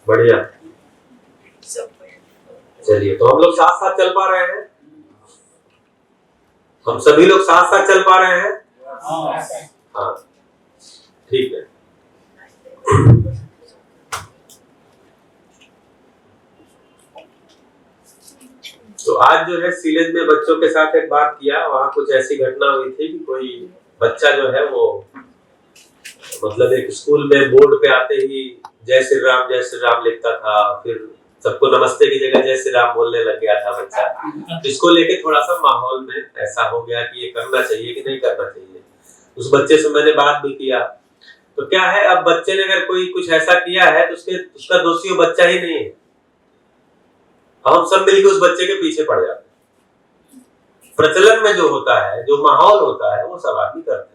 बढ़िया। चलिए, तो हम लोग साथ साथ चल पा रहे हैं? हम सभी लोग साथ साथ चल पा रहे हैं? हाँ, ठीक है। तो आज जो है सीलेज में बच्चों के साथ एक बात किया, वहां कुछ ऐसी घटना हुई थी कि कोई बच्चा जो है वो मतलब एक स्कूल में बोर्ड पे आते ही जय श्री राम लिखता था, फिर सबको नमस्ते की जगह जय श्री राम बोलने लग गया था बच्चा। तो इसको लेके थोड़ा सा माहौल में ऐसा हो गया कि ये करना चाहिए कि नहीं करना चाहिए। उस बच्चे से मैंने बात भी किया। तो क्या है, अब बच्चे ने अगर कोई कुछ ऐसा किया है तो उसका दोषी वो बच्चा ही नहीं है। हम सब मिलकर उस बच्चे के पीछे पड़ जाते हैं। प्रचलन में जो होता है, जो माहौल होता है, वो सब आदमी करते हैं।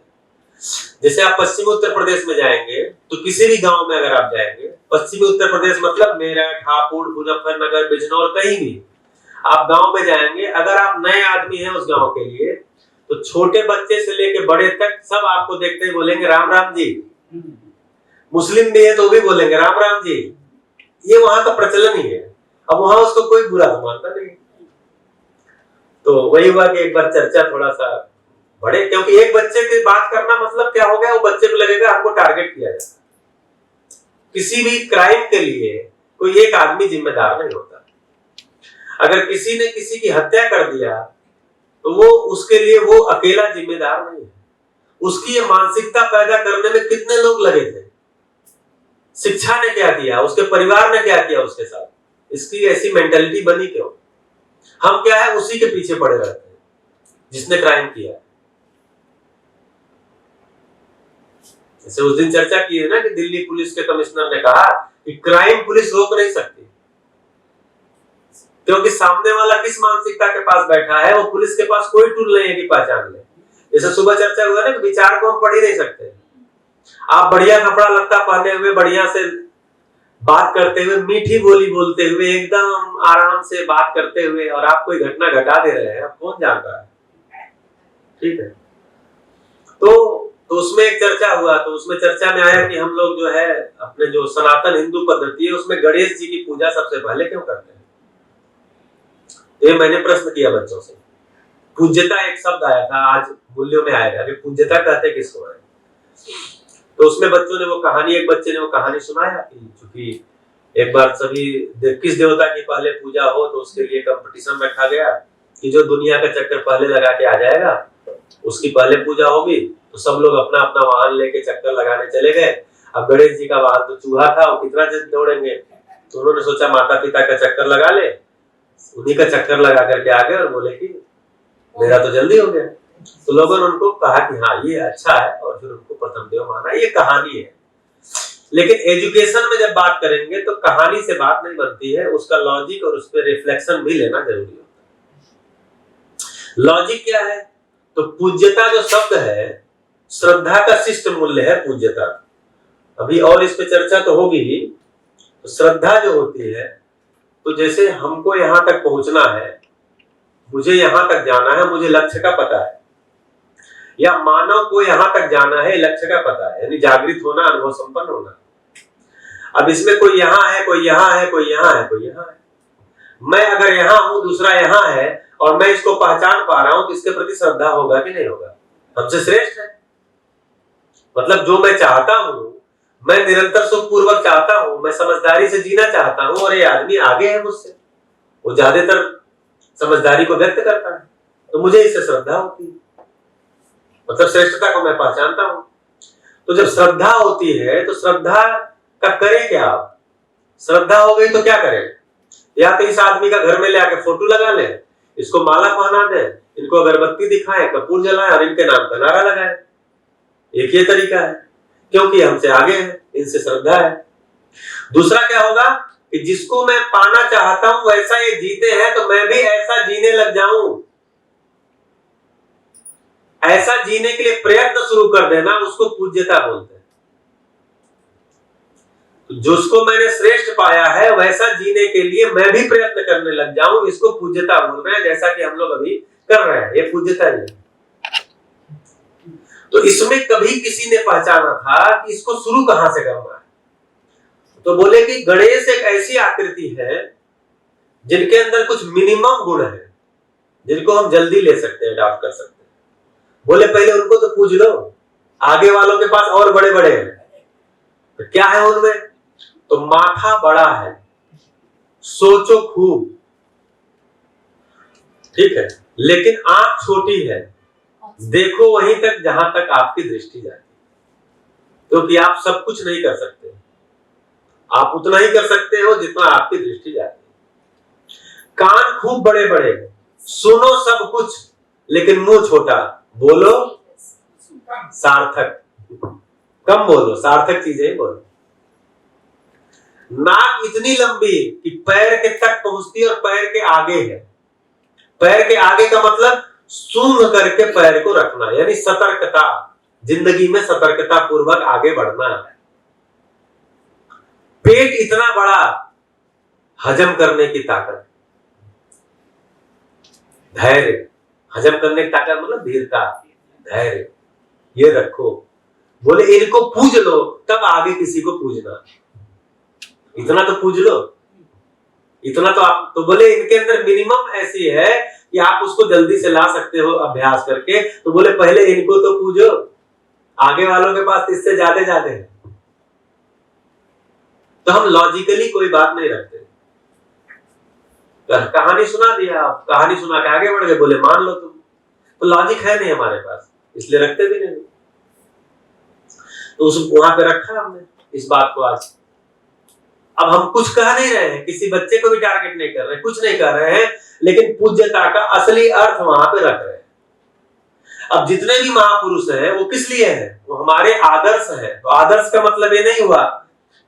जैसे आप पश्चिमी उत्तर प्रदेश में जाएंगे तो किसी भी गांव में अगर आप जाएंगे, पश्चिमी उत्तर प्रदेश मतलब मेरठ, हापुड़, मुजफ्फरनगर, बिजनौर, कहीं भी आप गांव में जाएंगे, अगर आप नए आदमी हैं उस गांव के लिए, तो छोटे बच्चे से लेके बड़े तक सब आपको देखते ही बोलेंगे राम राम जी। मुस्लिम भी है तो भी बोलेंगे राम राम जी। ये वहां का प्रचलन ही है। अब वहां उसको कोई बुरा तो मानता नहीं। तो वही हुआ कि एक बार चर्चा थोड़ा सा बढ़े, क्योंकि एक बच्चे की बात करना मतलब क्या हो गया, वो बच्चे को लगेगा हमको टारगेट किया जाए। किसी भी क्राइम के लिए कोई एक आदमी जिम्मेदार नहीं होता। अगर किसी ने किसी की हत्या कर दिया तो वो उसके लिए वो अकेला जिम्मेदार नहीं है। उसकी ये मानसिकता पैदा करने में कितने लोग लगे थे, शिक्षा ने क्या किया, उसके परिवार ने क्या किया उसके साथ, इसकी ऐसी मेंटालिटी बनी क्यों? हम क्या है, उसी के पीछे पड़े रहते हैं जिसने क्राइम किया। जैसे उस दिन चर्चा की है ना कि दिल्ली पुलिस के कमिश्नर ने कहा कि क्राइम पुलिस रोक नहीं सकती, क्योंकि सामने वाला किस मानसिकता के पास बैठा है, वो पुलिस के पास कोई टूल नहीं है कि पहचान ले। जैसे सुबह चर्चा हुआ ना कि विचार को हम पढ़ ही नहीं सकते। आप बढ़िया कपड़ा लत्ता पहने हुए, बढ़िया से बात करते हुए, मीठी बोली बोलते हुए, एकदम आराम से बात करते हुए, और आप कोई घटना घटा दे रहे हैं, अब कौन जान रहा है? ठीक है। तो उसमें एक चर्चा हुआ, तो उसमें चर्चा में आया कि हम लोग जो है अपने जो सनातन हिंदू पद्धति है उसमें गणेश जी की पूजा सबसे पहले क्यों करते हैं। ये मैंने प्रश्न किया बच्चों से। पूज्यता एक शब्द आया था, आज मूल्यों में आएगा कि पूज्यता कहते किसको है। तो उसमें बच्चों ने वो कहानी, एक बच्चे ने वो कहानी सुनाया कि चूंकि एक बार सभी किस देवता की पहले पूजा हो तो उसके लिए कंपटीशन रखा गया कि जो दुनिया का चक्कर पहले लगा के आ जाएगा उसकी पहले पूजा होगी। तो सब लोग अपना अपना वाहन लेके चक्कर लगाने चले गए। अब गणेश जी का वाहन तो चूहा था, वो कितना दौड़ेंगे, तो उन्होंने सोचा माता पिता का चक्कर लगा ले। उन्हीं का चक्कर लगा करके आ गए और बोले कि मेरा तो जल्दी हो गया। तो लोगों ने उनको कहा कि हाँ ये अच्छा है, और फिर उनको प्रथम देव माना। ये कहानी है, लेकिन एजुकेशन में जब बात करेंगे तो कहानी से बात नहीं बनती है, उसका लॉजिक और उस पर रिफ्लेक्शन भी लेना जरूरी होता है। लॉजिक क्या है? तो पूज्यता जो शब्द है, श्रद्धा का शिष्ट मूल्य है पूज्यता। अभी और इस पे चर्चा तो होगी ही। तो श्रद्धा जो होती है, तो जैसे हमको यहां तक पहुंचना है, मुझे यहां तक जाना है, मुझे लक्ष्य का पता है, या मानव को यहां तक जाना है, लक्ष्य का पता है, यानी जागृत होना, अनुभव संपन्न होना। अब इसमें कोई यहां है, कोई यहां है, कोई यहां है, कोई यहां है। मैं अगर यहां हूं, दूसरा यहां है, और मैं इसको पहचान पा रहा हूं, तो इसके प्रति श्रद्धा होगा कि नहीं होगा? हमसे श्रेष्ठ है। मतलब जो मैं चाहता हूं, मैं निरंतर सुखपूर्वक चाहता हूं, मैं समझदारी से जीना चाहता हूं, और ये आदमी आगे है मुझसे, वो ज्यादातर समझदारी को व्यक्त करता है, तो मुझे इससे श्रद्धा होती है। मतलब श्रेष्ठता को मैं पहचानता हूं। तो जब श्रद्धा होती है तो श्रद्धा का करें क्या? आप श्रद्धा हो गई तो क्या करें? या तो इस आदमी का घर में ले आके फोटो लगा ले, इसको माला पहना दे, इनको अगरबत्ती दिखाएं, कपूर जलाएं और इनके नाम का नारा लगाएं। एक ये तरीका है, क्योंकि हमसे आगे है, इनसे श्रद्धा है। दूसरा क्या होगा कि जिसको मैं पाना चाहता हूं वैसा ये जीते हैं, तो मैं भी ऐसा जीने लग जाऊं। ऐसा जीने के लिए प्रयत्न शुरू कर देना, उसको पूज्यता बोलते हैं। जिसको मैंने श्रेष्ठ पाया है वैसा जीने के लिए मैं भी प्रयत्न करने लग जाऊं, इसको पूज्यता बोल रहे हैं। जैसा कि हम लोग अभी कर रहे हैं, ये पूज्यता है। तो इसमें कभी किसी ने पहचाना था कि इसको शुरू कहां से करना है। तो बोले कि गणेश एक ऐसी आकृति है जिनके अंदर कुछ मिनिमम गुण है, जिनको हम जल्दी ले सकते हैं, अडॉप्ट कर सकते हैं। बोले पहले उनको तो पूछ लो, आगे वालों के पास और बड़े बड़े हैं, तो क्या है उनमें? तो माथा बड़ा है, सोचो खूब, ठीक है, लेकिन आंख छोटी है, देखो वहीं तक जहां तक आपकी दृष्टि जाती, क्योंकि आप सब कुछ नहीं कर सकते, आप उतना ही कर सकते हो जितना आपकी दृष्टि जाती है। कान खूब बड़े बड़े, सुनो सब कुछ, लेकिन मुंह छोटा, बोलो सार्थक, कम बोलो, सार्थक चीजें बोलो। नाक इतनी लंबी कि पैर के तक पहुंचती है और पैर के आगे है। पैर के आगे का मतलब सूंघ करके पैर को रखना, यानी सतर्कता, जिंदगी में सतर्कता पूर्वक आगे बढ़ना है। पेट इतना बड़ा, हजम करने की ताकत, धैर्य, हजम करने की ताकत मतलब धीरता, धैर्य, ये रखो। बोले इनको पूज लो, तब आगे किसी को पूजना, इतना तो पूज लो, इतना तो आप, तो बोले इनके अंदर मिनिमम ऐसी है कि आप उसको जल्दी से ला सकते हो अभ्यास करके। तो बोले पहले इनको तो पूजो, आगे वालों के पास इससे ज्यादा है। तो हम लॉजिकली कोई बात नहीं रखते, कहानी सुना दिया, कहानी सुना के आगे बढ़ गए, बोले मान लो तुम, तो लॉजिक है नहीं हमारे पास, इसलिए रखते भी नहीं। तो उस वहां पे रखा हमने इस बात को। आज अब हम कुछ कह नहीं रहे हैं, किसी बच्चे को भी टारगेट नहीं कर रहे, कुछ नहीं कर रहे हैं, लेकिन पूज्यता का असली अर्थ वहां पे रख रहे हैं। अब जितने भी महापुरुष हैं वो किस लिए हैं? वो हमारे आदर्श हैं। तो आदर्श का मतलब ये नहीं हुआ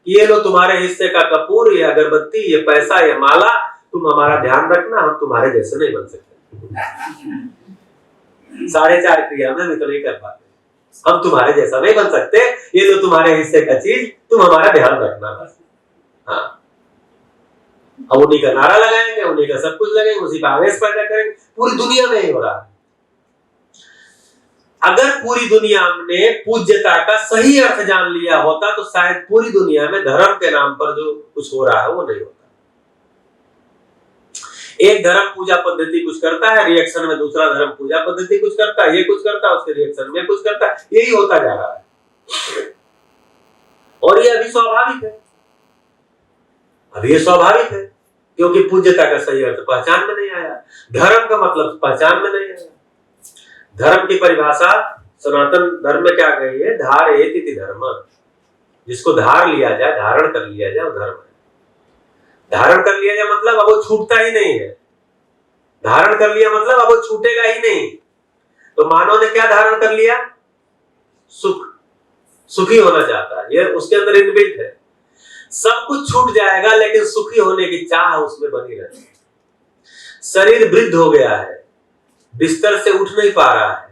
कि ये लो तुम्हारे हिस्से का कपूर, ये अगरबत्ती, ये पैसा, ये माला, तुम हमारा ध्यान रखना, हम तुम्हारे जैसे नहीं बन सकते। 4.5 क्रिया में हम इतना नहीं कर पाते, हम तुम्हारे जैसा नहीं बन सकते, ये लो तुम्हारे हिस्से का चीज, तुम हमारा ध्यान रखना बस। हाँ, अब उन्हीं का नारा लगाएंगे, उन्हीं का सब कुछ लगेंगे, उसी का आवेश पैदा करेंगे। पूरी दुनिया में ही हो रहा है। अगर पूरी दुनिया ने पूज्यता का सही अर्थ जान लिया होता तो शायद पूरी दुनिया में धर्म के नाम पर जो कुछ हो रहा है वो नहीं होता। एक धर्म पूजा पद्धति कुछ करता है, रिएक्शन में दूसरा धर्म पूजा पद्धति कुछ करता है, ये कुछ करता है, उसके रिएक्शन में कुछ करता है, यही होता जा रहा है। और ये अभी स्वाभाविक है, अभी ये स्वाभाविक है, क्योंकि पूज्यता का सही अर्थ पहचान में नहीं आया, धर्म का मतलब पहचान में नहीं आया। धर्म की परिभाषा सनातन धर्म में क्या गई है? धारयेत इति धर्म, जिसको धार लिया जाए, धारण कर लिया जाए, वो धर्म है। धारण कर लिया जाए मतलब अब वो छूटता ही नहीं है, धारण कर लिया मतलब अब वो छूटेगा ही नहीं। तो मानव ने क्या धारण कर लिया? सुख, सुखी होना चाहता है, ये उसके अंदर इनबिल्ट है। सब कुछ छूट जाएगा लेकिन सुखी होने की चाह उसमें बनी रहती है। शरीर वृद्ध हो गया है, बिस्तर से उठ नहीं पा रहा है,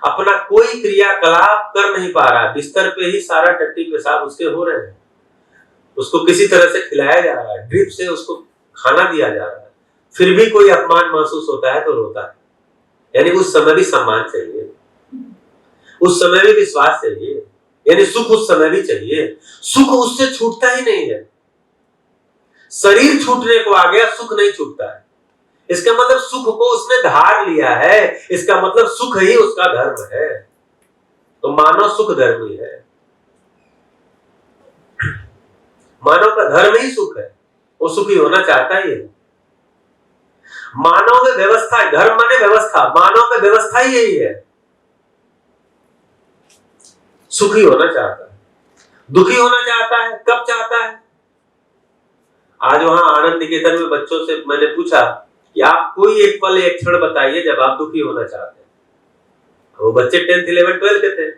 अपना कोई क्रियाकलाप कर नहीं पा रहा है, बिस्तर पे ही सारा टट्टी पेशाब उसके हो रहे हैं, उसको किसी तरह से खिलाया जा रहा है, ड्रिप से उसको खाना दिया जा रहा है, फिर भी कोई अपमान महसूस होता है तो रोता है। यानी उस समय भी सम्मान चाहिए, उस समय भी विश्वास चाहिए, यानी सुख उस समय भी चाहिए। सुख उससे छूटता ही नहीं है। शरीर छूटने को आ गया, सुख नहीं छूटता है। इसका मतलब सुख को उसने धार लिया है, इसका मतलब सुख ही उसका धर्म है। तो मानव सुख धर्मी है, मानव का धर्म ही सुख है, वो सुखी होना चाहता ही है। मानव में व्यवस्था है, धर्म माने व्यवस्था, मानव में व्यवस्था ही यही है, सुखी होना चाहता है, दुखी होना चाहता है। कब चाहता है? आज वहां आनंद निकेतन में बच्चों से मैंने पूछा कि आप कोई एक पल, एक क्षण बताइए जब आप दुखी होना चाहते हैं। वो बच्चे 10th 11th 12th के थे।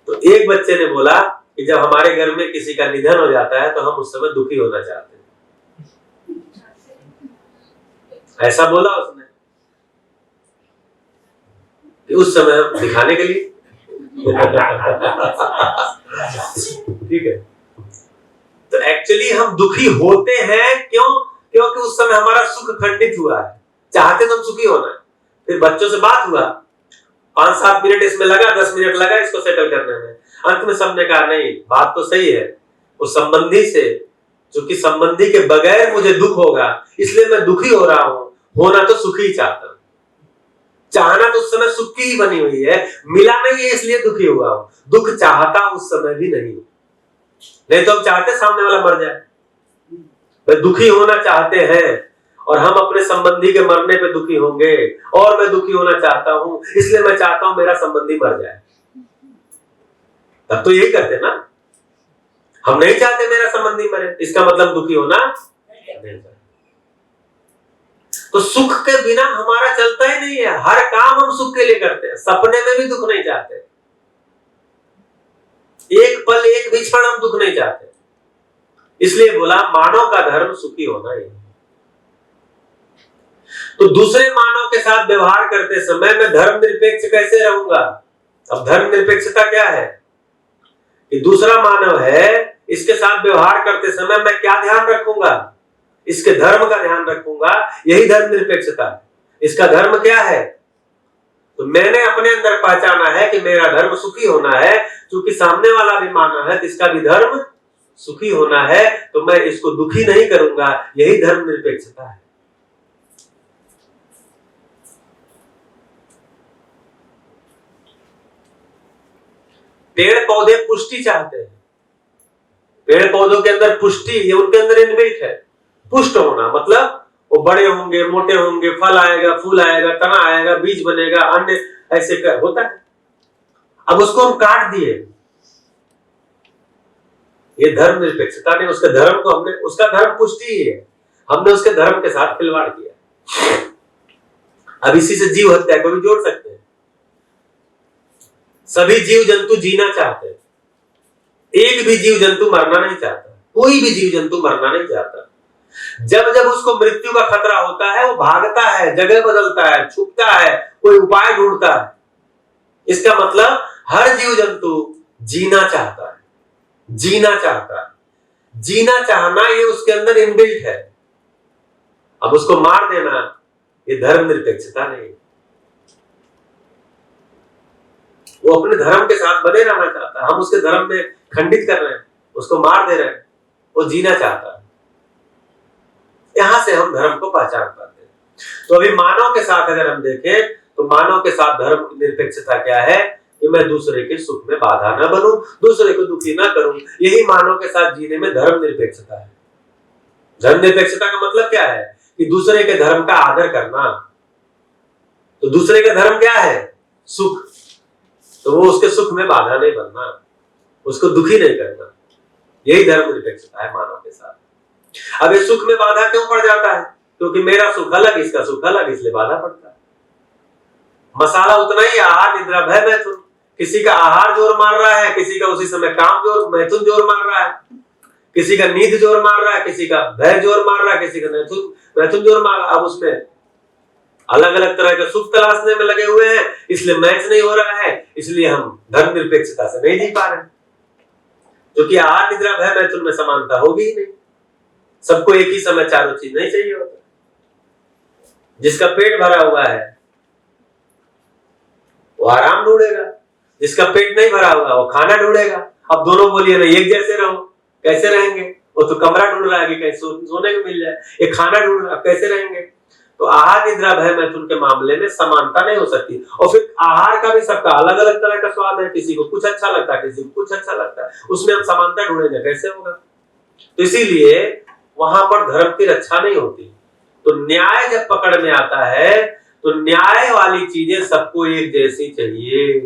तो एक बच्चे ने बोला कि जब हमारे घर में किसी का निधन हो जाता है तो हम उस समय दुखी होना चाहते हैं। ऐसा बोला उसने कि उस समय दिखाने के लिए ठीक है। तो एक्चुअली हम दुखी होते हैं क्यों? क्योंकि उस समय हमारा सुख खंडित हुआ है, चाहते तो हम सुखी होना है। फिर बच्चों से बात हुआ, 5-7 मिनट इसमें लगा, 10 मिनट लगा इसको सेटल करने में। अंत में सबने कहा नहीं, बात तो सही है, उस संबंधी से, क्योंकि संबंधी के बगैर मुझे दुख होगा, इसलिए मैं दुखी हो रहा हूं। होना तो सुखी चाहता हूं, चाहना तो उस समय सुख की ही बनी हुई है, मिला नहीं है इसलिए दुखी हुआ हूं। दुख चाहता उस समय भी नहीं तो हम चाहते सामने वाला मर जाए। वे दुखी होना चाहते हैं और हम अपने संबंधी के मरने पे दुखी होंगे, और मैं दुखी होना चाहता हूं, इसलिए मैं चाहता हूं मेरा संबंधी मर जाए। तब तो यही करते ना, हम नहीं चाहते मेरा संबंधी मरे, इसका मतलब दुखी होना नहीं। तो सुख के बिना हमारा चलता ही नहीं है, हर काम हम सुख के लिए करते हैं, सपने में भी दुख नहीं चाहते, एक पल एक भी क्षण हम दुख नहीं चाहते। इसलिए बोला मानव का धर्म सुखी होना ही। तो दूसरे मानव के साथ व्यवहार करते समय मैं धर्मनिरपेक्ष कैसे रहूंगा? अब धर्मनिरपेक्षता क्या है कि दूसरा मानव है, इसके साथ व्यवहार करते समय मैं क्या ध्यान रखूंगा? इसके धर्म का ध्यान रखूंगा, यही धर्मनिरपेक्षता है। इसका धर्म क्या है? तो मैंने अपने अंदर पहचाना है कि मेरा धर्म सुखी होना है, क्योंकि सामने वाला भी मानव है तो इसका भी धर्म सुखी होना है, तो मैं इसको दुखी नहीं करूंगा, यही धर्मनिरपेक्षता है। पेड़ पौधे पुष्टि चाहते हैं, पेड़ पौधों के अंदर पुष्टि, ये उनके अंदर इनबिल्ट है। पुष्ट होना मतलब वो बड़े होंगे, मोटे होंगे, फल आएगा, फूल आएगा, तना आएगा, बीज बनेगा, अन्य ऐसे कर होता है। अब उसको हम काट दिए, ये धर्मनिरपेक्षता नहीं, उसके धर्म को हमने, उसका धर्म पुष्टि ही है, हमने उसके धर्म के साथ खिलवाड़ किया। अब इसी से जीव हत्या को भी जोड़ सकते हैं। सभी जीव जंतु जीना चाहते हैं, एक भी जीव जंतु मरना नहीं चाहता, कोई भी जीव जंतु मरना नहीं चाहता। जब जब उसको मृत्यु का खतरा होता है वो भागता है, जगह बदलता है, छुपता है, कोई उपाय ढूंढता है। इसका मतलब हर जीव जंतु जीना चाहता है, जीना चाहता है। जीना चाहना ये उसके अंदर इनबिल्ट है। अब उसको मार देना ये धर्मनिरपेक्षता नहीं। वो अपने धर्म के साथ बने रहना चाहता है, हम उसके धर्म में खंडित कर रहे हैं, उसको मार दे रहे हैं, वो जीना चाहता है। यहां से हम धर्म को पहचान पाते हैं। तो अभी मानव के साथ अगर हम देखें तो मानव के साथ धर्म निरपेक्षता क्या है कि मैं दूसरे के सुख में बाधा न बनूं, दूसरे को दुखी ना करूं, यही मानव के साथ जीने में धर्म निरपेक्षता है। धर्म निरपेक्षता का मतलब क्या है कि दूसरे के धर्म का आदर करना। तो दूसरे का धर्म क्या है? सुख, तो वो उसके सुख में बाधा नहीं बनना, उसको दुखी नहीं करना, यही धर्म निरपेक्षता है मानव के साथ। अब ये सुख में बाधा क्यों पड़ जाता है? क्योंकि मेरा सुख अलग, इसका सुख अलग, इसलिए बाधा पड़ता है। मसाला उतना ही, आहार निद्रा भय मैथुन। किसी का आहार जोर मार रहा है, किसी का उसी समय काम जोर, मैथुन जोर मार रहा है, किसी का नींद जोर मार रहा है, किसी का भय जोर मार रहा है, किसी का मैथुन जोर मार रहा है। अब उसमें अलग अलग तरह के सुख तलाशने में लगे हुए हैं, इसलिए मैच नहीं हो रहा है, इसलिए हम धर्मनिरपेक्षता से नहीं जी पा रहे, क्योंकि आहार निद्रा भय मैथुन में समानता होगी ही नहीं। सबको एक ही समय चारों चीज नहीं चाहिए होता। जिसका पेट भरा हुआ है वो आराम ढूंढेगा, जिसका पेट नहीं भरा हुआ वो खाना ढूंढेगा। अब दोनों बोलिए ना एक जैसे रहो, कैसे रहेंगे? वो तो कमरा ढूंढ रहा है कि कहीं सोने को मिल जाए, एक खाना ढूंढ रहा है, कैसे रहेंगे? तो आहार निद्रा भय मैथुन के मामले में समानता नहीं हो सकती। और फिर आहार का भी सबका अलग अलग तरह का स्वाद है, किसी को कुछ अच्छा लगता है, किसी को कुछ अच्छा लगता है, उसमें हम समानता ढूंढेंगे, कैसे होगा? तो इसीलिए वहां पर धर्म की रक्षा नहीं होती। तो न्याय जब पकड़ में आता है तो न्याय वाली चीजें सबको एक जैसी चाहिए,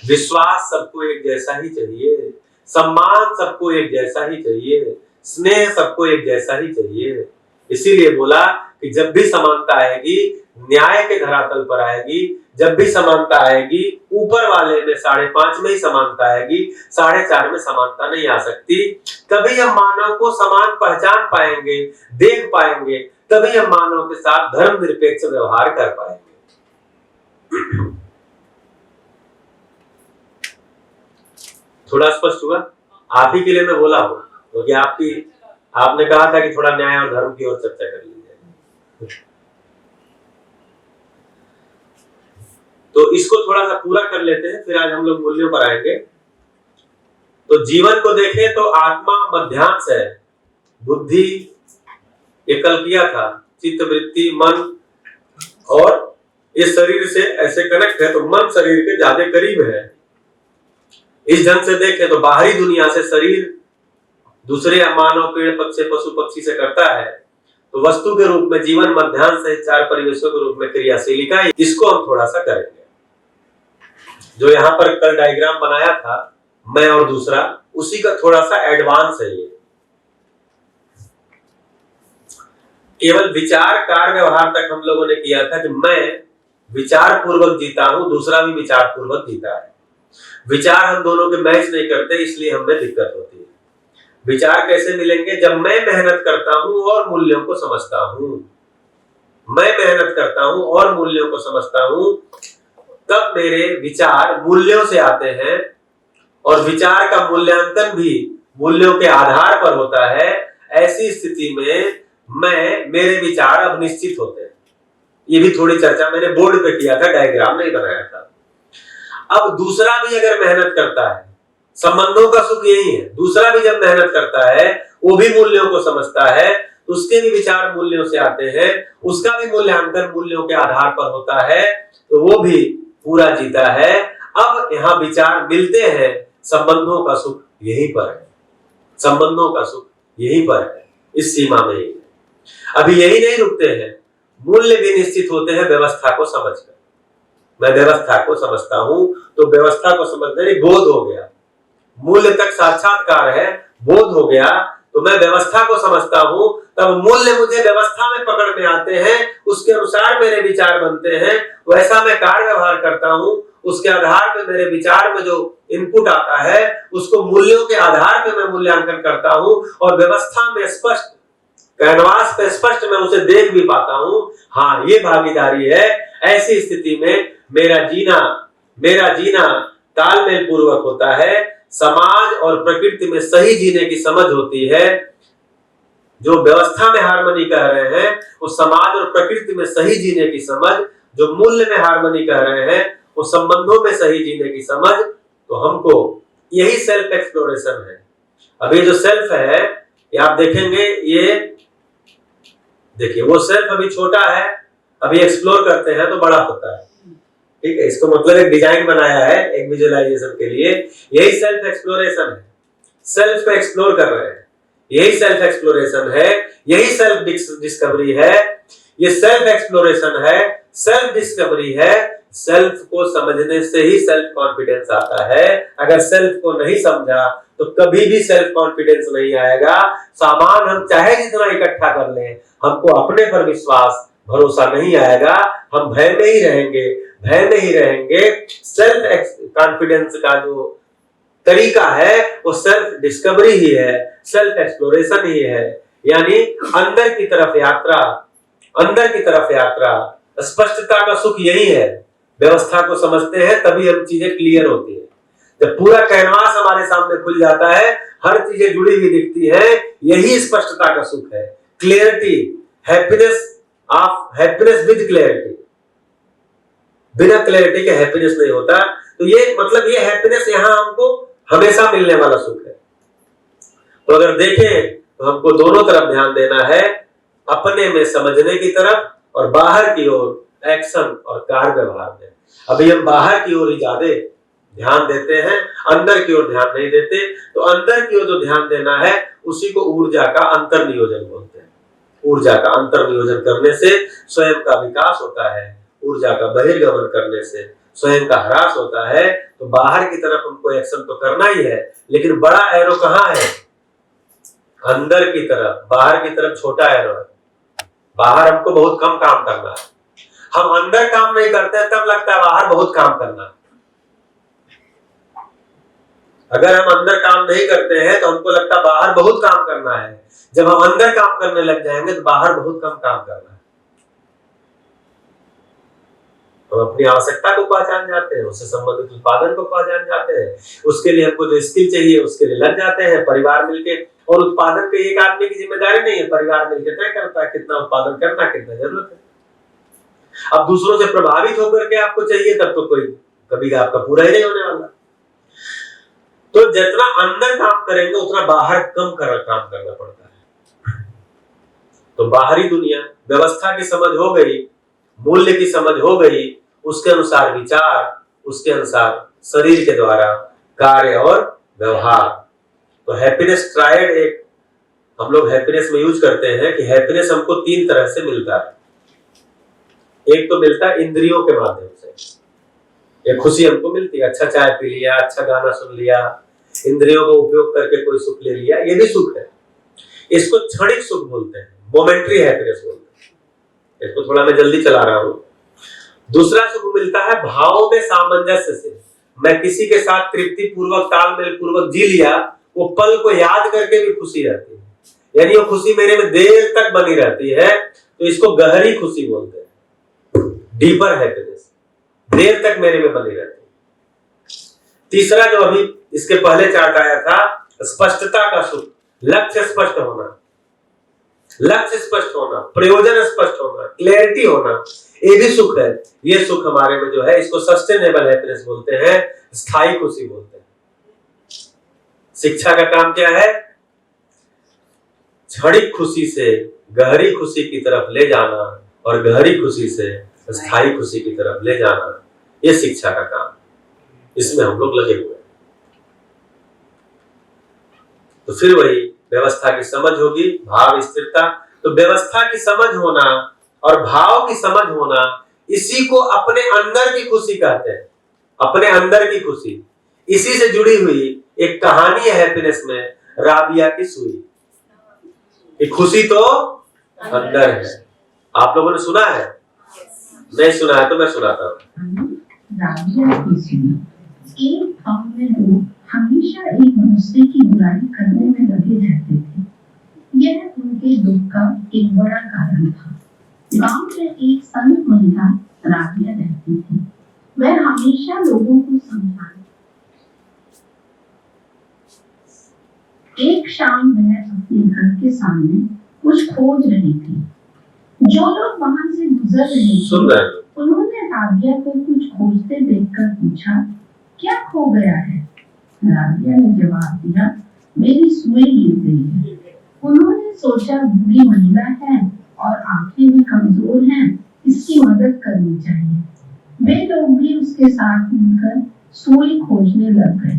विश्वास सबको एक जैसा ही चाहिए, सम्मान सबको एक जैसा ही चाहिए, स्नेह सबको एक जैसा ही चाहिए। इसीलिए बोला कि जब भी समानता आएगी न्याय के धरातल पर आएगी, जब भी समानता आएगी ऊपर वाले में 5.5 में ही समानता आएगी, 4.5 में समानता नहीं आ सकती। तभी हम मानव को समान पहचान पाएंगे, देख पाएंगे, तभी हम मानव के साथ धर्मनिरपेक्ष व्यवहार कर पाएंगे। थोड़ा स्पष्ट हुआ? आप ही के लिए मैं बोला हूं, क्योंकि आपने कहा था कि थोड़ा न्याय और धर्म की ओर चर्चा कर ली जाए, तो इसको थोड़ा सा पूरा कर लेते हैं, फिर आज हम लोग मूल्यों पर आएंगे। तो जीवन को देखें तो आत्मा मध्यांश है, बुद्धि ये कल किया था, चित्त, वृत्ति, मन, और ये शरीर से ऐसे कनेक्ट है, तो मन शरीर के ज्यादा करीब है। इस ढंग से देखें तो बाहरी दुनिया से शरीर दूसरे मानव, पेड़, पक्षी, पशु पक्षी से करता है, तो वस्तु के रूप में जीवन मध्यांश है, चार परिवेशों के रूप में क्रियाशील इकाई। इसको हम थोड़ा सा करेंगे। जो यहाँ पर कल डायग्राम बनाया था, मैं और दूसरा, उसी का थोड़ा सा एडवांस है ये। केवल विचार कार्य व्यवहार तक हम लोगों ने किया था कि मैं विचार पूर्वक जीता हूं, दूसरा भी विचार पूर्वक जीता है। विचार हम दोनों के मैच नहीं करते, इसलिए हमें दिक्कत होती है। विचार कैसे मिलेंगे? जब मैं मेहनत करता हूं और मूल्यों को समझता हूं, मैं मेहनत करता हूं और मूल्यों को समझता हूं, तब मेरे विचार मूल्यों से आते हैं, और विचार का मूल्यांकन भी मूल्यों के आधार पर होता है। ऐसी स्थिति में मेरे विचार अब निश्चित होते हैं। ये भी थोड़ी चर्चा मैंने बोर्ड पे किया था, डायग्राम नहीं बनाया था। अब दूसरा भी अगर मेहनत करता है, संबंधों का सुख यही है, दूसरा भी जब मेहनत करता है, वो भी मूल्यों को समझता है, उसके भी विचार मूल्यों से आते हैं, उसका भी मूल्यांकन मूल्यों के आधार पर होता है, तो वो भी पूरा जीता है। अब यहाँ विचार मिलते हैं, संबंधों का सुख यहीं पर है, संबंधों का सुख यहीं पर है, इस सीमा में ही है। अभी यही नहीं रुकते हैं, मूल्य भी निश्चित होते हैं व्यवस्था को समझकर। मैं व्यवस्था को समझता हूं, तो व्यवस्था को समझने बोध हो गया, मूल्य तक साक्षात्कार है, बोध हो गया, तो मैं व्यवस्था को समझता हूं, तब मूल्य मुझे व्यवस्था में पकड़ में आते हैं, उसके अनुसार मेरे विचार बनते हैं, वैसा मैं कार्य व्यवहार करता हूं, उसके आधार पर मेरे विचार में जो इनपुट आता है, उसको मूल्यों के आधार पर मैं मूल्यांकन करता हूं, और व्यवस्था में स्पष्ट, कैनवास पे स्पष्ट मैं उसे देख भी पाता हूं, हाँ ये भागीदारी है। ऐसी स्थिति में मेरा जीना तालमेल पूर्वक होता है, समाज और प्रकृति में सही जीने की समझ होती है। जो व्यवस्था में हार्मनी कह रहे हैं, वो समाज और प्रकृति में सही जीने की समझ, जो मूल्य में हार्मनी कह रहे हैं, वो संबंधों में सही जीने की समझ। तो हमको यही सेल्फ एक्सप्लोरेशन है। अब ये जो सेल्फ है, ये आप देखेंगे, ये देखिए वो सेल्फ अभी छोटा है, अभी एक्सप्लोर करते हैं तो बड़ा होता है, ठीक है। इसको मतलब एक डिजाइन बनाया है एक विजुअलाइजेशन के लिए, यही सेल्फ एक्सप्लोरेशन है। सेल्फ को एक्सप्लोर कर रहे हैं, यही सेल्फ एक्सप्लोरेशन है, यही सेल्फ डिस्कवरी है। ये सेल्फ एक्सप्लोरेशन है, सेल्फ डिस्कवरी है। सेल्फ को समझने से ही सेल्फ कॉन्फिडेंस आता है। अगर सेल्फ को नहीं समझा तो कभी भी सेल्फ कॉन्फिडेंस नहीं आएगा। सामान हम चाहे जितना इकट्ठा कर लें, हमको अपने पर विश्वास, भरोसा नहीं आएगा, हम भय में ही रहेंगे, भय में ही रहेंगे। सेल्फ कॉन्फिडेंस का जो तरीका है वो सेल्फ डिस्कवरी ही है, सेल्फ एक्सप्लोरेशन ही है। यानी अंदर की तरफ यात्रा, अंदर की तरफ यात्रा। स्पष्टता का सुख यही है। व्यवस्था को समझते हैं तभी हम चीजें क्लियर होती है। जब पूरा कैनवास हमारे सामने खुल जाता है, हर चीजें जुड़ी हुई दिखती है, यही स्पष्टता का सुख है। Clarity, happiness with clarity. बिना क्लियरिटी के हैप्पीनेस नहीं होता। तो ये मतलब ये हैप्पीनेस यहाँ हमको हमेशा मिलने वाला सुख है। तो अगर देखें तो हमको दोनों तरफ ध्यान देना है, अपने में समझने की तरफ और बाहर की ओर एक्शन और कार्य व्यवहार में। अभी हम बाहर की ओर ही ज्यादा ध्यान देते हैं, अंदर की ओर ध्यान नहीं देते। तो अंदर की ओर जो ध्यान देना है उसी को ऊर्जा का अंतर नियोजन बोलते हैं। ऊर्जा का अंतर नियोजन करने से स्वयं का विकास होता है, ऊर्जा का बहिर्गमन करने से स्वयं का ह्रास होता है। तो बाहर की तरफ हमको एक्शन तो करना ही है, लेकिन बड़ा एरो कहाँ है? अंदर की तरफ। बाहर की तरफ छोटा एरो है। बाहर हमको बहुत कम काम करना है। हम अंदर काम नहीं करते तब लगता है बाहर बहुत काम करना है। अगर हम अंदर काम नहीं करते हैं तो हमको लगता है बाहर बहुत काम करना है। जब हम अंदर काम करने लग जाएंगे तो बाहर बहुत कम काम करना है। हम अपनी आवश्यकता को पहचान जाते हैं, उससे संबंधित उत्पादन को पहचान जाते हैं, उसके लिए हमको जो स्किल चाहिए उसके लिए लग जाते हैं परिवार मिलके। और उत्पादन के एक आदमी की जिम्मेदारी नहीं है, परिवार मिलकर तय करता है कितना उत्पादन करना, कितना जरूरत है। अब दूसरों से प्रभावित होकर के आपको चाहिए तब तो कोई कभी आपका पूरा ही नहीं होने वाला। तो जितना अंदर काम करेंगे उतना बाहर कम काम करना पड़ता है। तो बाहरी दुनिया, व्यवस्था की समझ हो गई, मूल्य की समझ हो गई, उसके अनुसार विचार, उसके अनुसार शरीर के द्वारा कार्य और व्यवहार। तो हैप्पीनेस ट्रायड एक हम लोग हैप्पीनेस में यूज करते हैं कि हैप्पीनेस हमको 3 तरह से मिलता है। एक तो मिलता है इंद्रियों के माध्यम से, ये खुशी हमको मिलती है, अच्छा चाय पी लिया, अच्छा गाना सुन लिया, इंद्रियों का उपयोग करके कोई सुख ले लिया, ये भी सुख है। इसको क्षणिक सुख बोलते हैं, मोमेंट्री हैप्पीनेस बोलते हैं। इसको थोड़ा मैं जल्दी चला रहा हूं। दूसरा सुख मिलता है भावों में सामंजस्य से। मैं किसी के साथ तृप्ति पूर्वक, तालमेल पूर्वक जी लिया, वो पल को याद करके भी खुशी रहती है, यानी वो खुशी मेरे में देर तक बनी रहती है, तो इसको गहरी खुशी बोलते हैं, डीपर हैप्पीनेस, देर तक मेरे में बनी रहती है। तीसरा जो अभी इसके पहले चार्ट आया था, स्पष्टता का सुख, लक्ष्य स्पष्ट होना, लक्ष्य स्पष्ट होना, प्रयोजन स्पष्ट होना, क्लैरिटी होना, ये भी सुख है। ये सुख हमारे में जो है, इसको सस्टेनेबल हैप्पीनेस बोलते हैं, स्थायी खुशी बोलते हैं। शिक्षा का काम क्या है? क्षणिक खुशी से गहरी खुशी की तरफ ले जाना और गहरी खुशी से स्थायी खुशी की तरफ ले जाना, ये शिक्षा का काम, इसमें हम लोग लगे हुए हैं। तो फिर वही व्यवस्था की समझ होगी, भाव स्थिरता। तो व्यवस्था की समझ होना और भाव की समझ होना, इसी को अपने अंदर की खुशी कहते हैं। अपने अंदर की खुशी, इसी से जुड़ी हुई एक कहानी है हैप्पीनेस में, राबिया की सुई। ये खुशी तो अंदर है। आप लोगों ने सुना है? नहीं सुना है तो मैं सुनाता हूँ। राबिया की सुई। एक गांव में लोग हमेशा एक दूसरे की बुराई करने में लगे रहते थे। यह उनके दुख का एक बड़ा कारण था। गांव में एक संत महिला राबिया रहती थी। वह हमेशा लोगों को समझाती। एक शाम वह अपने घर के सामने कुछ खोज रही थी। जो लोग वहां से गुजर रहे थे, उन्होंने राबिया को कुछ खोजते देखकर पूछा, क्या खो गया है? राबिया ने जवाब दिया, मेरी सुई गिर गई है। उन्होंने सोचा, बूढ़ी महिला है और आंखें भी कमजोर हैं, इसकी मदद करनी चाहिए। वे लोग भी उसके साथ मिलकर सुई खोजने लग गए।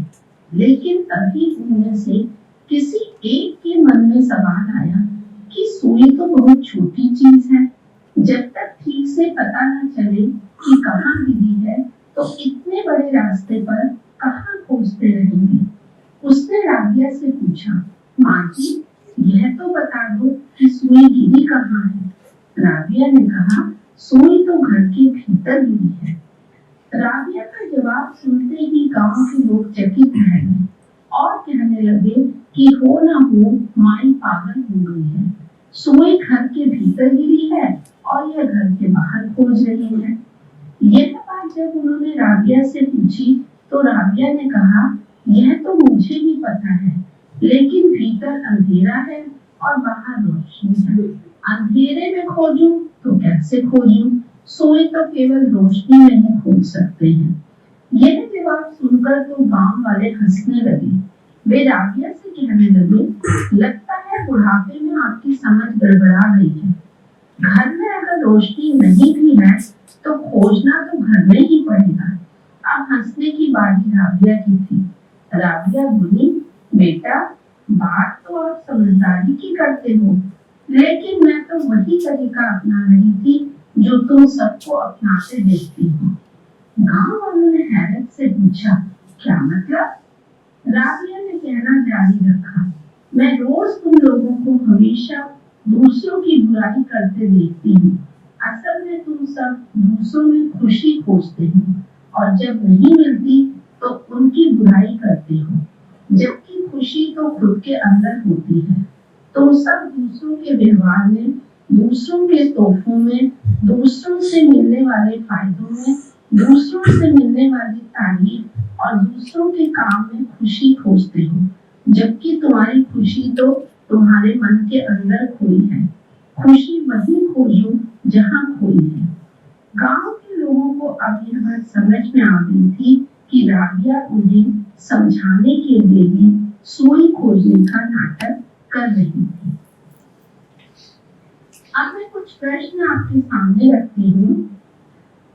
लेकिन तभी उनमें से किसी एक के मन में सवाल आया कि सुई तो बहुत छोटी चीज है, जब तक ठीक से पता न चले कि कहाँ गिरी है, तो इतने बड़े रास्ते पर कहाँ खोजते रहेंगे। उसने राबिया से पूछा, माँ जी, यह तो बता दो कि सुई गिरी कहाँ है। राबिया ने कहा, सुई तो घर के भीतर गिरी है। राबिया का जवाब सुनते ही गांव के लोग चकित रह गए और कहने लगे कि हो ना हो माई पागल हो गई है। सुई घर के भीतर गिरी है और यह घर के बाहर खोज रही है। यह बात जब उन्होंने राबिया से पूछी तो राबिया ने कहा, यह तो मुझे भी पता है, लेकिन भीतर अंधेरा है और बाहर रोशनी है। अंधेरे में खोजूं तो कैसे खोजूं? सुई तो केवल रोशनी में ही खोज सकते हैं। यह जवाब सुनकर तो गांव वाले हंसने लगे। वे राबिया से कहने लगे, लगता है बुढ़ापे में आपकी समझ गड़बड़ा गई है। घर में अगर रोशनी नहीं भी है तो खोजना तो घर में ही पड़ेगा। अब हंसने की बारी राबिया की थी। राबिया बोली, बेटा, बात तो आप समझदारी की करते हो, लेकिन मैं तो वही तरीका अपना रही थी जो तुम सबको अपनाते देखती हो। गांव वालों ने हैरत से पूछा, क्या मतलब? राबिया ने कहना जारी रखा, मैं रोज तुम लोगों को हमेशा दूसरों की बुराई करते देखती हूँ। असल में तुम सब दूसरों में खुशी खोजते हो और जब नहीं मिलती तो उनकी बुराई करते हो, जबकि खुशी तो खुद के अंदर होती है। तुम सब दूसरों के व्यवहार में, दूसरों के तोहफों में, दूसरों से मिलने वाले फायदों में, दूसरों से मिलने वाली तारीफ और दूसरों के काम में खुशी खोजते हो, जबकि तुम्हारी खुशी तो तुम्हारे मन के अंदर खोई है। खुशी वहीं खोजो जहाँ खोई है। गांव के लोगों को अब यह बात समझ में आ गई थी कि राबिया उन्हें समझाने के लिए भी सुई खोजने का नाटक कर रही थी। अब मैं कुछ प्रश्न आपके सामने रखती हूँ।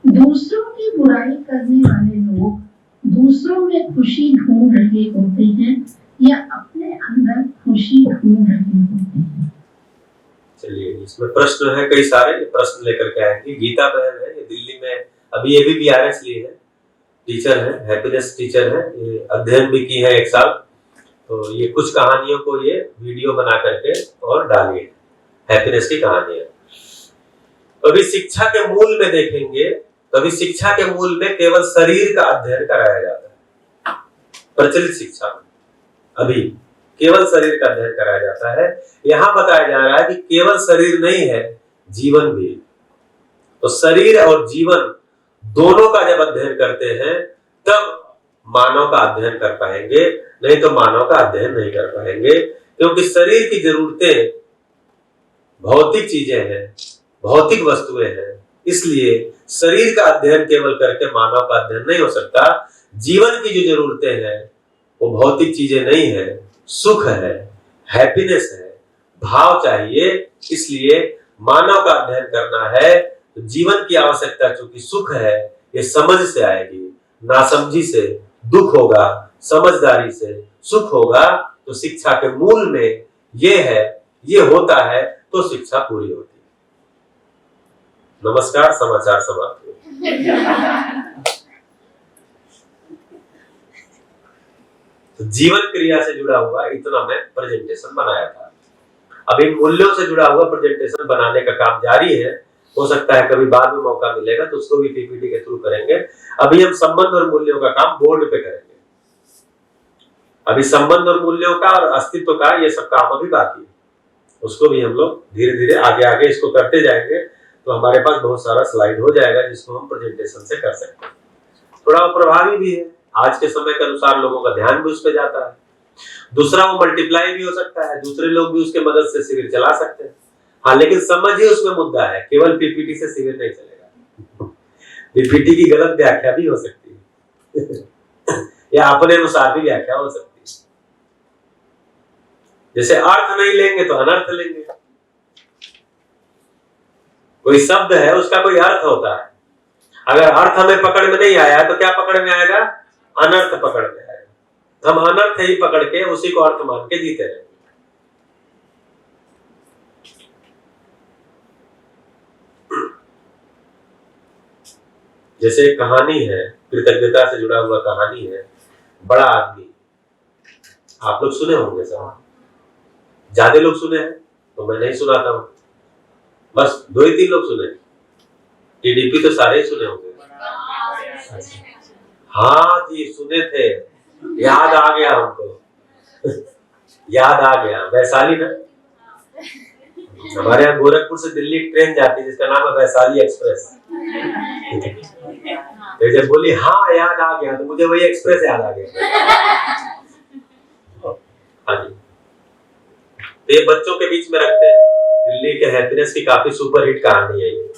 दूसरों की बुराई करने वाले लोग दूसरों में खुशी ढूंढ रहे होते हैं या अपने अंदर खुशी ढूंढ रहे होते हैं? चलिए, इसमें प्रश्न है कई सारे, प्रश्न लेकर के आएंगे। गीता बहन है, ये दिल्ली में अभी ABBRS ली है, टीचर है, हैप्पीनेस टीचर है, ये अध्ययन भी की है 1 साल। तो ये कुछ कहानियों को ये वीडियो बना करके और डालिए, हैप्पीनेस की कहानियां। कभी शिक्षा के मूल में देखेंगे, कभी शिक्षा के मूल में केवल शरीर का अध्ययन कराया जाता है। प्रचलित शिक्षा में अभी केवल शरीर का अध्ययन कराया जाता है। यहां बताया जा रहा है कि केवल शरीर नहीं है, जीवन भी। तो शरीर और जीवन दोनों का जब अध्ययन करते हैं तब मानव का अध्ययन कर पाएंगे, नहीं तो मानव का अध्ययन नहीं कर पाएंगे। क्योंकि शरीर की जरूरतें भौतिक चीजें हैं, भौतिक वस्तुएं हैं, इसलिए शरीर का अध्ययन केवल करके मानव का अध्ययन नहीं हो सकता। जीवन की जो जरूरतें हैं वो भौतिक चीजें नहीं है, सुख है, हैप्पीनेस है, भाव चाहिए। इसलिए मानव का अध्ययन करना है तो जीवन की आवश्यकता चूंकि सुख है, ये समझ से आएगी, नासमझी से दुख होगा, समझदारी से सुख होगा। तो शिक्षा के मूल में ये है, ये होता है तो शिक्षा पूरी होती है। नमस्कार, समाचार समाप्त हुए। तो जीवन क्रिया से जुड़ा हुआ इतना मैं प्रेजेंटेशन बनाया था। अब इन मूल्यों से जुड़ा हुआ प्रेजेंटेशन बनाने का काम जारी है। हो सकता है कभी बाद में मौका मिलेगा तो उसको भी PPT के थ्रू करेंगे। अभी हम संबंध और मूल्यों का काम बोर्ड पे करेंगे। अभी संबंध और मूल्यों का और अस्तित्व का ये सब काम अभी बाकी है, उसको भी हम लोग धीरे धीरे आगे आगे इसको करते जाएंगे। तो हमारे पास बहुत सारा स्लाइड हो जाएगा जिसको हम प्रेजेंटेशन से कर सकते हैं। थोड़ा प्रभावी भी है, आज के समय के अनुसार लोगों का ध्यान भी उस पर जाता है। दूसरा, वो मल्टीप्लाई भी हो सकता है, दूसरे लोग भी उसके मदद से शिविर चला सकते हैं। हाँ, लेकिन समझ ही उसमें मुद्दा है, केवल PPT से शिविर नहीं चलेगा। PPT की गलत व्याख्या भी हो सकती है या अपने अनुसार भी व्याख्या हो सकती है। जैसे अर्थ नहीं लेंगे तो अनर्थ लेंगे। कोई शब्द है, उसका कोई अर्थ होता है। अगर अर्थ हमें पकड़ में नहीं आया तो क्या पकड़ में आएगा? अनर्थ पकड़ में आएगा। हम अनर्थ ही पकड़ के उसी को अर्थ मान के जीते रहेंगे। जैसे एक कहानी है, कृतज्ञता से जुड़ा हुआ कहानी है, बड़ा आदमी। आप लोग सुने होंगे सब, ज्यादा लोग सुने हैं तो मैं नहीं सुनाता हूं, बस 2 ही 3 लोग सुने। TDP तो सारे ही सुने होंगे। हाँ जी, सुने थे, याद आ गया हमको याद आ गया। वैशाली ना, हमारे यहाँ गोरखपुर से दिल्ली ट्रेन जाती है जिसका नाम है वैशाली एक्सप्रेस। तो जब बोली हाँ याद आ गया तो मुझे वही एक्सप्रेस याद आ गया। हाँ जी, तो ये बच्चों के बीच में रखते हैं। दिल्ली के हैप्पीनेस की काफी सुपरहिट कहानी है ये।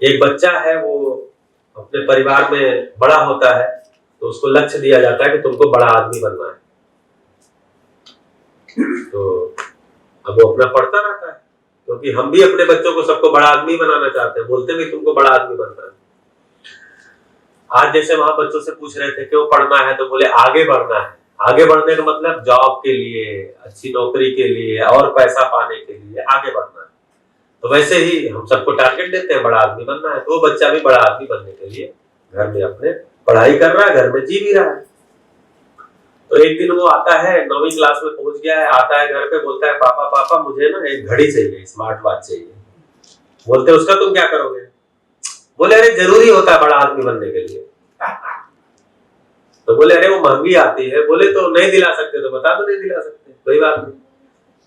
एक बच्चा है, वो अपने परिवार में बड़ा होता है तो उसको लक्ष्य दिया जाता है कि तुमको बड़ा आदमी बनना है। तो अब वो अपना पढ़ता रहता है, क्योंकि हम भी अपने बच्चों को सबको बड़ा आदमी बनाना चाहते हैं, बोलते भी तुमको बड़ा आदमी बनना है। आज जैसे वहां बच्चों से पूछ रहे थे क्यों पढ़ना है, तो बोले आगे बढ़ना है। आगे बढ़ने का मतलब जॉब के लिए, अच्छी नौकरी के लिए और पैसा पाने के लिए आगे बढ़ना है। तो वैसे ही हम सबको टारगेट देते हैं, बड़ा आदमी बनना है। तो वो बच्चा भी बड़ा आदमी बनने के लिए घर में अपने पढ़ाई कर रहा है, घर में जी भी रहा है। तो एक दिन वो आता है, 9वीं क्लास में पहुंच गया है, आता है घर पे, बोलता है पापा पापा मुझे ना एक घड़ी चाहिए, स्मार्ट वॉच चाहिए। बोलते उसका तुम क्या करोगे? बोले अरे जरूरी होता है बड़ा आदमी बनने के लिए। तो बोले अरे वो महंगी आती है। बोले तो नहीं दिला सकते तो बता दो नहीं दिला सकते, कोई बात नहीं।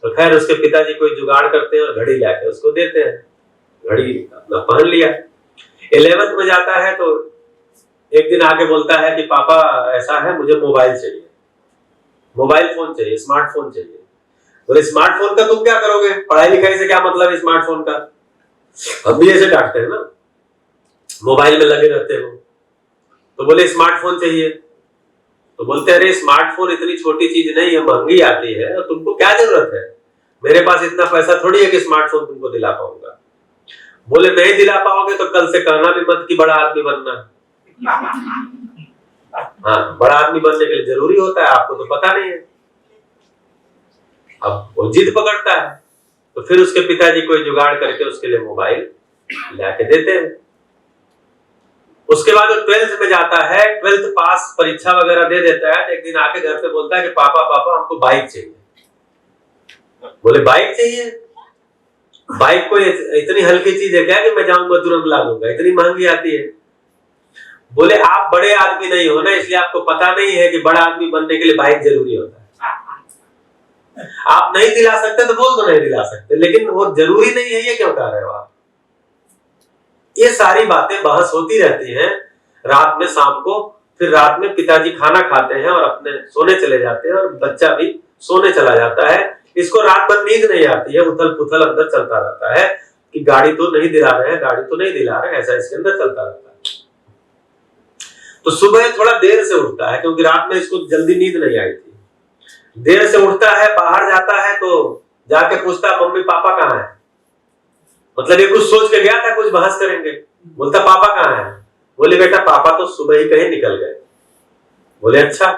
तो खैर उसके पिताजी कोई जुगाड़ करते हैं और घड़ी लाके उसको देते हैं। घड़ी अपना पहन लिया। 11th में जाता है तो एक दिन आके बोलता है कि पापा ऐसा है, मुझे मोबाइल चाहिए, मोबाइल फोन चाहिए, स्मार्टफोन चाहिए। बोले स्मार्टफोन का तुम क्या करोगे? पढ़ाई लिखाई से क्या मतलब है स्मार्टफोन का? हम भी ऐसे डांटते हैं ना, मोबाइल में लगे रहते हो। तो बोले स्मार्टफोन चाहिए। तो बोलते अरे स्मार्टफोन इतनी छोटी चीज नहीं है, महंगी आती है, और तुमको क्या जरूरत है, मेरे पास इतना पैसा थोड़ी है कि स्मार्टफोन तुमको दिला पाऊंगा। बोले नहीं दिला पाओगे तो कल से कहना भी मत कि बड़ा आदमी बनना। हाँ, बड़ा आदमी बनने के लिए जरूरी होता है, आपको तो पता नहीं है। अब वो जिद पकड़ता है, तो फिर उसके पिताजी कोई जुगाड़ करके उसके लिए मोबाइल लाके देते हैं। उसके बाद वो 12th में जाता है, 12th पास परीक्षा वगैरह दे देता है। तो एक दिन आके घर पे बोलता है कि पापा पापा हमको बाइक चाहिए। बोले बाइक चाहिए? बाइक कोई इतनी हल्की चीज है क्या कि मैं जाऊंगा तुरंत ला दूंगा, इतनी महंगी आती है। बोले आप बड़े आदमी नहीं हो ना, इसलिए आपको पता नहीं है कि बड़ा आदमी बनने के लिए बाइक जरूरी होता है। आप नहीं दिला सकते तो बोल दो नहीं दिला सकते, लेकिन वो जरूरी नहीं है ये क्यों कह रहे हो आप? ये सारी बातें बहस होती रहती हैं रात में, शाम को। फिर रात में पिताजी खाना खाते हैं और अपने सोने चले जाते हैं, और बच्चा भी सोने चला जाता है। इसको रात भर नींद नहीं आती है, उथल पुथल अंदर चलता रहता है कि गाड़ी तो नहीं दिला रहे हैं, गाड़ी तो नहीं दिला रहे हैं, ऐसा इसके अंदर चलता रहता है। तो सुबह थोड़ा देर से उठता है, क्योंकि रात में इसको जल्दी नींद नहीं आई थी। देर से उठता है, बाहर जाता है, तो जाके पूछता है मम्मी पापा कहाँ है। मतलब ये कुछ सोच के गया था कुछ बहस करेंगे। बोलता पापा कहाँ है? बोले बेटा पापा तो सुबह ही कहीं निकल गए। बोले अच्छा।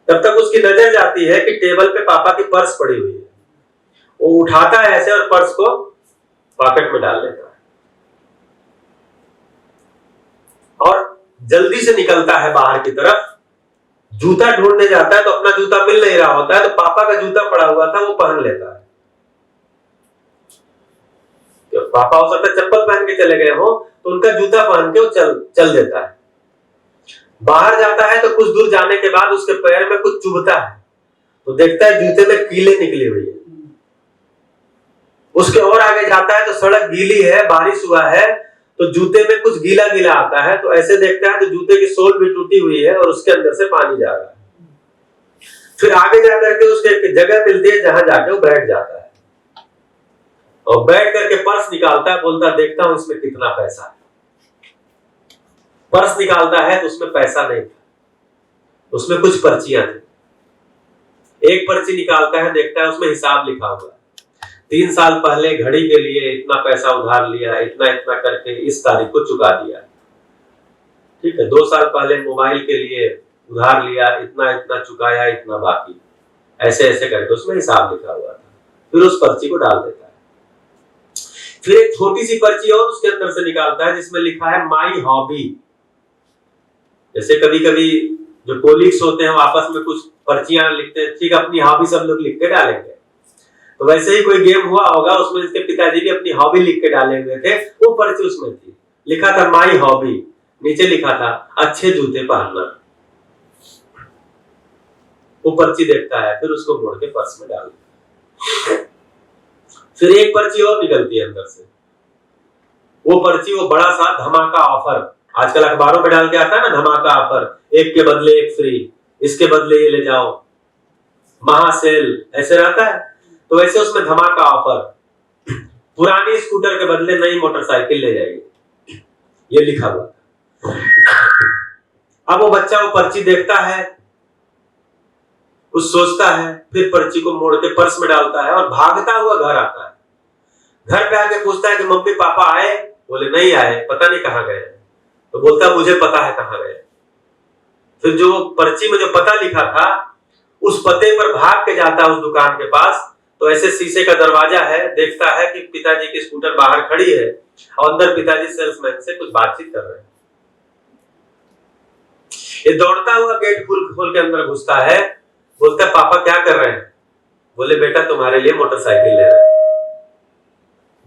तब तक उसकी नजर जाती है कि टेबल पे पापा की पर्स पड़ी हुई है। वो उठाता है ऐसे और पर्स को पॉकेट में डाल लेता है और जल्दी से निकलता है बाहर की तरफ। जूता ढूंढने जाता है तो अपना जूता मिल नहीं रहा होता है, तो पापा का जूता पड़ा हुआ था वो पहन लेता है। तो पापा हो सकता है चप्पल पहन के चले गए हो, तो उनका जूता पहन के वो चल देता है। बाहर जाता है तो कुछ दूर जाने के बाद उसके पैर में कुछ चुभता है, तो देखता है जूते में कीले निकली हुई है। उसके और आगे जाता है तो सड़क गीली है, बारिश हुआ है, तो जूते में कुछ गीला गीला आता है। तो ऐसे देखता है तो जूते की सोल भी टूटी हुई है और उसके अंदर से पानी जा रहा है। फिर आगे जाकर के उसके एक जगह मिलती है जहां जाके वो बैठ जाता है, और बैठ करके पर्स निकालता है। बोलता देखता हूं इसमें कितना पैसा है। पर्स निकालता है तो उसमें पैसा नहीं था, उसमें कुछ पर्चियां थी। एक पर्ची निकालता है, देखता है उसमें हिसाब लिखा हुआ है। 3 साल पहले घड़ी के लिए इतना पैसा उधार लिया, इतना इतना करके इस तारीख को चुका दिया। ठीक है, 2 साल पहले मोबाइल के लिए उधार लिया, इतना इतना चुकाया, इतना बाकी, ऐसे ऐसे करके उसमें हिसाब लिखा हुआ था। फिर उस पर्ची को डाल देता है। फिर एक छोटी सी पर्ची और उसके अंदर से निकालता है जिसमें लिखा है माई हॉबी। जैसे कभी कभी जो कोलीग्स होते हैं वो आपस में कुछ पर्चियां लिखते हैं, ठीक अपनी हॉबी सब लोग लिख के डालेंगे। तो वैसे ही कोई गेम हुआ होगा, उसमें इसके पिताजी भी अपनी हॉबी लिख के डाले हुए थे। वो पर्ची उसमें थी, लिखा था माई हॉबी, नीचे लिखा था अच्छे जूते पहनना। वो पर्ची देखता है, फिर उसको मोड़ के पर्स में डाल। फिर एक पर्ची और निकलती है अंदर से। वो पर्ची वो बड़ा सा धमाका ऑफर, आजकल अखबारों में डाल के आता है ना, धमाका ऑफर, एक के बदले एक फ्री, इसके बदले ये ले जाओ, महासेल, ऐसे रहता है। तो वैसे उसमें धमाका ऑफर, पुरानी स्कूटर के बदले नई मोटरसाइकिल ले जाइए, ये लिखा हुआ। अब वो बच्चा वो पर्ची देखता है, कुछ सोचता है, फिर पर्ची को मोड़ के पर्स में डालता है और भागता हुआ घर आता है। घर पे आके पूछता है कि मम्मी पापा आए? बोले नहीं आए, पता नहीं कहाँ गए। तो बोलता है मुझे पता है कहाँ गए। फिर जो पर्ची में जो पता लिखा था उस पते पर भाग के जाता है उस दुकान के पास। तो ऐसे शीशे का दरवाजा है, देखता है कि पिताजी की स्कूटर बाहर खड़ी है और अंदर पिताजी सेल्समैन से कुछ बातचीत कर रहे हैं। ये दौड़ता हुआ गेट खोल के अंदर घुसता है, बोलता है पापा क्या कर रहे हैं? बोले बेटा तुम्हारे लिए मोटरसाइकिल ले रहे हैं।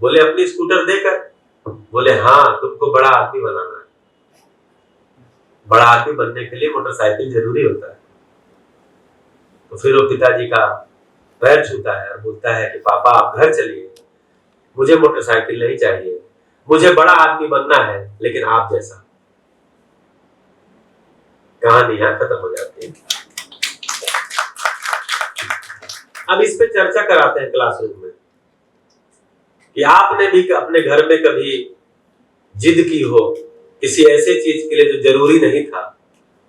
बोले अपनी स्कूटर देकर? बोले हाँ, तुमको बड़ा आदमी बनाना है, बड़ा आदमी बनने के लिए मोटरसाइकिल जरूरी होता है। तो फिर वो पिताजी का पैर छूता है और बोलता है कि पापा आप घर चलिए, मुझे मोटरसाइकिल नहीं चाहिए, मुझे बड़ा आदमी बनना है लेकिन आप जैसा। कहानी यहां खत्म हो जाती है। अब इस पे चर्चा कराते हैं क्लासरूम में कि आपने भी अपने घर में कभी जिद की हो किसी ऐसे चीज के लिए जो जरूरी नहीं था,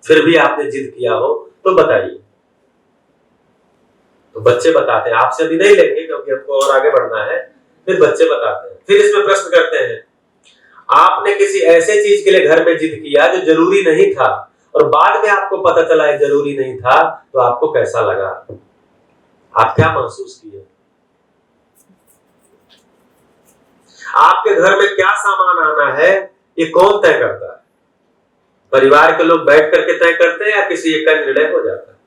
फिर भी आपने जिद किया हो तो बताइए। तो बच्चे बताते हैं, आपसे अभी नहीं लेंगे क्योंकि हमको और आगे बढ़ना है। फिर बच्चे बताते हैं, फिर इसमें प्रश्न करते हैं, आपने किसी ऐसे चीज के लिए घर में जिद किया जो जरूरी नहीं था और बाद में आपको पता चला है जरूरी नहीं था, तो आपको कैसा लगा? आप क्या महसूस किए? आपके घर में क्या सामान आना है ये कौन तय करता है? परिवार के लोग बैठ करके तय करते हैं या किसी एक का निर्णय हो जाता है?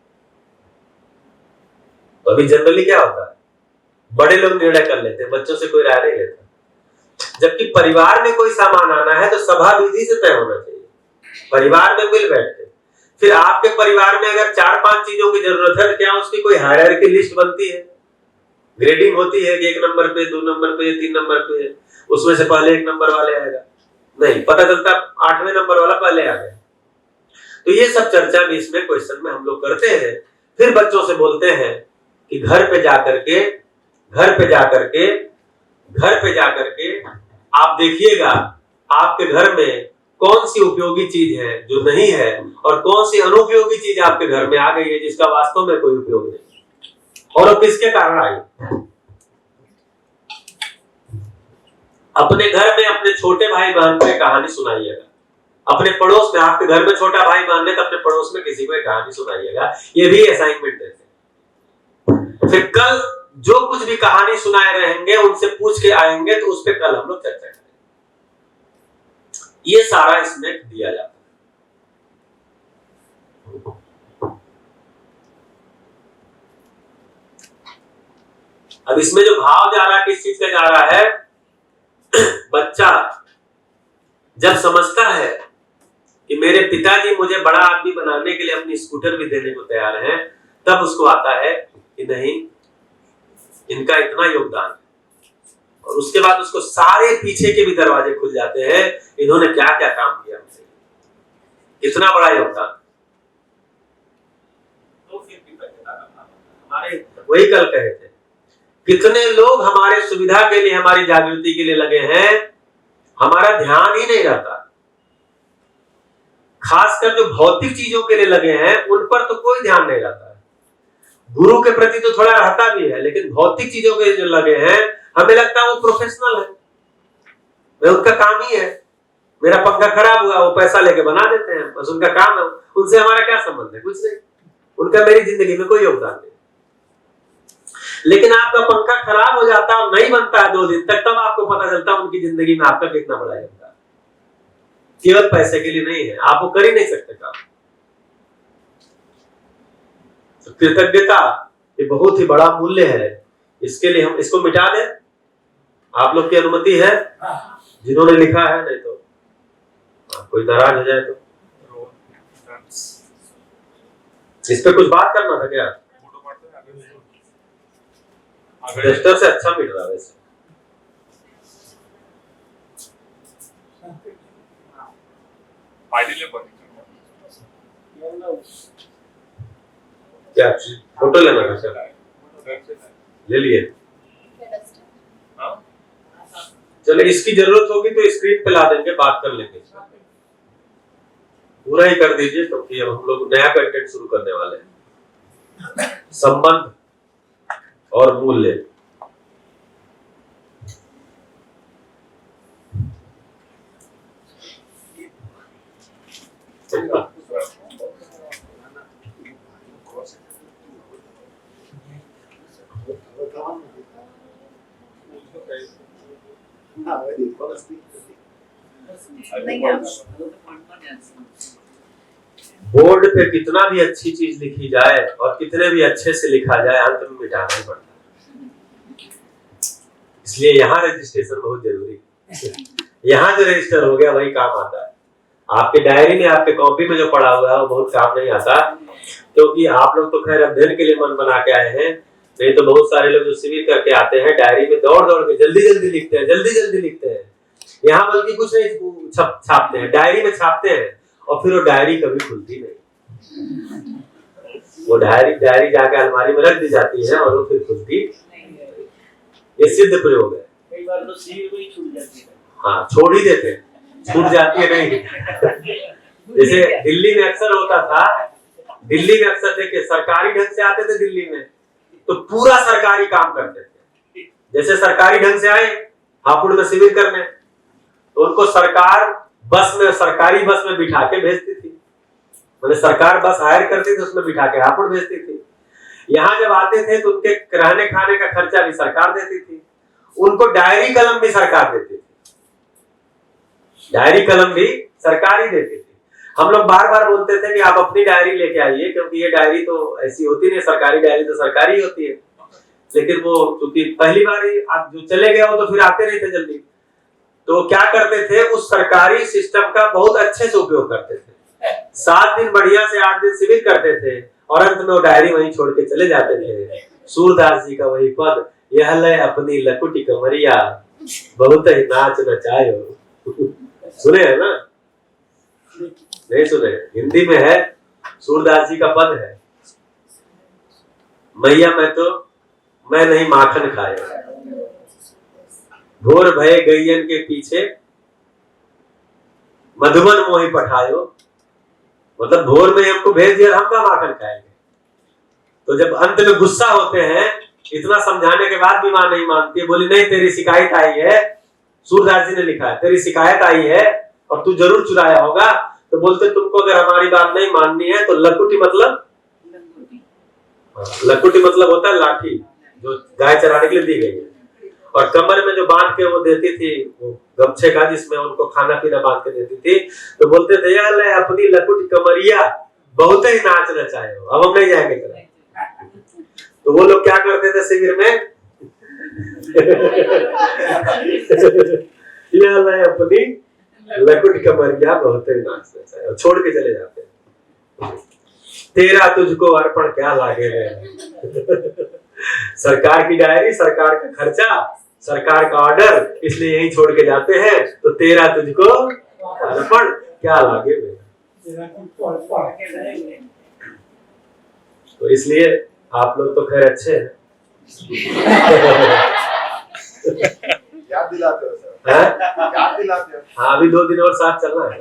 तो अभी जनरली क्या होता है, बड़े लोग निर्णय कर लेते हैं, बच्चों से कोई राय नहीं लेता। जबकि परिवार में कोई सामान आना है तो सभा विधि से तय होना चाहिए, परिवार में मिल बैठ के। फिर आपके परिवार में अगर 4-5 चीजों की जरूरत है तो क्या उसकी कोई हायरार्की लिस्ट बनती है, ग्रेडिंग होती है कि 1 नंबर पे, 2 नंबर पे, 3 नंबर पे, उसमें से पहले 1 नंबर वाले आएगा? नहीं, पता चलता 8वें नंबर वाला पहले आ गया। तो ये सब चर्चा भी इसमें क्वेश्चन में हम लोग करते हैं। फिर बच्चों से बोलते हैं कि घर पे जाकर के आप देखिएगा आपके घर में कौन सी उपयोगी चीज है जो नहीं है और कौन सी अनुपयोगी चीज आपके घर में आ गई है जिसका वास्तव में कोई उपयोग नहीं, और किसके कारण आई। अपने घर में अपने छोटे भाई बहन को कहानी सुनाइएगा, अपने पड़ोस में, आपके घर में छोटा भाई बहन है तो अपने पड़ोस में किसी को एक कहानी सुनाइएगा। ये भी असाइनमेंट देते हैं। फिर कल जो कुछ भी कहानी सुनाए रहेंगे उनसे पूछ के आएंगे तो उस पर कल हम लोग चर्चा करेंगे। ये सारा इसमें दिया जाता है। अब इसमें जो भाव जा रहा है किस चीज का जा रहा है, बच्चा जब समझता है कि मेरे पिताजी मुझे बड़ा आदमी बनाने के लिए अपनी स्कूटर भी देने को तैयार हैं, तब उसको आता है कि नहीं, इनका इतना योगदान है। और उसके बाद उसको सारे पीछे के भी दरवाजे खुल जाते हैं, इन्होंने क्या क्या काम किया मुझे, इतना बड़ा योगदान। तो फिर हमारे वही कल कहे थे, कितने लोग हमारे सुविधा के लिए, हमारी जागृति के लिए लगे हैं, हमारा ध्यान ही नहीं रहता। खासकर जो भौतिक चीजों के लिए लगे हैं उन पर तो कोई ध्यान नहीं रहता है। गुरु के प्रति तो थोड़ा रहता भी है, लेकिन भौतिक चीजों के जो लगे हैं हमें लगता है वो प्रोफेशनल है, वे उनका काम ही है। मेरा पंखा खराब हुआ, वो पैसा लेके बना देते हैं, बस उनका काम है, उनसे हमारा क्या संबंध है? कुछ नहीं, उनका मेरी जिंदगी में कोई योगदान नहीं। लेकिन आपका पंखा खराब हो जाता और नहीं बनता है 2 दिन तक, तब आपको पता चलता है उनकी जिंदगी में आपका कितना बड़ा योगदान है। केवल पैसे के लिए नहीं है, आप वो कर ही नहीं सकते काम। तो कृतज्ञता ये बहुत ही बड़ा मूल्य है, इसके लिए हम इसको मिटा दें, आप लोग की अनुमति है? जिन्होंने लिखा है, नहीं तो कोई नाराज हो जाए तो। इस पे कुछ बात करना था क्या? रजिस्टर से अच्छा मिल रहा है वैसे। क्या फोटो लेना था सर? ले लिए। चलो इसकी जरूरत होगी तो स्क्रीन पे ला देंगे, बात कर लेंगे। पूरा ही कर दीजिए क्योंकि अब हम लोग नया कंटेंट शुरू करने वाले हैं, संबंध और मूल्य। बोर्ड पे कितना भी अच्छी चीज लिखी जाए और कितने भी अच्छे से लिखा जाए, अंत में मिटाना ही पड़ता है। इसलिए यहाँ रजिस्ट्रेशन बहुत जरूरी है। यहाँ जो रजिस्टर हो गया वही काम आता है। आपके डायरी में, आपके कॉपी में जो पड़ा हुआ है वो बहुत काम नहीं आता, क्योंकि आप लोग तो खैर अध्ययन के लिए मन बना के आए हैं, नहीं तो बहुत सारे लोग जो शिविर करके आते हैं डायरी में दौड़ दौड़ के जल्दी जल्दी लिखते हैं, जल्दी जल्दी लिखते हैं। यहाँ बल्कि कुछ नहीं छापते हैं, डायरी में छापते हैं और फिर वो डायरी कभी खुलती नहीं। वो डायरी जाके अलमारी में रख दी जाती है और वो फिर खुलती। ये सिद्ध प्रयोग है। कई बार तो शिविर में ही छूट जाती है। हाँ, छोड़ ही देते, छूट जाती है नहीं। जैसे दिल्ली में अक्सर होता था, दिल्ली में अक्सर देखिए सरकारी ढंग से आते थे दिल्ली में तो पूरा सरकारी काम करते थे। जैसे सरकारी ढंग से आए हापुड़ में शिविर करने तो उनको सरकार बस में, सरकारी बस में बिठा के भेजती थी, मतलब सरकार बस हायर करती थी, उसमें बिठा के हापुड़ भेजती थी। यहाँ जब आते थे तो उनके रहने खाने का खर्चा भी सरकार देती थी, उनको डायरी कलम भी सरकार देती थी, डायरी कलम भी सरकार ही देती थी। हम लोग बार बार बोलते थे कि आप अपनी डायरी लेके आइए, क्योंकि ये डायरी तो ऐसी होती नहीं, सरकारी डायरी तो सरकारी होती है। लेकिन वो क्योंकि पहली बार ही आप जो चले गए हो तो फिर आते नहीं थे जल्दी, तो क्या करते थे उस सरकारी सिस्टम का बहुत अच्छे से उपयोग करते थे। 7 दिन बढ़िया से 8 दिन शिविर करते थे और अंत में वो डायरी वहीं छोड़ के चले जाते थे। सूरदास जी का वही पद, यह ले अपनी लकुटी कमरिया बहुत ही नाच नचायो। सुने है ना? नहीं सुने? हिंदी में है, सूरदास जी का पद है, मैया मैं नहीं माखन खाया, भोर भये गैयन के पीछे मधुबन मोहि पठायो। मतलब भोर में हमको भेज दिया, हम क्या माखन खाएंगे। तो जब अंत में गुस्सा होते हैं, इतना समझाने के बाद भी मां नहीं मानती है, बोली नहीं तेरी शिकायत आई है, सूरदास जी ने लिखा है तेरी शिकायत आई है और तू जरूर चुराया होगा। तो बोलते तुमको अगर हमारी बात नहीं माननी है तो लकुटी मतलब, लकुटी मतलब होता है लाठी जो गाय चराने के लिए दी गई है, और कमर में जो बांध के वो देती थी वो गमछे का जिसमें उनको खाना पीना बांध के देती थी। तो बोलते थे यार अपनी लकुटी कमरिया बहुत ही नाच नचाए हो, अब हम नहीं जाएंगे करें। तो वो लोग क्या करते थे शिविर में यार अपनी लकुटी कमरिया बहुत ही नाच नचाए और छोड़ के चले जाते हैं। तेरा तुझको अर्पण क्या लागे सरकार की डायरी, सरकार का खर्चा, सरकार का ऑर्डर, इसलिए यही छोड़ के जाते हैं। तो तेरा तुझको अर्पण क्या लागे। तो इसलिए आप लोग तो खैर अच्छे हैं। याद दिलाते हो सर, याद दिलाते हो। हाँ अभी 2 दिन और साथ चलना है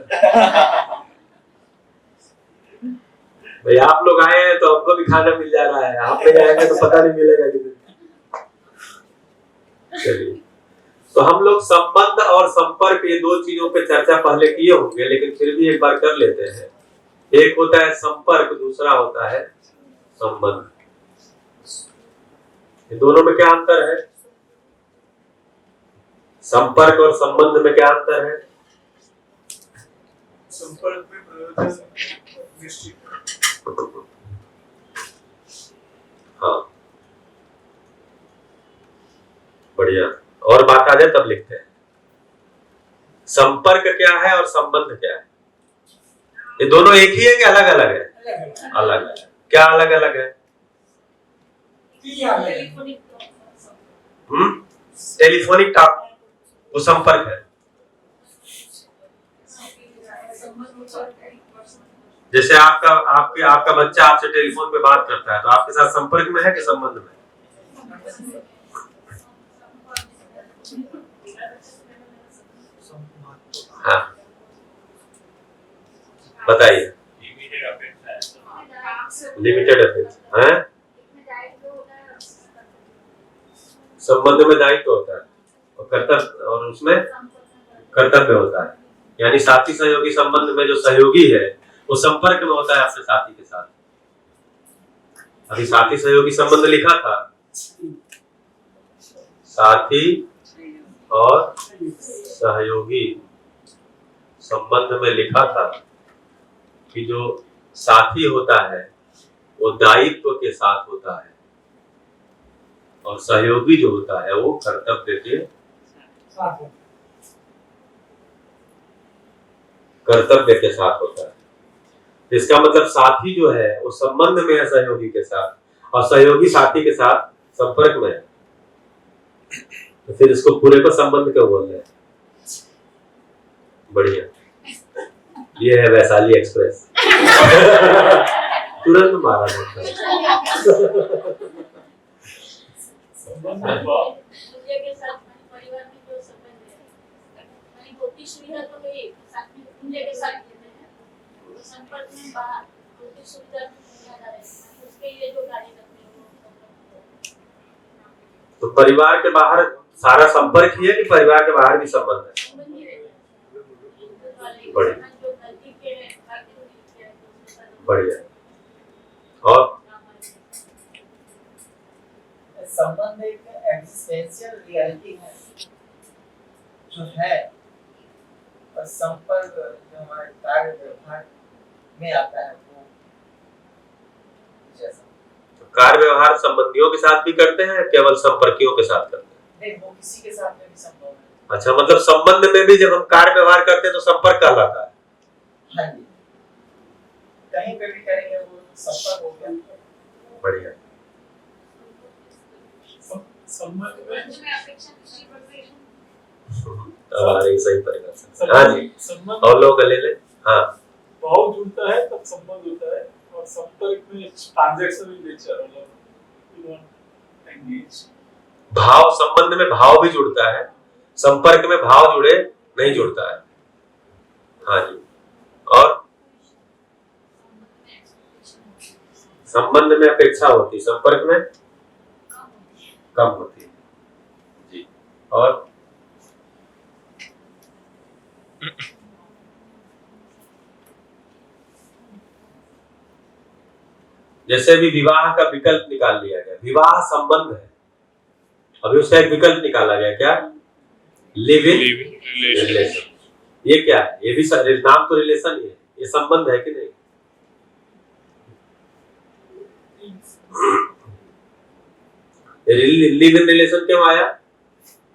भाई। आप लोग आए हैं तो हमको भी खाना मिल जा रहा है, आप नहीं आएंगे तो पता नहीं मिलेगा किसी। चलिए, तो हम लोग संबंध और संपर्क ये 2 चीजों पे चर्चा पहले किए होंगे, लेकिन फिर भी एक बार कर लेते हैं। एक होता है संपर्क, दूसरा होता है संबंध। ये दोनों में क्या अंतर है? संपर्क और संबंध में क्या अंतर है? संपर्क में प्रयोजन निश्चित, हाँ बढ़िया। और बात आ जाए तब लिखते हैं। संपर्क क्या है और संबंध क्या है? ये दोनों एक ही है कि अलग अलग है? अलग है। क्या अलग अलग है? टेलीफोनिक टॉक वो संपर्क है। जैसे आपका बच्चा आपसे टेलीफोन पे बात करता है तो आपके साथ संपर्क में है कि संबंध में? हाँ बताइए। लिमिटेड अफेयर है, संबंध में दायित्व होता है और कर्तव्य, और उसमें कर्तव्य होता है। यानी साथी सहयोगी संबंध में जो सहयोगी है वो संपर्क में होता है अपने साथी के साथ। अभी साथी सहयोगी संबंध लिखा था, साथी और सहयोगी संबंध में लिखा था कि जो साथी होता है वो दायित्व के साथ होता है और सहयोगी जो होता है वो कर्तव्य के साथ होता है। इसका मतलब साथी जो है वो संबंध में है सहयोगी के साथ और सहयोगी साथी के साथ संपर्क में है। तो फिर इसको पूरे को संबंध क्यों बोल रहे हैं? बढ़िया, ये है वैशाली एक्सप्रेस। तुरंत मारा संपर्क में बाहर उनकी सुविधा ज्यादा रहती है, उसके लिए जो गाड़ी करते हैं वो तो परिवार के बाहर सारा संपर्क ही है कि परिवार के बाहर भी संबंध है? संबंध ही रहता है। बढ़िया। जो नजदीक के हैं, बाकी तो नहीं किया है, तो उसके साथ बढ़िया। और संबंध एक एग्जिस्टेंशियल रियलिटी है जो है, और संपर्क जो हमारे कार्य व्यवहार में आता है वो जैसा कार्य व्यवहार संबंधियों के साथ भी करते हैं, केवल संपर्कियों के साथ करते हैं? नहीं, वो किसी के साथ में भी संभव है। अच्छा, मतलब संबंध में भी जब हम कार्य व्यवहार करते हैं तो संपर्क कहलाता है? हाँ जी, कहीं पे भी करेंगे वो संपर्क हो गया। बढ़िया। संबंध में अपेक्षा किसी पर भी सही परिभाषा। हाँ जी, संबंध और लोग ले ले। हाँ, भाव जुड़ता है तब संबंध होता है, और संपर्क में ट्रांजैक्शनल नेचर मतलब एंगेज। भाव, संबंध में भाव भी जुड़ता है, संपर्क में भाव जुड़े नहीं जुड़ता है। हाँ जी। और संबंध में अपेक्षा होती, संपर्क में कम होती है जी। और जैसे भी विवाह का विकल्प निकाल लिया गया, विवाह संबंध है, अभी उसका एक विकल्प निकाला गया, क्या? Live in relation. ये क्या है? ये भी नाम तो रिलेशन ही है, ये संबंध है कि नहीं? लिव इन रिलेशन क्यों आया?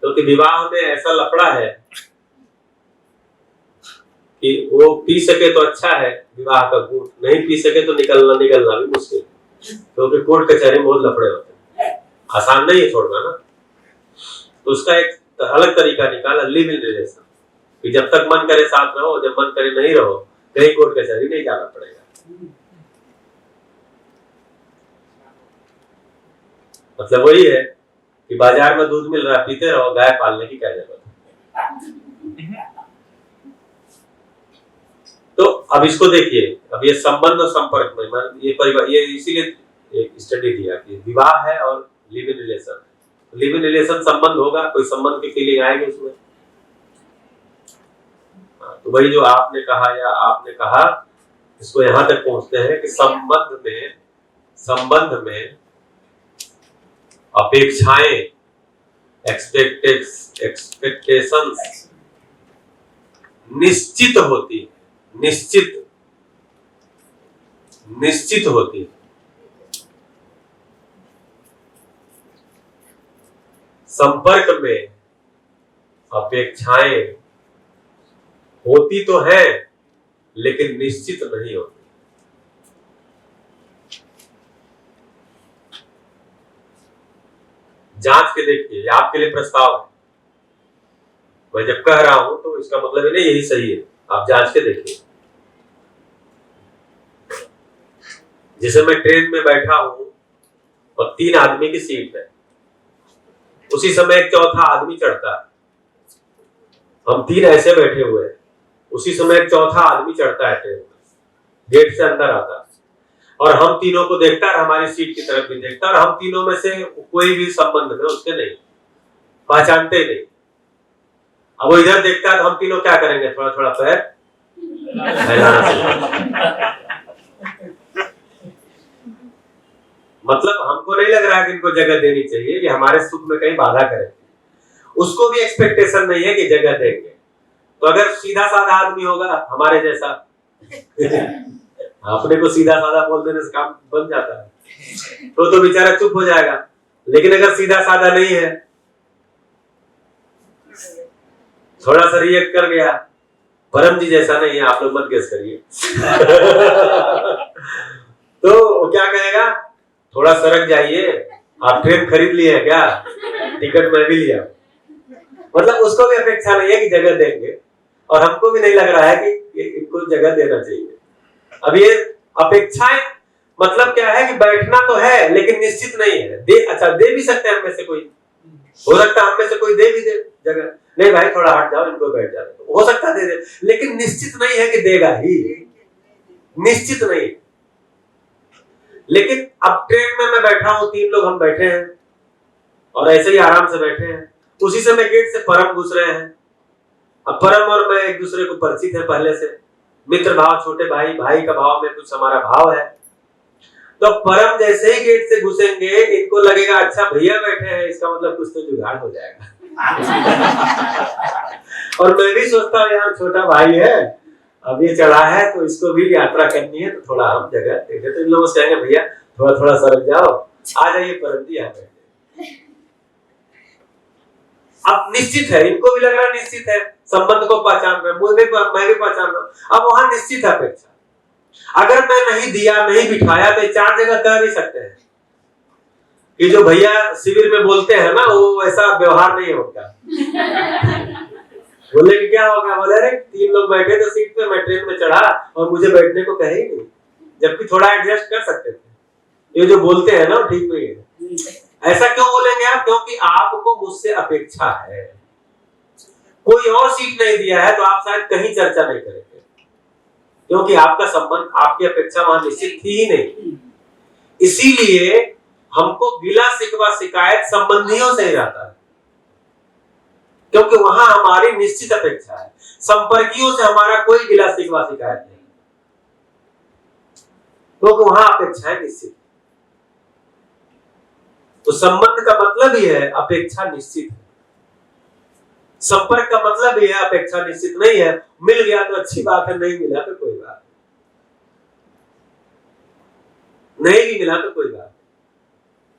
क्योंकि विवाह में ऐसा लफड़ा है कि वो पी सके तो अच्छा है विवाह का गुण, नहीं पी सके तो निकलना भी मुश्किल, क्योंकि कोर्ट कचहरी में बहुत लफड़े होते हैं, आसान नहीं है छोड़ना ना। तो उसका एक अलग तरीका निकाला, लिव इन रिलेशन, कि जब तक मन करे साथ रहो, जब मन करे नहीं रहो, कहीं कोर्ट कचहरी नहीं जाना पड़ेगा। मतलब वही है कि बाजार में दूध मिल रहा है, पीते रहो, गाय पालने की क्या जरूरत है। तो अब इसको देखिए, अब ये संबंध और संपर्क में ये इसीलिए एक स्टडी दिया कि विवाह है और live in relation. Live in relation संबंध होगा, कोई संबंध की फीलिंग आएगी उसमें। तो वही जो आपने कहा या आपने कहा, इसको यहां तक पहुंचते हैं कि संबंध में अपेक्षाएं, एक्सपेक्टेशंस निश्चित होती है, निश्चित होती है। संपर्क में अपेक्षाएं होती तो है लेकिन निश्चित नहीं होती। जांच के देखिए, ये आपके लिए प्रस्ताव है, मैं जब कह रहा हूं तो इसका मतलब नहीं यही सही है, आप जांच के देखिए। जैसे मैं ट्रेन में बैठा हूं और 3 आदमी की सीट है, उसी समय एक चौथा आदमी चढ़ता है, हम 3 ऐसे बैठे हुए हैं, उसी समय एक चौथा आदमी चढ़ता है ट्रेन में, गेट से अंदर आता है, और हम तीनों को देखता है, हमारी सीट की तरफ भी देखता है, और हम तीनों में से कोई भी संबंध में उसके नहीं, पहचानते ही नहीं। अब वो इधर देखता है तो हम तीनों क्या करेंगे? थोड़ा थोड़ा पैर हिलाना। मतलब हमको नहीं लग रहा है कि इनको जगह देनी चाहिए, ये हमारे सुख में कहीं बाधा करेंगे, उसको भी एक्सपेक्टेशन नहीं है कि जगह देंगे। तो अगर सीधा साधा आदमी होगा हमारे जैसा, अपने को सीधा साधा बोल देने से काम बन जाता है, तो बेचारा चुप हो जाएगा। लेकिन अगर सीधा साधा नहीं है, थोड़ा सा रिएक्ट कर गया, परम जी जैसा नहीं है, आप लोग मत गेस करिए। तो वो क्या कहेगा? थोड़ा सरक जाइए, आप ट्रेन खरीद लिए हैं क्या? टिकट मैं भी लिया। मतलब उसको भी अपेक्षा नहीं है कि जगह देंगे, और हमको भी नहीं लग रहा है कि इनको जगह देना चाहिए। अब ये अपेक्षाएं मतलब क्या है कि बैठना तो है लेकिन निश्चित नहीं है। अच्छा दे भी सकते हैं, हम में से कोई हो सकता है, हम में से कोई दे भी दे जगह, नहीं भाई थोड़ा हट जाओ, इनको बैठ जाओ, हो सकता है दे दे, लेकिन निश्चित नहीं है कि देगा ही। निश्चित नहीं। लेकिन अब ट्रेन में मैं बैठा हूं, 3 लोग हम बैठे हैं और ऐसे ही आराम से बैठे हैं, उसी समय गेट से परम घुस रहे हैं। अब परम और मैं एक दूसरे को परिचित है पहले से, मित्र भाव, छोटे भाई, भाई का भाव में कुछ हमारा भाव है। तो परम जैसे ही गेट से घुसेंगे, इनको लगेगा अच्छा भैया बैठे हैं, इसका मतलब कुछ तो जुगाड़ हो जाएगा। और मैं भी सोचता हूँ यार छोटा भाई है, अब ये चढ़ा है तो इसको भी यात्रा करनी है, तो थोड़ा हम जगह देखे। तो इन लोगों से कहेंगे भैया थोड़ा थोड़ा सरक जाओ, आ जाइए परम जी आ बैठे। अब निश्चित है, इनको भी लग रहा है निश्चित है, संबंध को पहचान रहे, मैं भी पहचान रहा हूं। अब वहां निश्चित अपेक्षा, अगर मैं नहीं दिया, नहीं बिठाया, तो 4 जगह कह भी सकते हैं कि जो भैया शिविर में बोलते हैं ना, वो ऐसा व्यवहार नहीं होता। बोले कि क्या होगा, बोले अरे 3 लोग बैठे थे सीट पे, मैं ट्रेन में चढ़ा और मुझे बैठने को कहे ही नहीं, जबकि थोड़ा एडजस्ट कर सकते थे। ये जो बोलते हैं ना ठीक नहीं है। ऐसा क्यों बोलेंगे आप? क्योंकि आपको मुझसे अपेक्षा है। कोई और सीट नहीं दिया है तो आप शायद कहीं चर्चा नहीं करेंगे, क्योंकि आपका संबंध, आपकी अपेक्षा वहां निश्चित थी ही नहीं। इसीलिए हमको गिला शिकवा शिकायत संबंधियों से ही रहता है, क्योंकि वहां हमारी निश्चित अपेक्षा है। संपर्कियों से हमारा कोई गिला शिकवा शिकायत नहीं, क्योंकि वहां अपेक्षाएं निश्चित। तो संबंध का मतलब ही है अपेक्षा निश्चित है, संपर्क का मतलब ही है अपेक्षा निश्चित नहीं है। मिल गया तो अच्छी बात है, नहीं मिला तो कोई बात नहीं, भी मिला तो कोई बात,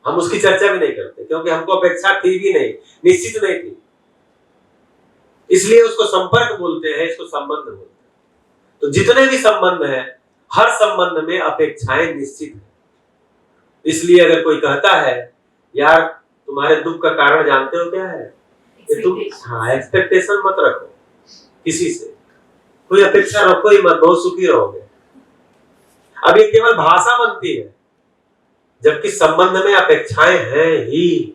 हम उसकी चर्चा भी नहीं करते, क्योंकि हमको अपेक्षा थी भी नहीं, निश्चित नहीं थी। इसलिए उसको संपर्क बोलते हैं, इसको संबंध बोलते हैं। तो जितने भी संबंध हैं, हर संबंध में अपेक्षाएं निश्चित है। इसलिए अगर कोई कहता है यार तुम्हारे दुख का कारण जानते हो क्या है, तुम एक्सपेक्टेशन मत रखो किसी से, कोई अपेक्षा रखो ही मत, बहुत सुखी रहोगे। अब ये केवल भाषा बनती है, जबकि संबंध में अपेक्षाएं हैं ही।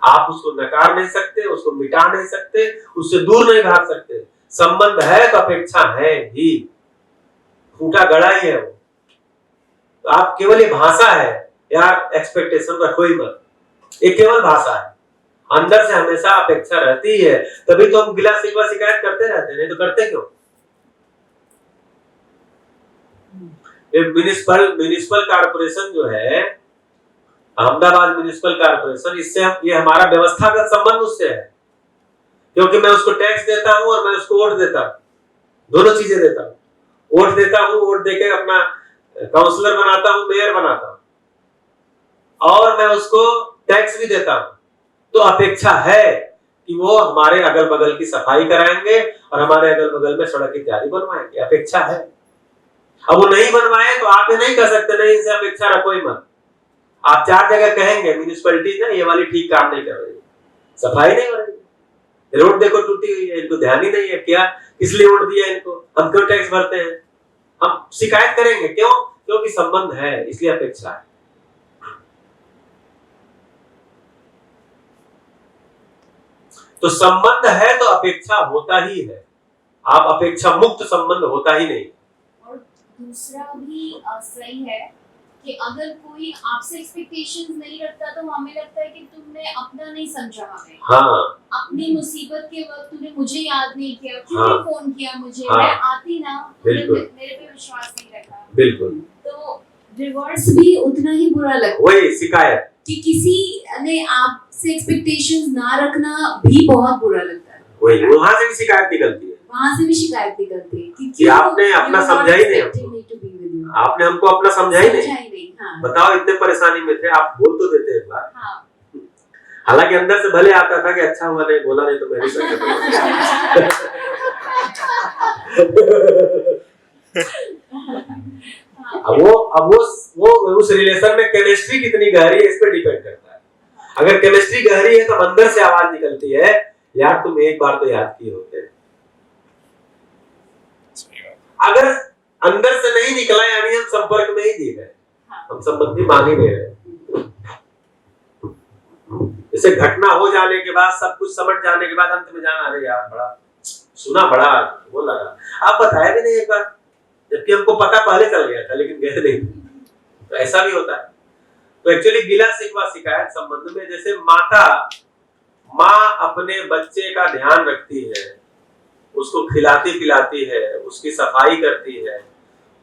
आप उसको नकार नहीं सकते, उसको मिटा नहीं सकते, उससे दूर नहीं भाग सकते। संबंध है तो अपेक्षा है ही, फूटा गड़ा ही है वो। तो आप केवल ये भाषा है यार एक्सपेक्टेशन रखो ही मत, ये केवल भाषा है, अंदर से हमेशा अपेक्षा रहती है। तभी तो हम गिला शिकवा शिकायत करते रहते हैं, नहीं तो करते क्यों? ये म्युनिसिपल कॉर्पोरेशन जो है, अहमदाबाद म्युनिसिपल कॉर्पोरेशन, इससे ये हमारा व्यवस्थागत संबंध उससे है, क्योंकि मैं उसको टैक्स देता हूं और मैं उसको वोट देता हूं, दोनों चीजें देता हूं। वोट देता हूं, वोट देके अपना काउंसलर बनाता हूं, मेयर बनाता हूं, और मैं उसको टैक्स भी देता हूं। तो अपेक्षा है कि वो हमारे अगल बगल की सफाई कराएंगे और हमारे अगल बगल में सड़क इत्यादि बनवाएंगे, अपेक्षा है। अब वो नहीं बनवाए तो आप ये नहीं कह सकते नहीं इनसे अपेक्षा रखो ही मत। आप 4 जगह कहेंगे म्युनिसिपैलिटी ना ये वाली ठीक काम नहीं कर रही, सफाई नहीं हो रही, रोड देखो टूटी हुई है, इनको ध्यान ही नहीं है, क्या इसलिए वोट दिया इनको, हम क्यों टैक्स भरते हैं, हम शिकायत करेंगे। क्यों? क्योंकि संबंध है, इसलिए अपेक्षा है। तो संबंध है तो अपेक्षा होता ही है, आप अपेक्षा मुक्त संबंध होता ही नहीं। और दूसरा भी सही है कि अगर कोई आपसे एक्सपेक्टेशंस नहीं रखता तो हमें लगता है कि तुमने अपना नहीं समझा हमें। हाँ, अपनी मुसीबत के वक्त तूने मुझे याद नहीं किया, क्यों हाँ, फोन किया मुझे, हाँ, मैं आती ना, तूने मेरे पे विश्वास नहीं रखा। बिल्कुल, तो रिवर्स भी उतना ही बुरा लगता है, वही शिकायत कि किसी ने आपसे एक्सपेक्टेशंस ना रखना भी बहुत बुरा लगता है। वही, वहां से भी शिकायत निकलती है, वहां से भी शिकायत निकलती है कि आपने अपना समझा ही नहीं, आपने हमको अपना समझा ही नहीं। हाँ। बताओ इतने परेशानी में थे, आप बोल तो देते एक बार। हाँ। हालांकि अंदर से भले आता था कि अच्छा हुआ नहीं बोला, नहीं तो मैं भी सर अब वो उस रिलेशन में केमिस्ट्री कितनी गहरी है इस पे डिपेंड करता है। अगर केमिस्ट्री गहरी है तो अंदर से आवाज निकलती है यार तुम एक बार तो याद किए होते। अगर अंदर से नहीं निकला यानी हम संपर्क में ही दिए गए, हम संबंधी मान ही नहीं रहे। जैसे घटना हो जाने के बाद, सब कुछ समझ जाने के बाद अंत में जाना, अरे यार बड़ा सुना, बड़ा वो लगा, आप बताया भी नहीं एक बार, जबकि हमको पता पहले चल गया था लेकिन गए नहीं। तो ऐसा भी होता है। तो एक्चुअली गिला शिकवा शिकायत संबंध में, जैसे माँ अपने बच्चे का ध्यान रखती है, उसको खिलाती पिलाती है, उसकी सफाई करती है,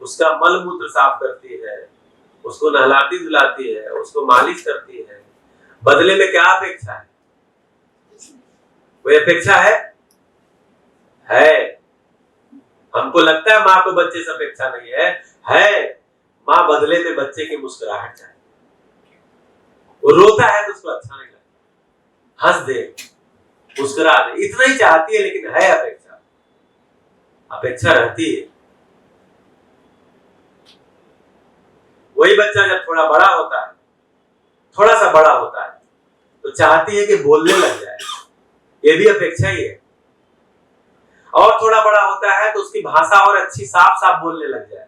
उसका मल मूत्र साफ करती है, उसको नहलाती धुलाती है, उसको मालिश करती है, बदले में क्या अपेक्षा है? कोई अपेक्षा है? हमको लगता है माँ को बच्चे से अपेक्षा नहीं है। माँ बदले में बच्चे की मुस्कुराहट चाहे, वो रोता है तो उसको अच्छा नहीं लगता, हंस दे, मुस्कुरा दे, इतना ही चाहती है। लेकिन है अपेक्षा रहती है। वही बच्चा जब थोड़ा बड़ा होता है, थोड़ा सा बड़ा होता है, तो चाहती है कि बोलने लग जाए, ये भी अपेक्षा ही है। और थोड़ा बड़ा होता है तो उसकी भाषा और अच्छी साफ साफ बोलने लग जाए।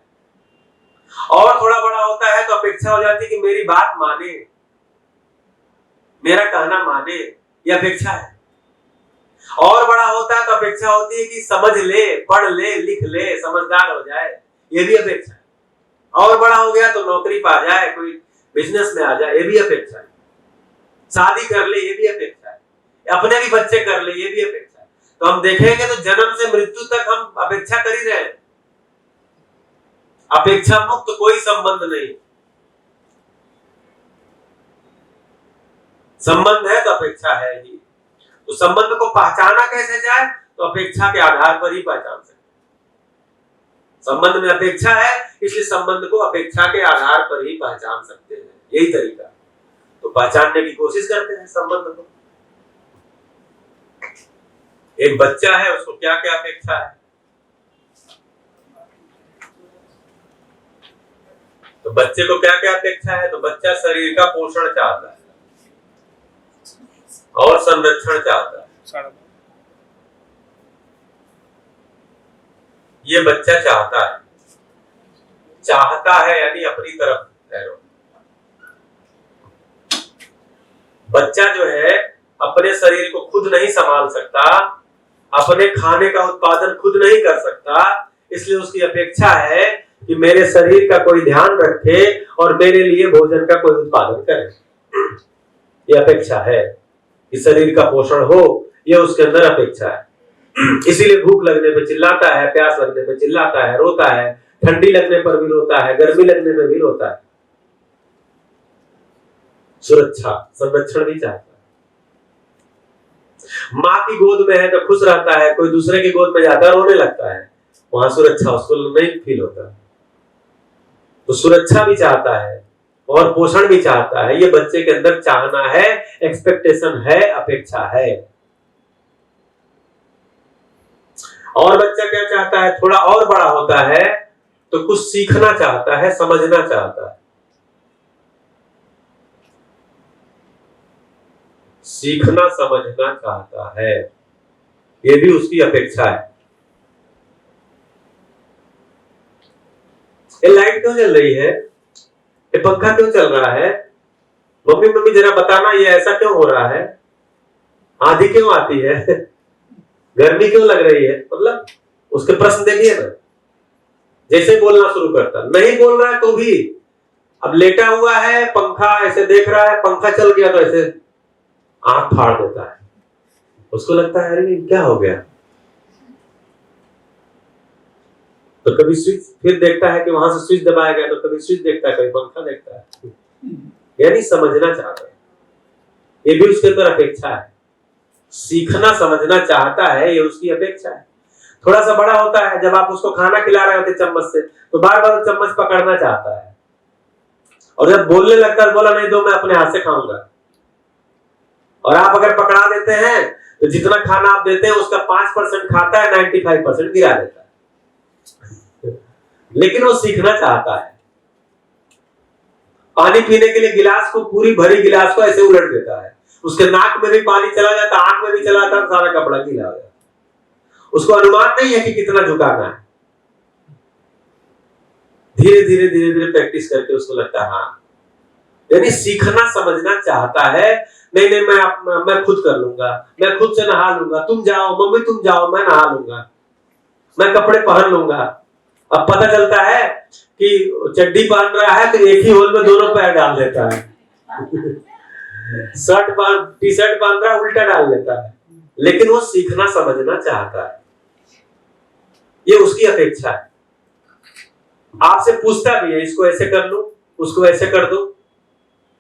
और थोड़ा बड़ा होता है तो अपेक्षा हो जाती है कि मेरी बात माने, मेरा कहना माने, ये अपेक्षा है। और बड़ा होता है तो अपेक्षा होती है कि समझ ले, पढ़ ले, लिख ले, समझदार हो जाए, ये भी अपेक्षा है। और बड़ा हो गया तो नौकरी पा जाए, कोई बिजनेस में आ जाए, ये भी अपेक्षा है। शादी कर ले, ये भी अपेक्षा है। अपने भी बच्चे कर ले, ये भी अपेक्षा है। तो हम देखेंगे तो जन्म से मृत्यु तक हम अपेक्षा कर ही रहे हैं। अपेक्षा मुक्त कोई संबंध नहीं। संबंध है तो अपेक्षा है ही। तो संबंध को पहचाना कैसे जाए? तो अपेक्षा के आधार पर ही पहचान सकते। संबंध में अपेक्षा है, इसलिए संबंध को अपेक्षा के आधार पर ही पहचान सकते हैं। यही तरीका। तो पहचानने की कोशिश करते हैं संबंध को। एक बच्चा है, उसको क्या क्या अपेक्षा है? तो बच्चे को क्या क्या अपेक्षा है? तो बच्चा शरीर का पोषण चाहता है और संरक्षण चाहता है। ये बच्चा चाहता है यानी अपनी तरफ ठहरो। बच्चा जो है अपने शरीर को खुद नहीं संभाल सकता, अपने खाने का उत्पादन खुद नहीं कर सकता, इसलिए उसकी अपेक्षा है कि मेरे शरीर का कोई ध्यान रखे और मेरे लिए भोजन का कोई उत्पादन करे। ये अपेक्षा है कि शरीर का पोषण हो, ये उसके अंदर अपेक्षा है। इसीलिए भूख लगने पे चिल्लाता है, प्यास लगने पे चिल्लाता है, रोता है, ठंडी लगने पर भी रोता है, गर्मी लगने में भी रोता है। सुरक्षा, संरक्षण भी चाहता है। माँ की गोद में है तो खुश रहता है, कोई दूसरे की गोद में जाता रोने लगता है, वहां सुरक्षा उसको नहीं फील होता। तो सुरक्षा भी चाहता है और पोषण भी चाहता है। ये बच्चे के अंदर चाहना है, एक्सपेक्टेशन है, अपेक्षा है। और बच्चा क्या चाहता है? थोड़ा और बड़ा होता है तो कुछ सीखना चाहता है, समझना चाहता है। सीखना समझना चाहता है, ये भी उसकी अपेक्षा है। ये लाइट क्यों जल रही है? ये पंखा क्यों चल रहा है? मम्मी जरा बताना, ये ऐसा क्यों हो रहा है? आंधी क्यों आती है? गर्मी क्यों लग रही है? मतलब उसके प्रश्न देखिए ना, जैसे बोलना शुरू करता, नहीं बोल रहा है तो भी अब लेटा हुआ है, पंखा ऐसे देख रहा है, पंखा चल गया तो ऐसे आंख फाड़ देता है। उसको लगता है अरे क्या हो गया? तो कभी स्विच फिर देखता है कि वहां से स्विच दबाया गया, तो कभी स्विच देखता है, कभी पंखा देखता है। यानी समझना चाहता है, ये भी उसके अंदर अपेक्षा है। सीखना समझना चाहता है, ये उसकी अपेक्षा है। थोड़ा सा बड़ा होता है, जब आप उसको खाना खिला रहे होते चम्मच से, तो बार बार चम्मच पकड़ना चाहता है, और जब बोलने लगता है बोला नहीं दो, मैं अपने हाथ से खाऊंगा। और आप अगर पकड़ा देते हैं तो जितना खाना आप देते हैं उसका 5% खाता है, 95% गिरा देता है। लेकिन वो सीखना चाहता है। पानी पीने के लिए गिलास को, पूरी भरी गिलास को ऐसे उलट देता है, उसके नाक में भी पानी चला जाता, आंख में भी चला जाता, सारा कपड़ा गीला हो जाता। उसको अनुमान नहीं है कि कितना झुकाना है। धीरे धीरे धीरे धीरे प्रैक्टिस करके उसको लगता है हाँ, यानी सीखना समझना चाहता है। नहीं मैं खुद कर लूंगा, मैं खुद से नहा लूंगा, तुम जाओ मम्मी तुम जाओ, मैं नहा लूंगा, मैं कपड़े पहन लूंगा, अब पता चलता है कि चड्डी पहन रहा है तो एक ही होल में दोनों पैर डाल देता है। टी शर्ट पहन रहा है उल्टा डाल देता है, लेकिन वो सीखना समझना चाहता है, ये उसकी अपेक्षा है। आपसे पूछता भी है, इसको ऐसे कर लूं, उसको ऐसे कर दो,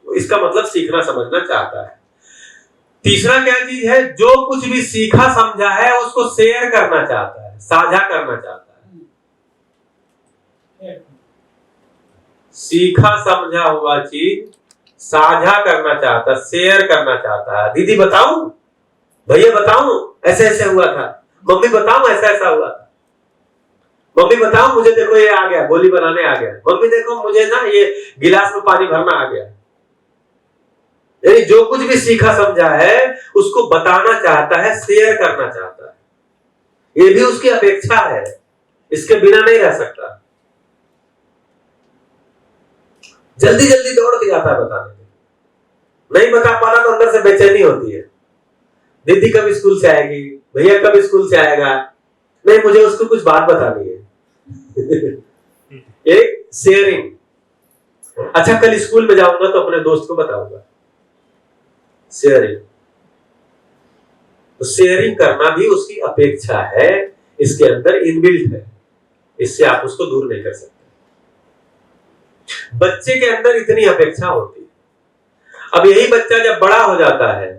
इसका मतलब सीखना समझना चाहता है। तीसरा क्या चीज है, जो कुछ भी सीखा समझा है उसको शेयर करना चाहता है, साझा करना चाहता है। सीखा समझा हुआ चीज साझा करना चाहता, शेयर करना चाहता है। दीदी बताऊं, भैया बताऊं, ऐसे ऐसे हुआ था, मम्मी बताऊं ऐसा ऐसा हुआ था, मम्मी बताओ मुझे देखो ये आ गया, गोली बनाने आ गया, मम्मी देखो मुझे ना ये गिलास में पानी भरना आ गया। यानी जो कुछ भी सीखा समझा है उसको बताना चाहता है, शेयर करना चाहता है। ये भी उसकी अपेक्षा है, इसके बिना नहीं रह सकता। जल्दी जल्दी दौड़ के जाता है बताने के, नहीं बता पाता तो अंदर से बेचैनी होती है। दीदी कब स्कूल से आएगी, भैया कब स्कूल से आएगा, नहीं मुझे उसको कुछ बात बतानी है। एक शेयरिंग। अच्छा कल स्कूल में जाऊंगा तो अपने दोस्त को बताऊंगा, शेयरिंग। तो शेयरिंग करना भी उसकी अपेक्षा है, इसके अंदर इनबिल्ट है, इससे आप उसको दूर नहीं कर सकते। बच्चे के अंदर इतनी अपेक्षा होती है। अब यही बच्चा जब बड़ा हो जाता है,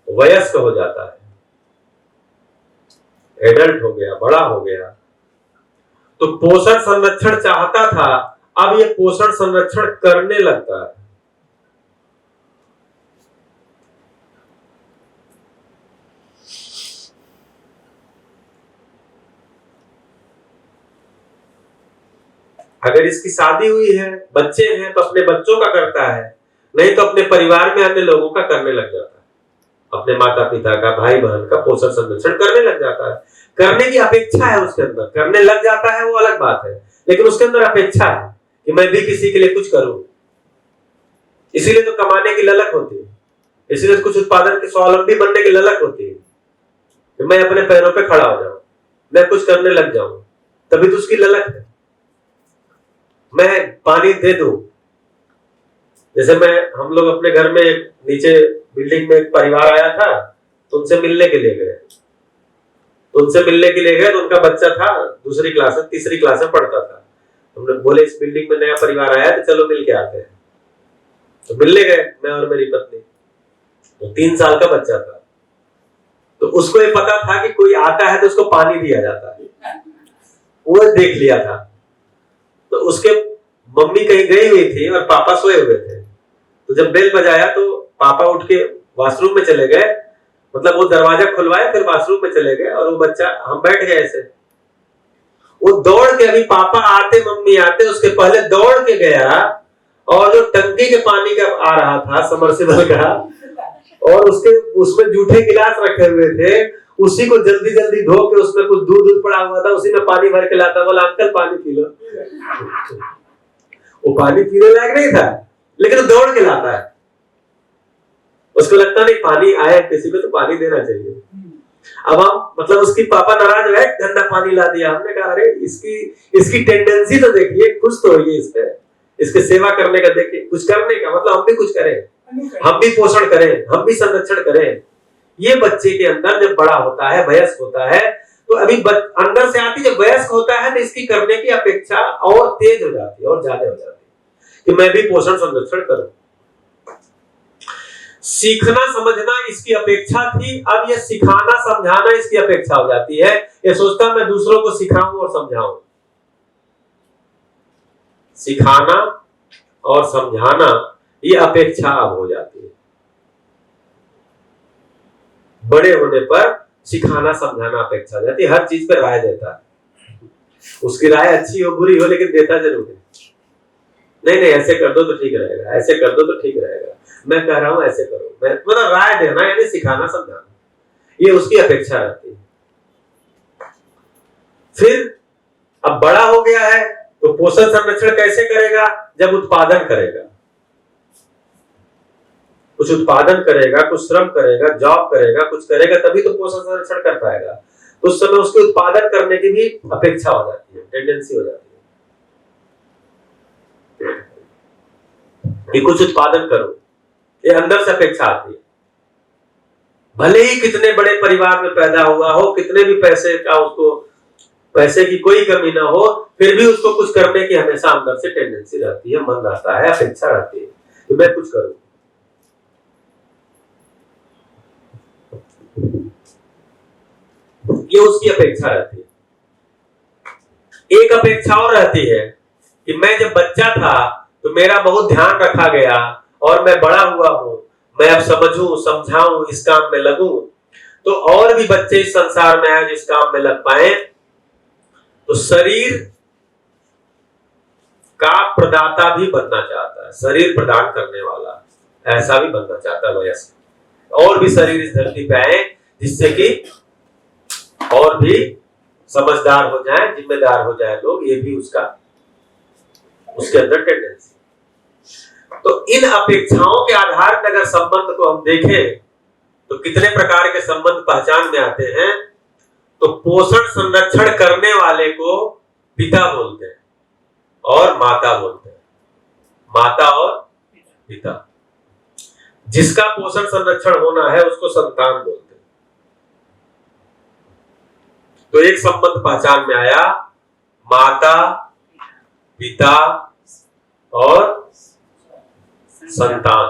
वयस्क हो जाता है, एडल्ट हो गया, बड़ा हो गया, तो पोषण संरक्षण चाहता था, अब ये पोषण संरक्षण करने लगता है। अगर इसकी शादी हुई है, बच्चे हैं, तो अपने बच्चों का करता है, नहीं तो अपने परिवार में अन्य लोगों का करने लग जाता है। अपने माता पिता का, भाई बहन का पोषण संरक्षण करने लग जाता है। करने की अपेक्षा है उसके अंदर, करने लग जाता है वो अलग बात है, लेकिन उसके अंदर अपेक्षा है कि मैं भी किसी के लिए कुछ करूं। इसीलिए तो कमाने की ललक होती है, इसीलिए कुछ उत्पादन के स्वावलंबी बनने की ललक होती है कि मैं अपने पैरों पे खड़ा हो जाऊं, मैं कुछ करने लग जाऊं, तभी तो उसकी ललक है। मैं पानी दे दूं, जैसे हम लोग अपने घर में नीचे बिल्डिंग में एक परिवार आया था, तो उनसे मिलने के लिए गए, तो उनका बच्चा था दूसरी क्लास में, तीसरी क्लास में पढ़ता था। हमने बोले इस बिल्डिंग में नया परिवार आया तो चलो मिल के आते हैं, तो मिलने गए मैं और मेरी पत्नी। तो 3 साल का बच्चा था, तो उसको ये पता था कि कोई आता है तो उसको पानी दिया जाता है, वो देख लिया था। तो उसके मम्मी कहीं गई हुई थी और पापा सोए हुए थे, तो जब बेल बजाया तो पापा उठ के वॉशरूम में चले गए, मतलब वो दरवाजा खुलवाए फिर वॉशरूम में चले गए, और वो बच्चा, हम बैठ गए ऐसे, वो दौड़ के, अभी पापा आते मम्मी आते उसके पहले दौड़ के गया, और जो टंकी के पानी का आ रहा था समरसेबल का, और उसमें जूठे गिलास रखे हुए थे, उसी को जल्दी जल्दी धो के, उसमें कुछ दूध पड़ा हुआ था, उसी में पानी भर के लाता, बोला अंकल पानी पी लो। वो पानी पीने लायक नहीं था, लेकिन दौड़ के लाता है, उसको लगता नहीं पानी आया किसी को तो पानी देना चाहिए। अब हम, मतलब उसकी पापा नाराज है, गंदा पानी ला दिया। हमने कहा अरे इसकी टेंडेंसी तो देखिए, कुछ तो होगी इस पे, इसके सेवा करने का देखिए, कुछ करने का मतलब हम भी कुछ करें, हम भी पोषण करें, हम भी संरक्षण करें। ये बच्चे के अंदर जब बड़ा होता है, वयस्क होता है, तो अभी अंदर से आती, जब वयस्क होता है तो इसकी करने की अपेक्षा और तेज हो जाती है और ज्यादा हो जाती है कि मैं भी पोषण संरक्षण करूं। सीखना समझना इसकी अपेक्षा थी, अब ये सिखाना समझाना इसकी अपेक्षा हो जाती है। ये सोचता मैं दूसरों को सिखाऊं और समझाऊं। सिखाना और समझाना ये अपेक्षा अब हो जाती है। बड़े होने पर सिखाना समझाना अपेक्षा हो जाती है, हर चीज पर राय देता है, उसकी राय अच्छी हो बुरी हो लेकिन देता जरूर है। नहीं ऐसे कर दो तो ठीक रहेगा, ऐसे कर दो तो ठीक रहेगा, मैं कह रहा हूं ऐसे करो, मैं मतलब राय देना यानी सिखाना समझाना, ये उसकी अपेक्षा रहती है। फिर अब बड़ा हो गया है तो पोषण संरक्षण कैसे करेगा? जब उत्पादन करेगा, कुछ उत्पादन करेगा, कुछ श्रम करेगा, जॉब करेगा, कुछ करेगा, तभी तो पोषण संरक्षण कर पाएगा। तो उस समय उसके उत्पादन करने की भी अपेक्षा हो जाती है, टेंडेंसी हो जाती है कि कुछ उत्पादन करो, ये अंदर से अपेक्षा आती है। भले ही कितने बड़े परिवार में पैदा हुआ हो, कितने भी पैसे का उसको, पैसे की कोई कमी ना हो, फिर भी उसको कुछ करने की हमेशा अंदर से टेंडेंसी रहती है, मन रहता है, अपेक्षा रहती है कि मैं कुछ करूं। ये उसकी अपेक्षा रहती है। एक अपेक्षा और रहती है कि मैं जब बच्चा था तो मेरा बहुत ध्यान रखा गया और मैं बड़ा हुआ हूं, मैं अब समझूं, समझाऊं, इस काम में लगूं, तो और भी बच्चे इस संसार में आए जिस काम में लग पाए। तो शरीर का प्रदाता भी बनना चाहता है, शरीर प्रदान करने वाला ऐसा भी बनना चाहता है वयस्क, और भी शरीर इस धरती पे आए जिससे कि और भी समझदार हो जाए, जिम्मेदार हो जाए लोग, ये भी उसका, उसके अंदर टेंडेंसी। तो इन अपेक्षाओं के आधार पर अगर संबंध को हम देखें तो कितने प्रकार के संबंध पहचान में आते हैं। तो पोषण संरक्षण करने वाले को पिता बोलते हैं और माता बोलते हैं, माता और पिता। जिसका पोषण संरक्षण होना है उसको संतान बोलते हैं। तो एक संबंध पहचान में आया, माता, पिता और संतान।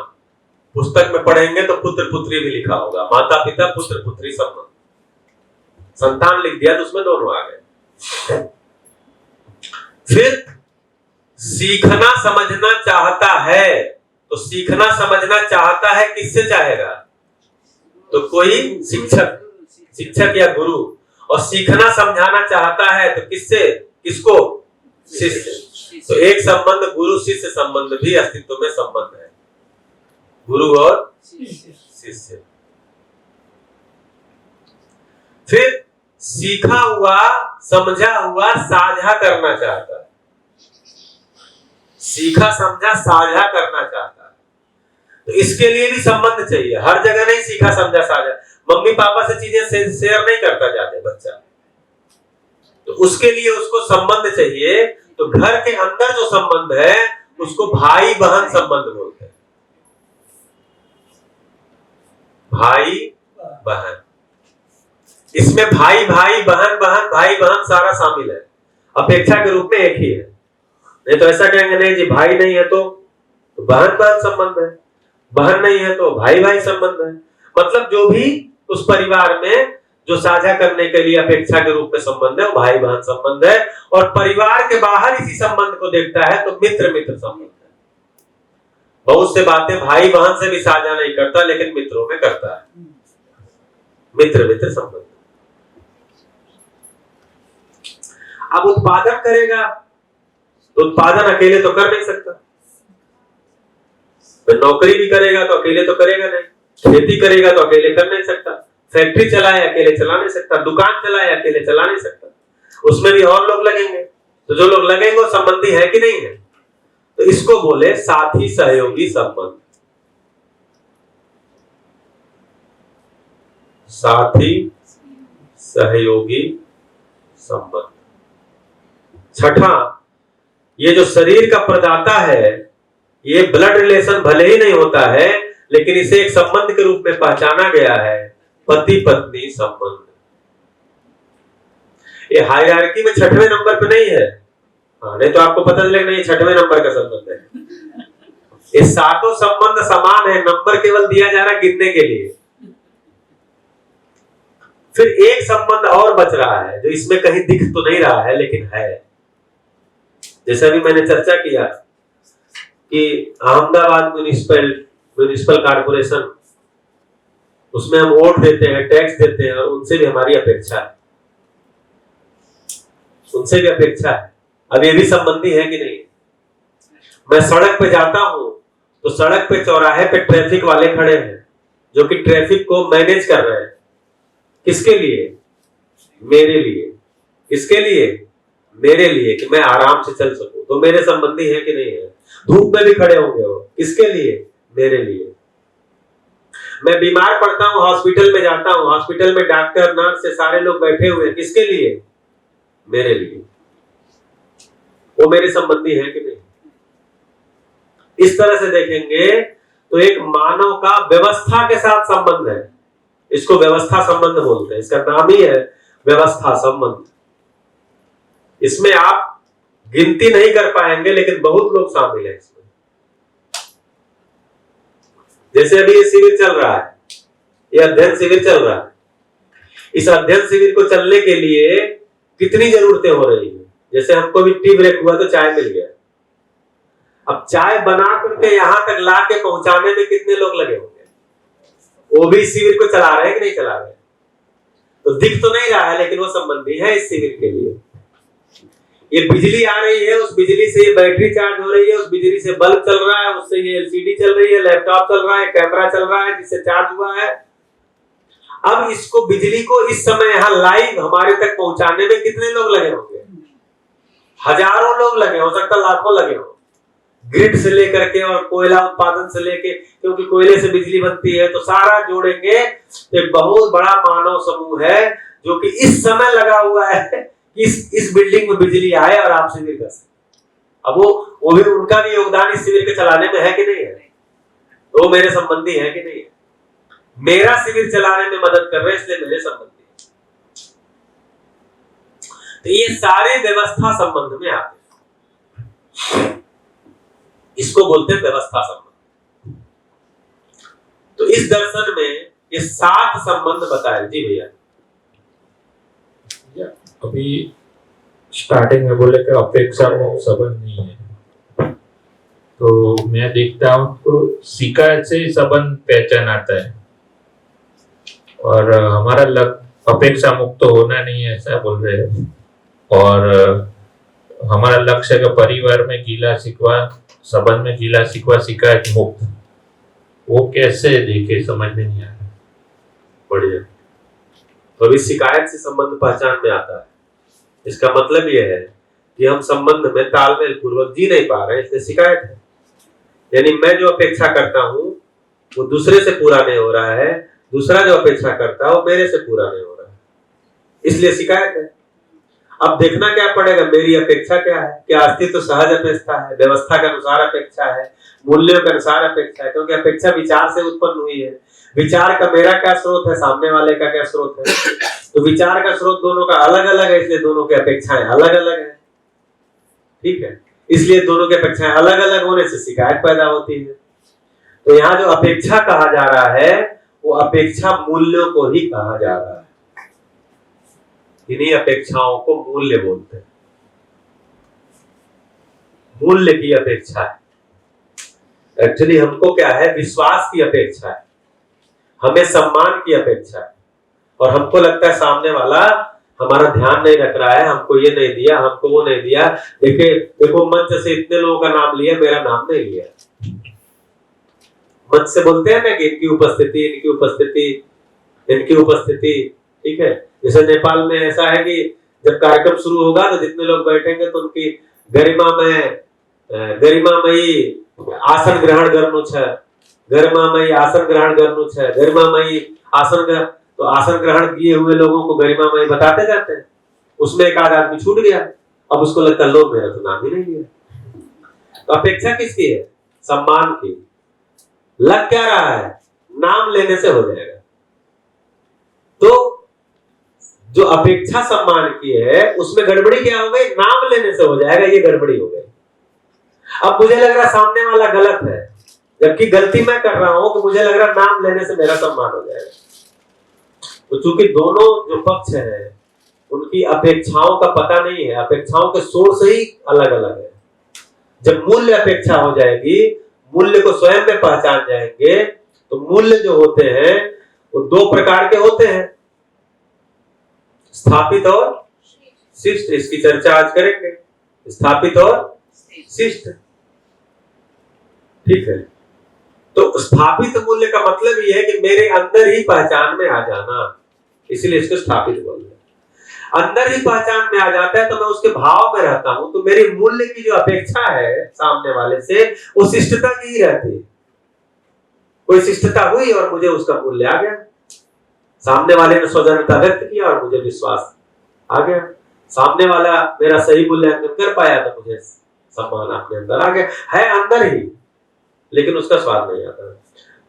पुस्तक में पढ़ेंगे तो पुत्र पुत्री भी लिखा होगा, माता पिता पुत्र पुत्री संबंध। संतान लिख दिया तो उसमें दोनों आ गए। फिर सीखना समझना चाहता है, तो सीखना समझना चाहता है किससे चाहेगा? तो कोई शिक्षक, शिक्षक या गुरु। और सीखना समझाना चाहता है तो किससे, किसको? शिष्य। तो एक संबंध गुरु शिष्य संबंध भी अस्तित्व में संबंध है, गुरु और शिष्य। फिर सीखा हुआ समझा हुआ साझा करना चाहता है, सीखा समझा साझा करना चाहता है। तो इसके लिए भी संबंध चाहिए। हर जगह नहीं सीखा समझा साझा, मम्मी पापा से चीजें शेयर नहीं करता जाते बच्चा, तो उसके लिए उसको संबंध चाहिए। तो घर के अंदर जो संबंध है उसको भाई बहन संबंध बोलते हैं, भाई बहन। इसमें भाई भाई, बहन बहन, भाई बहन सारा शामिल है, अपेक्षा के रूप में एक ही है। नहीं तो ऐसा कहेंगे नहीं जी भाई नहीं है तो बहन बहन संबंध है, बहन नहीं है तो भाई भाई संबंध है। मतलब जो भी उस परिवार में जो साझा करने के लिए अपेक्षा के रूप में संबंध है वो भाई बहन संबंध है। और परिवार के बाहर इसी संबंध को देखता है तो मित्र मित्र संबंध है। बहुत से बातें भाई बहन से भी साझा नहीं करता लेकिन मित्रों में करता है, मित्र मित्र संबंध। अब उत्पादन करेगा तो उत्पादन अकेले तो कर नहीं सकता, तो नौकरी भी करेगा तो अकेले तो करेगा नहीं, खेती करेगा तो अकेले कर नहीं सकता, फैक्ट्री चलाए अकेले चला नहीं सकता, दुकान चलाए अकेले चला नहीं सकता, उसमें भी और लोग लगेंगे। तो जो लोग लगेंगे वो संबंधी है कि नहीं है? तो इसको बोले साथी सहयोगी संबंध, साथी सहयोगी संबंध। छठा, ये जो शरीर का प्रदाता है ये ब्लड रिलेशन भले ही नहीं होता है लेकिन इसे एक संबंध के रूप में पहचाना गया है, पति पत्नी संबंध। ये हायरार्की में 6वें नंबर पे नहीं है, नहीं तो आपको पता चलेगा नहीं 6वें नंबर का संबंध है। ये सातों संबंध समान है, नंबर केवल दिया जा रहा है गिनने के लिए। फिर एक संबंध और बच रहा है जो इसमें कहीं दिख तो नहीं रहा है लेकिन है। जैसे अभी मैंने चर्चा किया कि अहमदाबाद म्युनिसिपल कॉर्पोरेशन, उसमें हम वोट देते हैं, टैक्स देते हैं, और उनसे भी हमारी अपेक्षा है, उनसे भी अपेक्षा है। अब ये भी संबंधी है कि नहीं? मैं सड़क पे जाता हूं तो सड़क पे चौराहे पे ट्रैफिक वाले खड़े हैं जो कि ट्रैफिक को मैनेज कर रहे हैं। किसके लिए? मेरे लिए। किसके लिए? मेरे लिए, कि मैं आराम से चल सकूं। तो मेरे संबंधी है कि नहीं है? धूप में भी खड़े होंगे वो, किसके लिए? मेरे लिए। मैं बीमार पड़ता हूँ, हॉस्पिटल में जाता हूँ, हॉस्पिटल में डॉक्टर नर्स से सारे लोग बैठे हुए हैं, किसके लिए? मेरे लिए। वो मेरे संबंधी है कि नहीं? इस तरह से देखेंगे तो एक मानव का व्यवस्था के साथ संबंध है, इसको व्यवस्था संबंध बोलते हैं, इसका नाम ही है व्यवस्था संबंध। इसमें आप गिनती नहीं कर पाएंगे, लेकिन बहुत लोग शामिल हैं इसमें। जैसे अभी ये शिविर चल रहा है, ये अध्ययन शिविर चल रहा है, इस अध्ययन शिविर को चलने के लिए कितनी जरूरतें हो रही हैं। जैसे हमको भी टी ब्रेक हुआ तो चाय मिल गया, अब चाय बना करके यहां तक ला के पहुंचाने में कितने लोग लगे होंगे? वो भी इस शिविर को चला रहे हैं कि नहीं चला रहे? तो दिख तो नहीं रहा है, लेकिन वो संबंधी है इस शिविर के लिए। ये बिजली आ रही है, उस बिजली से ये बैटरी चार्ज हो रही है, उस बिजली से बल्ब चल रहा है, उससे ये एलसीडी चल रही है, लैपटॉप चल रहा है, कैमरा चल रहा है जिससे चार्ज हुआ है। अब इसको बिजली को इस समय यहाँ लाइव हमारे तक पहुंचाने में कितने लोग लगे होंगे? हजारों लोग लगे, हो सकता लाखों लगे हो। ग्रिड से लेकर के और कोयला उत्पादन से लेके, क्योंकि कोयले से बिजली बनती है, तो सारा जोड़ेंगे तो एक बहुत बड़ा मानव समूह है जो कि इस समय लगा हुआ है इस बिल्डिंग में बिजली आए और आप शिविर कर सकते। अब वो भी उनका भी योगदान इस शिविर के चलाने में है कि नहीं है? तो मेरे संबंधी है कि नहीं है? मेरा शिविर चलाने में मदद कर रहे हैं, इसलिए मेरे संबंधी है। तो ये सारे व्यवस्था संबंध में आते हैं, इसको बोलते हैं व्यवस्था संबंध। तो इस दर्शन में ये 7 संबंध बताए। जी भैया। अभी स्टार्टिंग में बोले कि अपेक्षा में संबंध नहीं है, तो मैं देखता हूँ तो शिकायत से ही संबंध पहचान आता है, और हमारा अपेक्षा मुक्त तो होना नहीं है ऐसा बोल रहे हैं। और हमारा लक्ष्य है कि परिवार में गीला शिकवा, संबंध में गीला शिकवा, शिकायत मुक्त, वो कैसे देखे समझ में नहीं आ रहा। बढ़िया। तो अभी शिकायत से संबंध पहचान में आता है, इसका मतलब यह है कि हम संबंध में तालमेल पूर्वक जी नहीं पा रहे हैं, इसलिए शिकायत है। यानी मैं जो अपेक्षा करता हूं वो दूसरे से पूरा नहीं हो रहा है, दूसरा जो अपेक्षा करता है वो मेरे से पूरा नहीं हो रहा है, इसलिए शिकायत है। अब देखना क्या पड़ेगा, मेरी अपेक्षा क्या है? क्या अस्तित्व सहज अपेक्षा है, व्यवस्था के अनुसार अपेक्षा है, मूल्यों के अनुसार अपेक्षा है? क्योंकि अपेक्षा विचार से उत्पन्न हुई है। विचार का मेरा क्या स्रोत है, सामने वाले का क्या स्रोत है? तो विचार का स्रोत दोनों का अलग अलग है, इसलिए दोनों की अपेक्षाएं अलग अलग है। ठीक है, इसलिए दोनों की अपेक्षाएं अलग अलग होने से शिकायत पैदा होती है। तो यहाँ जो अपेक्षा कहा जा रहा है वो अपेक्षा मूल्यों को ही कहा जा रहा है। इन्हीं अपेक्षाओं को मूल्य बोलते हैं। मूल्य की अपेक्षा है। एक्चुअली हमको क्या है, विश्वास की अपेक्षा है, हमें सम्मान की अपेक्षा है, और हमको लगता है सामने वाला हमारा ध्यान नहीं रख रहा है, हमको ये नहीं दिया, हमको वो नहीं दिया। देखो मंच से इतने लोगों का नाम लिया, मेरा नाम नहीं लिया। मंच से बोलते हैं ना कि इनकी उपस्थिति, इनकी उपस्थिति, इनकी उपस्थिति। ठीक है, जैसे नेपाल में ऐसा है कि जब कार्यक्रम शुरू होगा तो जितने लोग बैठेंगे तो उनकी गरिमामयी आसन ग्रहण करनु छ, गरिमामयी आसन ग्रहण करनु छ, गरिमामयी आसन ग्रहण। तो आसन ग्रहण किए हुए लोगों को गरिमामयी बताते जाते हैं। उसमें एक आध आदमी छूट गया, अब उसको लगता है लोग मेरा तो नाम ही नहीं लिया। तो अपेक्षा किसकी है? सम्मान की। लग क्या रहा है, नाम लेने से हो जाएगा। तो जो अपेक्षा सम्मान की है उसमें गड़बड़ी क्या हो गई, नाम लेने से हो जाएगा, ये गड़बड़ी हो गई। अब मुझे लग रहा सामने वाला गलत है, जबकि गलती मैं कर रहा हूं, तो मुझे लग रहा नाम लेने से मेरा सम्मान हो जाएगा। तो चूंकि दोनों जो पक्ष है उनकी अपेक्षाओं का पता नहीं है, अपेक्षाओं के सोर्स ही अलग अलग है। जब मूल्य अपेक्षा हो जाएगी, मूल्य को स्वयं में पहचान जाएंगे, तो मूल्य जो होते हैं वो 2 प्रकार के होते हैं, स्थापित और शिष्ट। इसकी चर्चा आज करेंगे, स्थापित और शिष्ट। ठीक है, तो स्थापित मूल्य का मतलब ये है कि मेरे अंदर ही पहचान में आ जाना, इसलिए इसको स्थापित बोल रहे हैं। अंदर ही पहचान में आ जाता है तो मैं उसके भाव में रहता हूं, तो मेरी मूल्य की जो अपेक्षा है सामने वाले से वो शिष्टता की ही रहती है। कोई शिष्टता हुई और मुझे उसका मूल्य आ गया, सामने वाले ने सौजन्यता व्यक्त किया और मुझे विश्वास आ गया, सामने वाला मेरा सही मूल्यांकन कर पाया तो मुझे सम्मान अपने अंदर आ गया, है अंदर ही, लेकिन उसका स्वाद नहीं आता।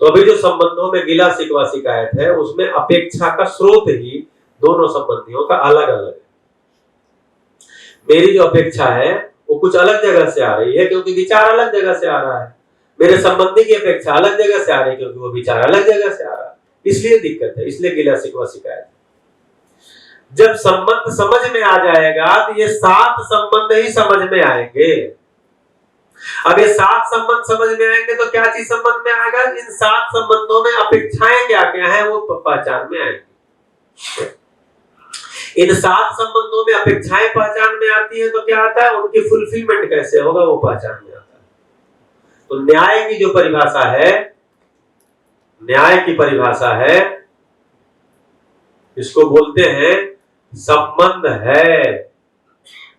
तो अभी जो संबंधों में गिला शिकवा शिकायत है, उसमें अपेक्षा का स्रोत ही दोनों संबंधियों का अलग अलग है। मेरी जो अपेक्षा है वो कुछ अलग जगह से आ रही है क्योंकि विचार अलग जगह से आ रहा है, मेरे संबंधी की अपेक्षा अलग जगह से आ रही है क्योंकि वो विचार अलग जगह से आ रहा है, इसलिए दिक्कत है, इसलिए गिला शिकवा शिकायत। जब संबंध समझ में आ जाएगा तो ये 7 संबंध ही समझ में आएंगे। अब ये 7 संबंध समझ में आएंगे तो क्या चीज समझ में आएगा? इन 7 संबंधों में अपेक्षाएं क्या क्या है वो पहचान में आएगी। इन 7 संबंधों में अपेक्षाएं पहचान में आती है तो क्या आता है, उनकी फुलफिलमेंट कैसे होगा वो पहचान में आता है। तो न्याय की जो परिभाषा है, न्याय की परिभाषा है, इसको बोलते हैं संबंध है।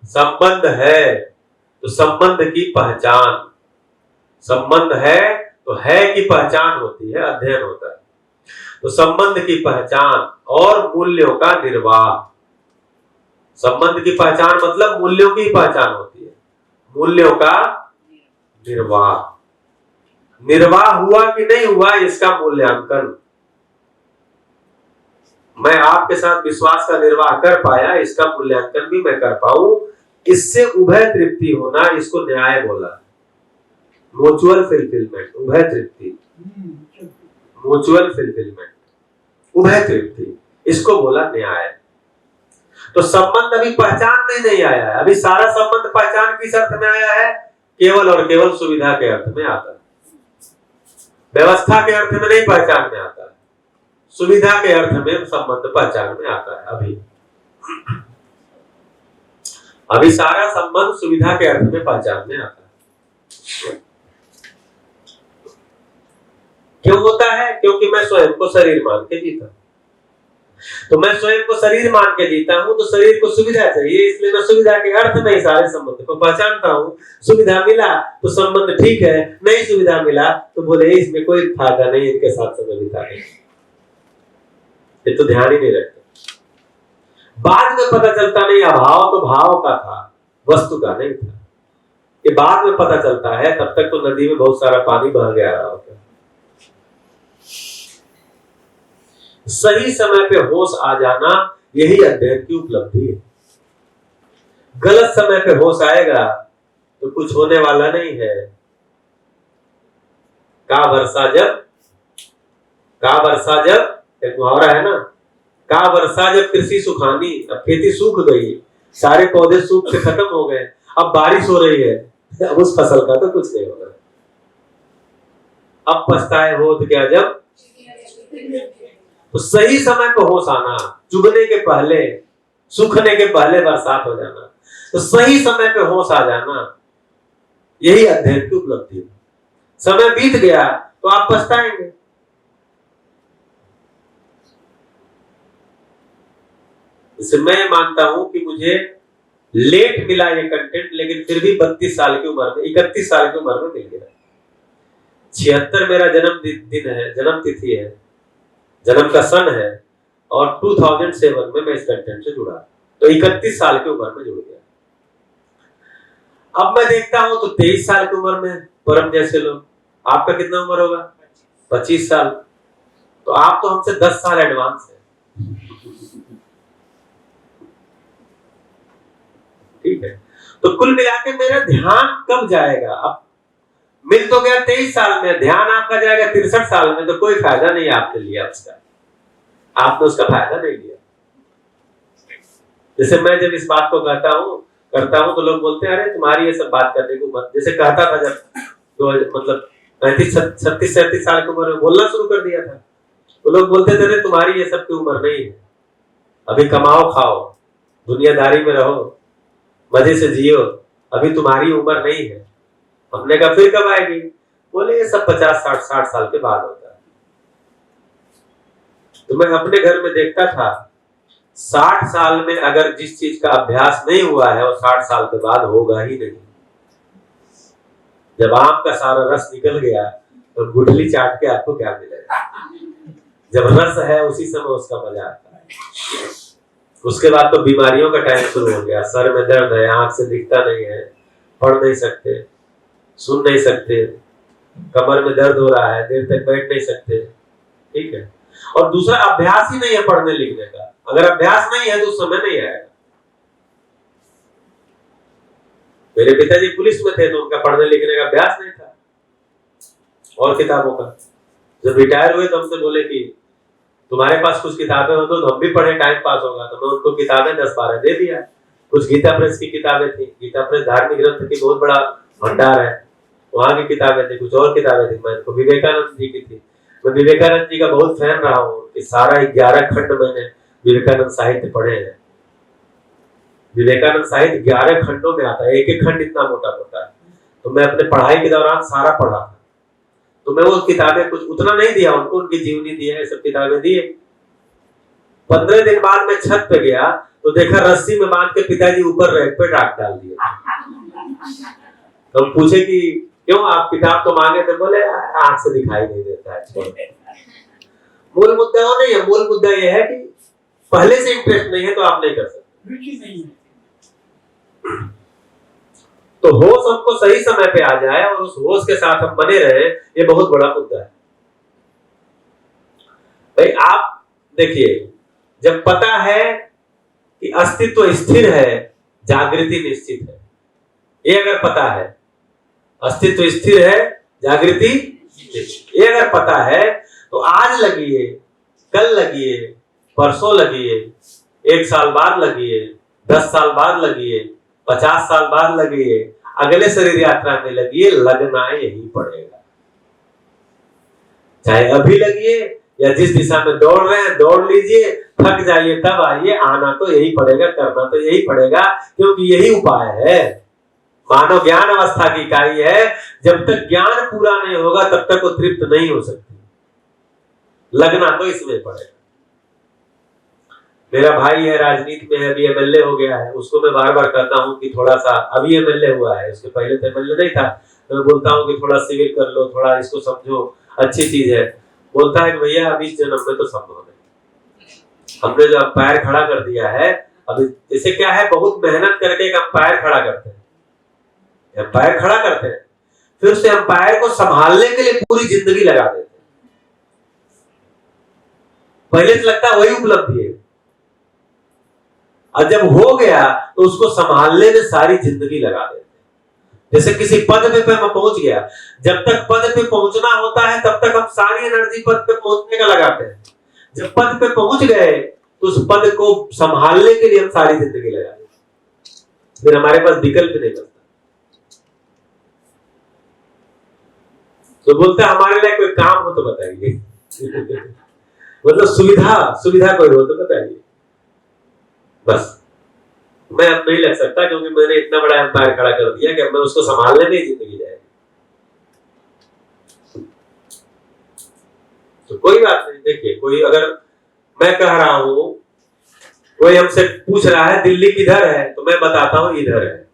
संबंध है तो संबंध की पहचान, संबंध है तो है की पहचान होती है, अध्ययन होता है। तो संबंध की पहचान और मूल्यों का निर्वाह। संबंध की पहचान मतलब मूल्यों की पहचान होती है, मूल्यों का निर्वाह। निर्वाह हुआ कि नहीं हुआ इसका मूल्यांकन, मैं आपके साथ विश्वास का निर्वाह कर पाया, इसका मूल्यांकन भी मैं कर पाऊं, इससे उभय तृप्ति होना, इसको न्याय बोला। म्यूचुअल फिलफिलमेंट, उभय तृप्ति, म्यूचुअल फिलफिलमेंट, उभय तृप्ति, इसको बोला न्याय। तो संबंध अभी पहचान में नहीं आया है, अभी सारा संबंध पहचान किस अर्थ में आया है? केवल और केवल सुविधा के अर्थ में आता है, व्यवस्था के अर्थ में नहीं पहचान में आता है, सुविधा के अर्थ में संबंध पहचान में आता है। अभी सारा संबंध सुविधा के अर्थ में पहचान में आता है। क्यों होता है? क्योंकि मैं स्वयं को शरीर मान के जीता, तो मैं स्वयं को शरीर मान के जीता हूं तो शरीर को सुविधा चाहिए, इसलिए मैं सुविधा के अर्थ में ही सारे संबंध को पहचानता हूं। सुविधा मिला तो संबंध ठीक है, नहीं सुविधा मिला तो बोले इसमें कोई फायदा नहीं, इनके साथ समय बिताने, ये तो ध्यान ही नहीं रखते। बाद में पता चलता नहीं अभाव तो भाव का था, वस्तु का नहीं था, ये बाद में पता चलता है, तब तक तो नदी में बहुत सारा पानी बह गया रहा होता। सही समय पे होश आ जाना यही अध्ययन की उपलब्धि है। गलत समय पे होश आएगा तो कुछ होने वाला नहीं है। का वर्षा जब एक मुहावरा है ना, का वर्षा जब कृषि सुखानी, अब खेती सूख गई, सारे पौधे सूख के खत्म हो गए, अब बारिश हो रही है, अब उस फसल का तो कुछ नहीं होगा। अब पछताए हो तो क्या जब, तो सही समय पे होश आना, चुगने के पहले, सूखने के पहले बरसात हो जाना, तो सही समय पे होश आ जाना, यही अध्ययन की उपलब्धि है। समय बीत गया तो आप पछताएंगे। इसलिए मैं मानता हूं कि मुझे लेट मिला ये कंटेंट, लेकिन फिर भी 32 साल की उम्र में, 31 साल की उम्र में मिल गया। 76 मेरा जन्मदिन है, जन्म तिथि है, जन्म का सन है, और 2007 में मैं इस कंटेंट से जुड़ा, तो 31 साल की उम्र में जुड़ गया। अब मैं देखता हूं तो 23 साल की उम्र में परम जैसे लोग, आपका कितना उम्र होगा? 25 साल, तो आप तो हमसे 10 साल एडवांस है। ठीक है, तो कुल मिला के मेरा ध्यान कब जाएगा? अब मिल तो गया 23 साल में, ध्यान आपका जाएगा 63 साल में, तो कोई फायदा नहीं आपके लिए, आपने उसका फायदा नहीं लिया। जैसे मैं जब इस बात को करता हूं तो लोग बोलते हैं अरे तुम्हारी ये सब बात करने की उम्र, जैसे कहता था जब तो मतलब 36-37 साल की उम्र में बोलना शुरू कर दिया था, तो लोग बोलते थे अरे तुम्हारी ये सब की उम्र नहीं है, अभी कमाओ खाओ, दुनियादारी में रहो, मजे से जियो, अभी तुम्हारी उम्र नहीं है। हमने कहा फिर कब आएगी? बोले ये सब 50-60 साल के बाद होता है। तो मैं अपने घर में देखता था 60 साल में अगर जिस चीज का अभ्यास नहीं हुआ है वो 60 साल के बाद होगा ही नहीं। जब आम का सारा रस निकल गया तो गुठली चाट के आपको क्या मिलेगा? जब रस है उसी समय उसका मजा आता है। उसके बाद तो बीमारियों का टाइम शुरू हो गया। सर में दर्द है, आंख से दिखता नहीं है, पढ़ नहीं सकते, सुन नहीं सकते, कमर में दर्द हो रहा है, देर तक बैठ नहीं सकते, ठीक है। और दूसरा अभ्यास ही नहीं है पढ़ने लिखने का। अगर अभ्यास नहीं है तो उस समय नहीं आएगा। मेरे पिताजी पुलिस में थे तो उनका पढ़ने लिखने का अभ्यास नहीं था और किताबों का। जब रिटायर हुए तो हमसे बोले कि तुम्हारे पास कुछ किताबें हो तो हम भी पढ़े, टाइम पास होगा। तो मैं उनको किताबें 10-12 दे दिया। कुछ गीता प्रेस की किताबें थी, गीता प्रेस धार्मिक ग्रंथ की बहुत बड़ा भंडार है, वहां की किताबें थी। कुछ और किताबें थी, मैं तो विवेकानंद जी की थी। मैं विवेकानंद जी का बहुत फैन रहा हूँ कि सारा 11 खंड मैंने विवेकानंद साहित्य पढ़े हैं। विवेकानंद साहित्य 11 खंडों में आता है, एक एक खंड इतना मोटा मोटा है। तो मैं अपने पढ़ाई के दौरान सारा पढ़ा था। तो मैं वो किताबें कुछ उतना नहीं दिया उनको, उनकी जीवनी दी है, सब किताबें दिए। 15 दिन बाद मैं छत पे गया तो देखा रस्सी में बांध के पिताजी ऊपर रैक पे डाक डाल दिए। तो हम पूछे कि क्यों, आप किताब तो मांगे थे? बोले आंख से दिखाई नहीं देता है। मूल मुद्दा वो नहीं है, मूल मुद्दा ये है कि पहले से इंटरेस्ट नहीं है तो आप नहीं कर सकते। तो होश हमको सही समय पे आ जाए और उस होश के साथ हम बने रहे, ये बहुत बड़ा मुद्दा है। भाई आप देखिए, जब पता है कि अस्तित्व स्थिर है, जागृति निश्चित है, ये अगर पता है अस्तित्व स्थिर है, जागृति ये अगर पता है तो आज लगिए, कल लगिए, परसों लगिए, 1 साल बाद लगिए, 10 साल बाद लगिए, 50 साल बाद लगिए, अगले शरीर यात्रा में लगिए, लगना यही पड़ेगा। चाहे अभी लगिए या जिस दिशा में दौड़ रहे हैं दौड़ लीजिए, थक जाइए तब आइए, आना तो यही पड़ेगा, करना तो यही पड़ेगा, क्योंकि यही उपाय है। मानव ज्ञान अवस्था की इकाई है। जब तक ज्ञान पूरा नहीं होगा तब तक वो तृप्त नहीं हो सकती। लगना तो इसमें पड़ेगा। मेरा भाई है, राजनीति में है, अभी एमएलए हो गया है। उसको मैं बार बार कहता हूँ कि थोड़ा सा, अभी एमएलए हुआ है, उसके पहले तो एमएलए नहीं था, तो मैं बोलता हूँ कि थोड़ा सिविल कर लो, थोड़ा इसको समझो, अच्छी चीज है। बोलता है कि भैया अभी इस जन्म में तो संभव नहीं। हमने जो अंपायर खड़ा कर दिया है, अभी जैसे क्या है, बहुत मेहनत करके एक अंपायर खड़ा करते हैं, अंपायर खड़ा करते हैं, फिर उसे अंपायर को संभालने के लिए पूरी जिंदगी लगा देते हैं। पहले तो लगता है वही उपलब्धि है, और जब हो गया तो उसको संभालने में सारी जिंदगी लगा देते हैं। जैसे किसी पद पे मैं पहुंच गया, जब तक पद पे पहुंचना होता है तब तक हम सारी एनर्जी पद पे पहुंचने का लगाते हैं। जब पद पे पहुंच गए तो उस पद को संभालने के लिए हम सारी जिंदगी लगा देते हैं। फिर हमारे पास विकल्प नहीं बचता। तो बोलते हमारे लिए कोई काम हो तो बताइए। मतलब सुविधा कोई हो तो बताइए। बस मैं अब नहीं लग सकता, क्योंकि मैंने इतना बड़ा एम्पायर खड़ा कर दिया कि अब मैं उसको संभालने में ही जिंदगी जाएगी। तो कोई बात नहीं। देखिए, कोई अगर मैं कह रहा हूं, कोई हमसे पूछ रहा है दिल्ली किधर है, तो मैं बताता हूं इधर है।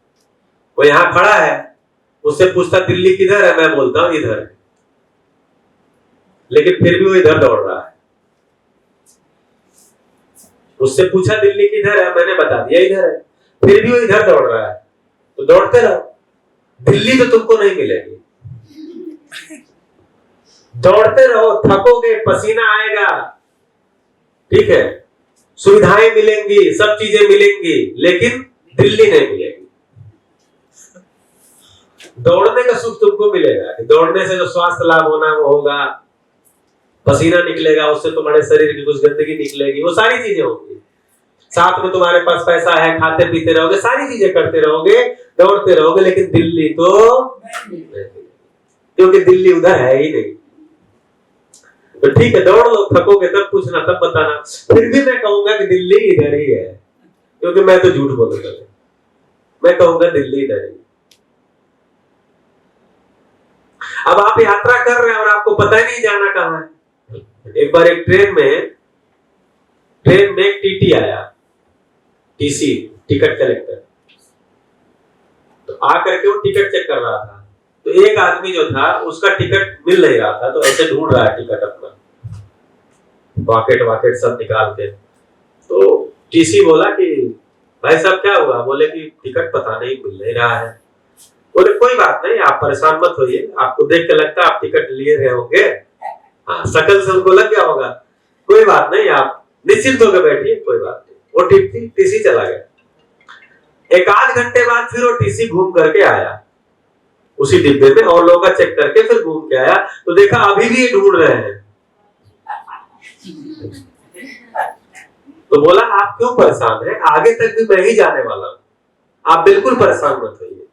वो यहां खड़ा है, उससे पूछता दिल्ली किधर है, मैं बोलता हूं इधर है, लेकिन फिर भी वो इधर दौड़ रहा है। उससे पूछा दिल्ली किधर है, मैंने बता दिया इधर है, फिर भी वो इधर दौड़ रहा है। तो दौड़ते रहो, दिल्ली तो तुमको नहीं मिलेगी। दौड़ते रहो, थकोगे, पसीना आएगा, ठीक है, सुविधाएं मिलेंगी, सब चीजें मिलेंगी, लेकिन दिल्ली नहीं मिलेगी। दौड़ने का सुख तुमको मिलेगा, दौड़ने से जो स्वास्थ्य लाभ होना है वो होगा, पसीना निकलेगा, उससे तुम्हारे शरीर की कुछ गंदगी निकलेगी, वो सारी चीजें होंगी। साथ में तुम्हारे पास पैसा है, खाते पीते रहोगे, सारी चीजें करते रहोगे, दौड़ते रहोगे, लेकिन दिल्ली तो नहीं, क्योंकि दिल्ली उधर है ही नहीं। तो ठीक है, दौड़ लो, थकोगे तब पूछना, तब बताना। फिर भी मैं कहूंगा कि दिल्ली इधर ही है, क्योंकि मैं तो झूठ बोलूंगा, मैं कहूंगा दिल्ली इधर ही। अब आप यात्रा कर रहे हैं और आपको पता ही नहीं जाना कहां है। एक बार एक ट्रेन में एक टीटी आया, टीसी, टिकट कलेक्टर। तो आकर के वो टिकट चेक कर रहा था। तो एक आदमी जो था उसका टिकट मिल नहीं रहा था, तो ऐसे ढूंढ रहा है टिकट अपना, पॉकेट वाकेट सब निकाल के। तो टीसी बोला कि भाई साहब क्या हुआ? बोले कि टिकट पता नहीं मिल नहीं रहा है। बोले कोई बात नहीं, आप परेशान मत होइए, आपको देख के लगता है आप टिकट लिए रहे होंगे, हाँ शकल से उनको लग गया होगा, कोई बात नहीं, आप निश्चिंत होकर बैठिए, कोई बात नहीं। वो टीसी चला गया। एक आध घंटे बाद फिर वो टीसी घूम करके आया उसी डिब्बे में, और लोगों का चेक करके फिर घूम के आया, तो देखा अभी भी ये ढूंढ रहे हैं। तो बोला आप क्यों परेशान हैं, आगे तक भी मैं ही जाने वाला हूं, आप बिल्कुल परेशान मत होइए,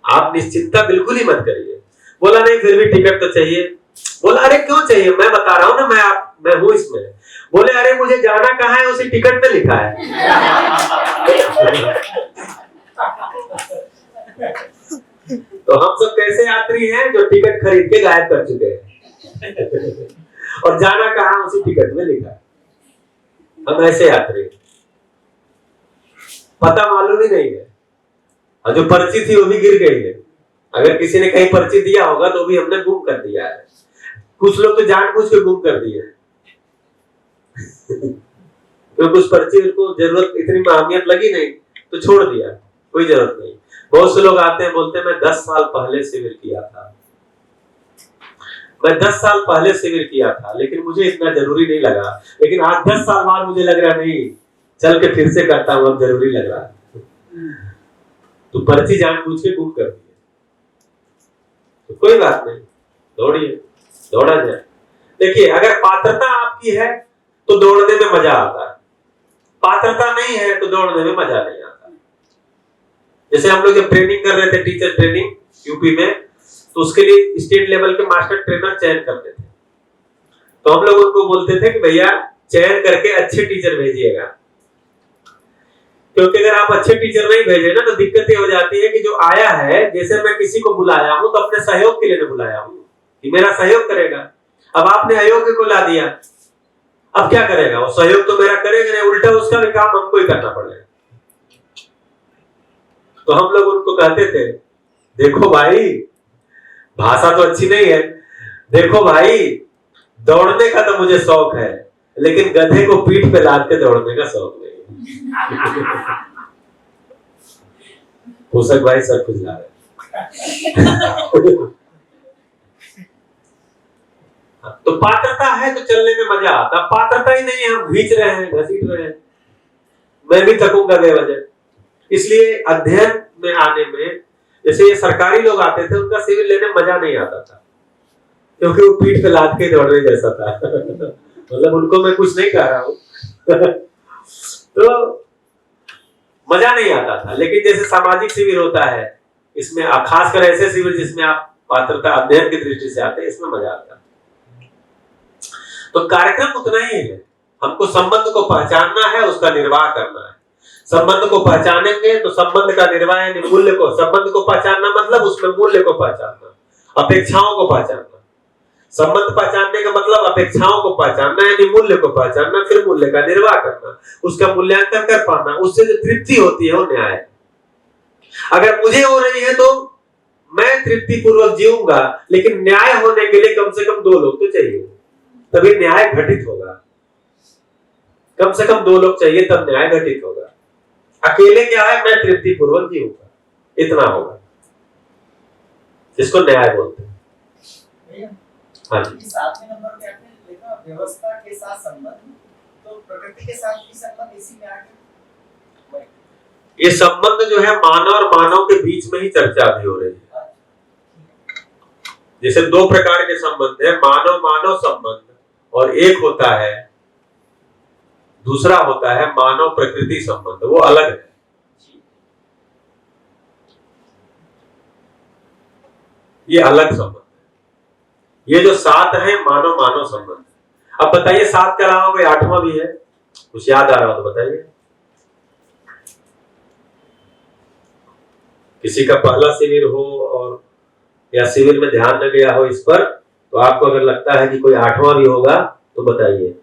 आप निश्चिंता बिल्कुल ही मत करिए। बोला नहीं फिर भी टिकट तो चाहिए। बोला अरे क्यों चाहिए, मैं बता रहा हूं ना, मैं हूं इसमें। बोले अरे मुझे जाना कहाँ है, उसी टिकट में लिखा है। तो हम सब कैसे यात्री हैं जो टिकट खरीद के गायब कर चुके हैं और जाना कहाँ उसी टिकट में लिखा है। हम ऐसे यात्री, पता मालूम ही नहीं है, और जो पर्ची थी वो भी गिर गई है। अगर किसी ने कहीं पर्ची दिया होगा तो भी हमने गुम कर दिया है। कुछ लोग तो जानबूझ के गुम कर दिए तो कुछ पर्ची उनको जरूरत इतनी अहमियत लगी नहीं तो छोड़ दिया, कोई जरूरत नहीं। बहुत से लोग आते हैं बोलते हैं मैं 10 साल पहले शिविर किया था, मैं 10 साल पहले शिविर किया था, लेकिन मुझे इतना जरूरी नहीं लगा, लेकिन आज 10 साल बाद मुझे लग रहा नहीं, चल के फिर से करता हूं, अब जरूरी लग रहा है। तो पर्ची जानबूझ के गुम कर दी, तो कोई बात नहीं, दौड़िए, दौड़ा जाए। देखिए अगर पात्रता आपकी है तो दौड़ने में मजा आता है, पात्रता नहीं है तो दौड़ने में मजा नहीं आता। जैसे हम लोग जब ट्रेनिंग कर रहे थे, टीचर ट्रेनिंग यूपी में, तो उसके लिए स्टेट लेवल के मास्टर ट्रेनर चयन करते थे। तो हम लोग उनको बोलते थे कि भैया चयन करके अच्छे टीचर भेजिएगा, क्योंकि अगर आप अच्छे टीचर नहीं भेजे ना तो दिक्कत ये हो जाती है कि जो आया है, जैसे मैं किसी को बुलाया हूं तो अपने सहयोग के लिए बुलाया हूं कि मेरा सहयोग करेगा, अब आपने अयोग्य को ला दिया, अब क्या करेगा वो? सहयोग तो मेरा करेगा नहीं, उल्टा उसका भी काम हमको ही करना पड़ेगा। तो हम लोग उनको कहते थे देखो भाई, भाषा तो अच्छी नहीं है, देखो भाई दौड़ने का तो मुझे शौक है, लेकिन गधे को पीठ पे लाद के दौड़ने का शौक नहीं। पोषक भाई सर खुजला रहे। तो पात्रता है तो चलने में मजा आता, पात्रता ही नहीं है, हम खींच रहे हैं, घसीट रहे हैं, मैं भी थकूंगा बेवजह। इसलिए अध्ययन में आने में, जैसे ये सरकारी लोग आते थे, उनका सिविल लेने में मजा नहीं आता था, क्योंकि वो पीठ पे लाद के दौड़ने जैसा था। मतलब उनको मैं कुछ नहीं कह रहा हूं तो मजा नहीं आता था। लेकिन जैसे सामाजिक शिविर होता है, इसमें खासकर ऐसे शिविर जिसमें आप पात्रता अध्ययन की दृष्टि से आते हैं, इसमें मजा आता है। तो कार्यक्रम उतना ही है, हमको संबंध को पहचानना है, उसका निर्वाह करना है। संबंध को पहचानेंगे तो संबंध का निर्वाह यानी मूल्य को, संबंध को पहचानना मतलब उसमें मूल्य को पहचानना, अपेक्षाओं को पहचानना। संबंध पहचानने का मतलब अपेक्षाओं को पहचानना यानी मूल्य को पहचानना, फिर मूल्य का निर्वाह करना, उसका मूल्यांकन कर पाना, उससे जो तृप्ति होती है वो न्याय है। अगर मुझे हो रही है तो मैं तृप्ति पूर्वक जीऊंगा, लेकिन न्याय होने के लिए कम से कम 2 लोग तो चाहिए, तभी न्याय घटित होगा। कम से कम 2 लोग चाहिए तब न्याय घटित होगा। अकेले क्या है, मैं तृप्ति पूर्वक जीऊंगा, इतना होगा, जिसको न्याय बोलते हैं। हाँ जी। 7वें नंबर पे आपने लिखा व्यवस्था के साथ संबंध, तो प्रकृति के साथ भी संबंध इसी में आ गया। ये संबंध जो है मानव और मानव के बीच में ही चर्चा भी हो रही है। जैसे 2 प्रकार के संबंध है, मानव मानव संबंध, और एक होता है, दूसरा होता है मानव प्रकृति संबंध, वो अलग है। ये अलग संबंध है। ये जो 7 है मानव मानव संबंध। अब बताइए 7 के अलावा कोई 8वां भी है? कुछ याद आ रहा हो तो बताइए। किसी का पहला शिविर हो और या शिविर में ध्यान न गया हो इस पर, तो आपको अगर लगता है कि कोई 8वां भी होगा तो बताइए।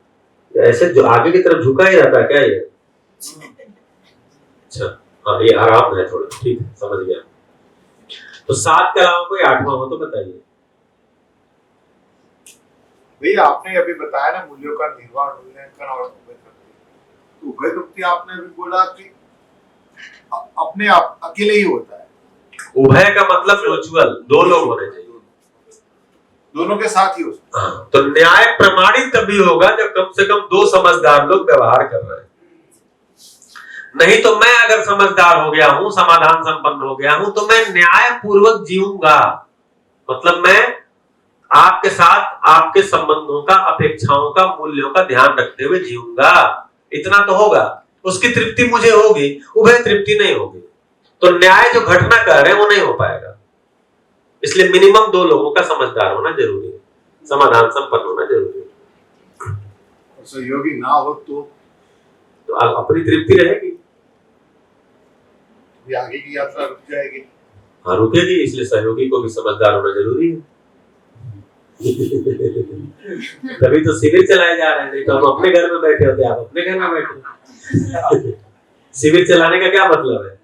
ऐसे जो आगे की तरफ झुका ही रहता है क्या ये? अच्छा हाँ, ये आराम है थोड़ा, ठीक है, समझ गया। तो 7 के अलावा कोई 8वां हो तो बताइए। भैया आपने अभी बताया ना मूल्यों का निर्वाण, मूल्यांकन और उभय तृप्ति। तो उभय तृप्ति आपने अभी बोला कि अपने आप अकेले ही होता है। उभय का मतलब म्यूचुअल, 2 लोग होने चाहिए, दोनों के साथ ही हो सकता है। हाँ, तो न्याय प्रमाणित तभी होगा जब कम से कम 2 समझदार लोग व्यवहार कर रहे हैं। नहीं तो मैं अगर समझदार हो गया हूं, समाधान संपन्न हो गया हूं, तो मैं न्याय पूर्वक जीऊंगा। मतलब मैं आपके साथ आपके संबंधों का, अपेक्षाओं का, मूल्यों का ध्यान रखते हुए जीऊंगा, इतना तो होगा। उसकी तृप्ति मुझे होगी, उभय तृप्ति नहीं होगी। तो न्याय जो घटना कर रहे हैं वो नहीं हो पाएगा। इसलिए मिनिमम 2 लोगों का समझदार होना जरूरी है, समाधान संपन्न होना जरूरी है। सहयोगी ना हो तो अपनी तृप्ति रहेगी, आगे की यात्रा रुक जाएगी। हाँ रुकेगी, इसलिए सहयोगी को भी समझदार होना जरूरी है। तभी तो शिविर चलाए जा रहे हैं, नहीं तो हम अपने घर में बैठे होते, आप अपने घर में बैठे। शिविर चलाने का क्या मतलब है?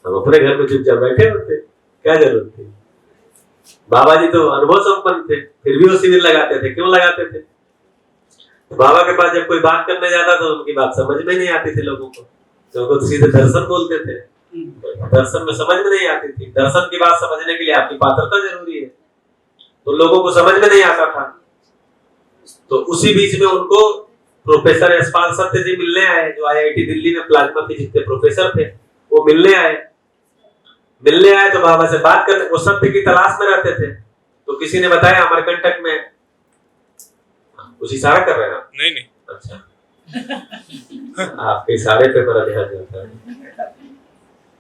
हम अपने घर में चुपचाप बैठे होते, क्या जरूरत थी? बाबा जी तो अनुभव संपन्न थे, फिर भी वो शिविर लगाते थे। क्यों लगाते थे? बाबा के पास जब कोई बात करने जाता तो उनकी बात समझ में नहीं आती थी लोगों को, तो उनको सीधे दर्शन बोलते थे। दर्शन में समझ में नहीं आती थी। दर्शन की बात समझने के लिए आपकी पात्रता जरूरी है, तो लोगों को समझ में नहीं आता था। तो उसी बीच में उनको प्रोफेसर यशपाल सत्य जी मिलने आए, जो IIT दिल्ली में प्लाज्मा फिजिक्स के प्रोफेसर थे। वो मिलने आए तो बाबा से बात करने, वो सत्य की तलाश में रहते थे। तो किसी ने बताया अमरकंटक में, कुछ इशारा कर रहे हैं आप? नहीं। अच्छा, आपके इशारे पे मेरा ध्यान जाता है।